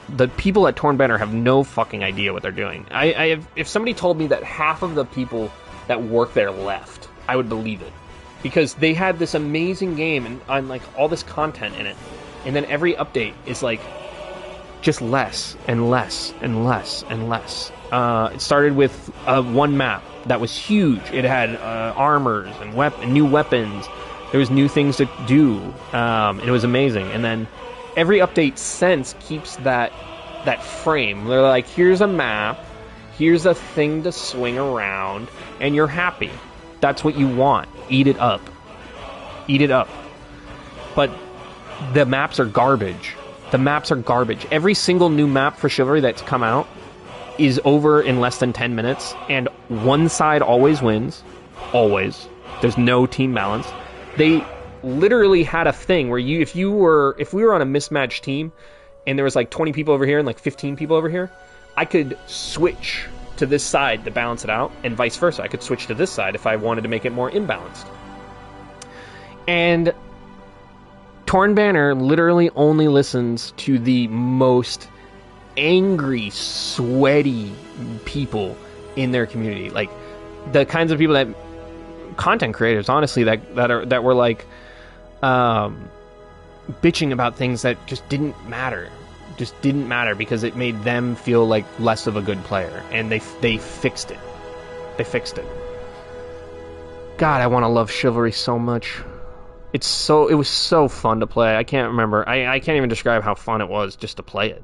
The people at Torn Banner have no fucking idea what they're doing. If somebody told me that half of the people that work there left, I would believe it. Because they had this amazing game and like all this content in it. And then every update is like just less and less and less and less. It started with one map that was huge. It had armors and new weapons. There was new things to do. And it was amazing. And then every update since keeps that frame. They're like, here's a map, here's a thing to swing around, and you're happy. That's what you want. Eat it up. Eat it up. But the maps are garbage. The maps are garbage. Every single new map for Chivalry that's come out is over in less than 10 minutes, and one side always wins. Always. There's no team balance. They literally had a thing where if we were on a mismatched team and there was like 20 people over here and like 15 people over here, I could switch to this side to balance it out, and vice versa. I could switch to this side if I wanted to make it more imbalanced. And Torn Banner literally only listens to the most angry, sweaty people in their community. Like the kinds of people that content creators, honestly, that were like bitching about things that just didn't matter because it made them feel like less of a good player, and they fixed it. They fixed it. God, I want to love Chivalry so much. It was so fun to play. I can't remember. I can't even describe how fun it was just to play it.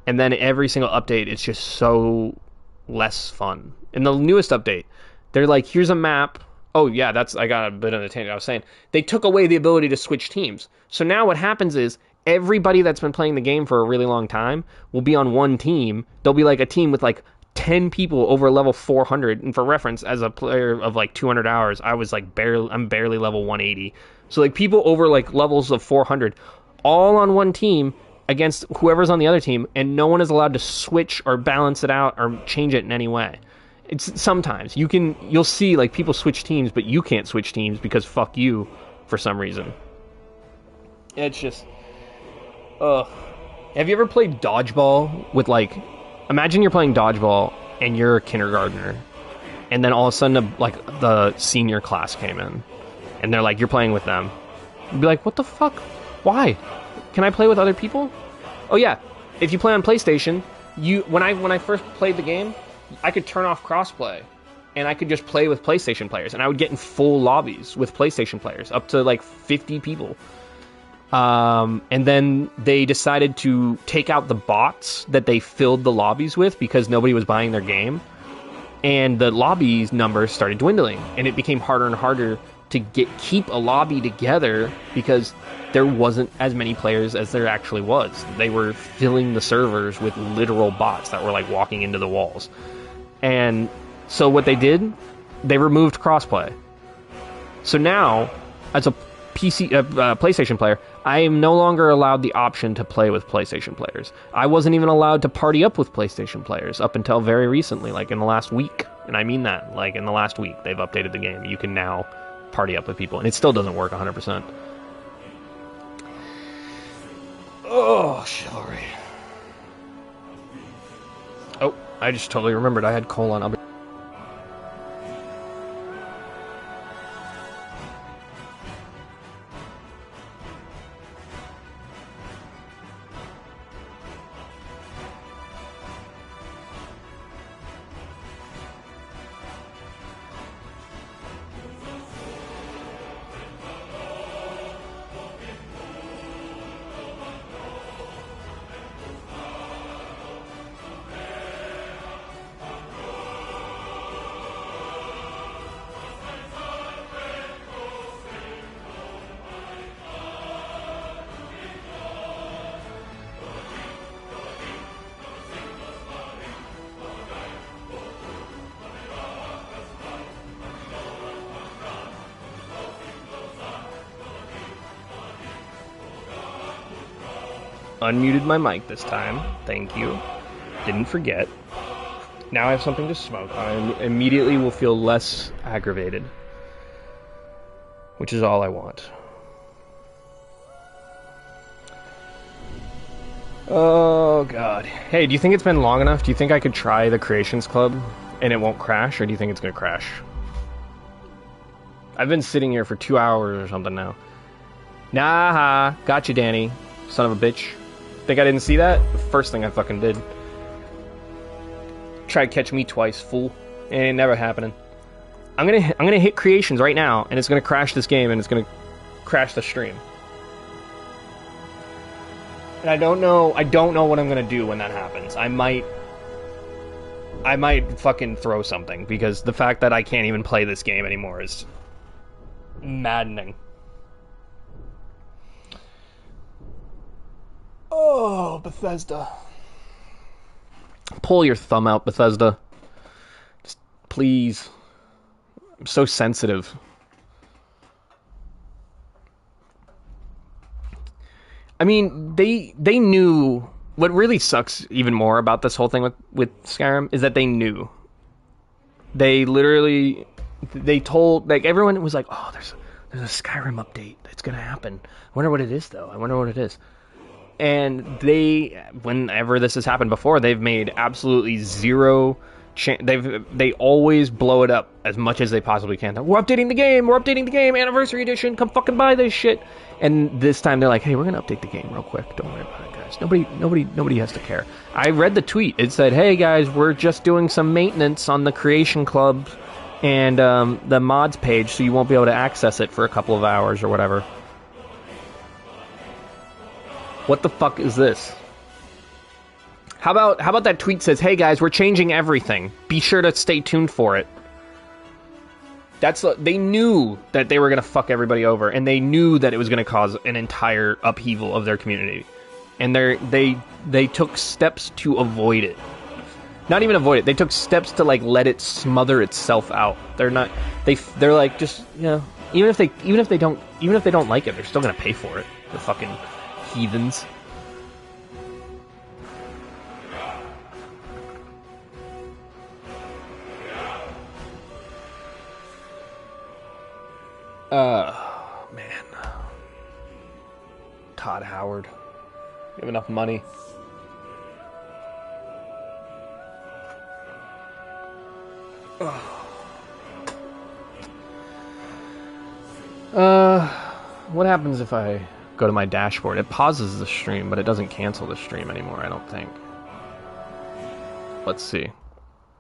And then every single update, it's just so less fun. In the newest update, they're like, here's a map. Oh, yeah, I got a bit of a tangent. I was saying, they took away the ability to switch teams. So now what happens is, everybody that's been playing the game for a really long time will be on one team. There'll be like a team with like 10 people over level 400. And for reference, as a player of like 200 hours, I'm barely level 180. So like people over like levels of 400, all on one team against whoever's on the other team, and no one is allowed to switch or balance it out or change it in any way. It's sometimes you'll see like people switch teams, but you can't switch teams because fuck you for some reason. It's just, ugh. Have you ever played dodgeball with like, imagine you're playing dodgeball and you're a kindergartner, and then all of a sudden the senior class came in, and they're like, you're playing with them. You'd be like, what the fuck? Why? Can I play with other people? Oh yeah, if you play on PlayStation, when I first played the game, I could turn off crossplay, and I could just play with PlayStation players, and I would get in full lobbies with PlayStation players, up to like 50 people. And then they decided to take out the bots that they filled the lobbies with because nobody was buying their game, and the lobbies numbers started dwindling, and it became harder and harder to keep a lobby together because there wasn't as many players as there actually was. They were filling the servers with literal bots that were like walking into the walls. And so what they did, they removed crossplay. So now, as a PlayStation player, I am no longer allowed the option to play with PlayStation players. I wasn't even allowed to party up with PlayStation players up until very recently, like in the last week. And I mean that, like in the last week, they've updated the game. You can now party up with people, and it still doesn't work 100%. Oh, Chivalry. Oh, I just totally remembered I had colon. unmuted my mic this time. Thank you. Didn't forget. Now I have something to smoke. I immediately will feel less aggravated. Which is all I want. Oh, God. Hey, do you think it's been long enough? Do you think I could try the Creations Club and it won't crash? Or do you think it's going to crash? I've been sitting here for 2 hours or something now. Nah, gotcha, Danny. Son of a bitch. Think I didn't see that? The first thing I fucking did. Try to catch me twice, fool. It ain't never happening. I'm gonna hit Creations right now, and it's gonna crash this game, and it's gonna crash the stream. And I don't know what I'm gonna do when that happens. I might fucking throw something, because the fact that I can't even play this game anymore is maddening. Oh, Bethesda. Pull your thumb out, Bethesda. Just, please. I'm so sensitive. I mean, they knew. What really sucks even more about this whole thing with Skyrim is that they knew. They literally, they told, like, everyone was like, oh, there's a Skyrim update that's gonna happen. I wonder what it is, though. I wonder what it is. And they, whenever this has happened before, they've made absolutely zero they always blow it up as much as they possibly can. We're updating the game, Anniversary Edition, come fucking buy this shit. And this time they're like, hey, we're gonna update the game real quick. Don't worry about it, guys. Nobody has to care. I read the tweet. It said, hey guys, we're just doing some maintenance on the Creation Club and the mods page, so you won't be able to access it for a couple of hours or whatever. What the fuck is this? How about that tweet says, hey guys, we're changing everything. Be sure to stay tuned for it. They knew that they were going to fuck everybody over, and they knew that it was going to cause an entire upheaval of their community. And they took steps to avoid it. Not even avoid it. They took steps to like let it smother itself out. They're like, just, you know, even if they don't like it, they're still going to pay for it. The fucking heathens. Man. Todd Howard. You have enough money. What happens if I go to my dashboard? It pauses the stream, but it doesn't cancel the stream anymore, I don't think. Let's see.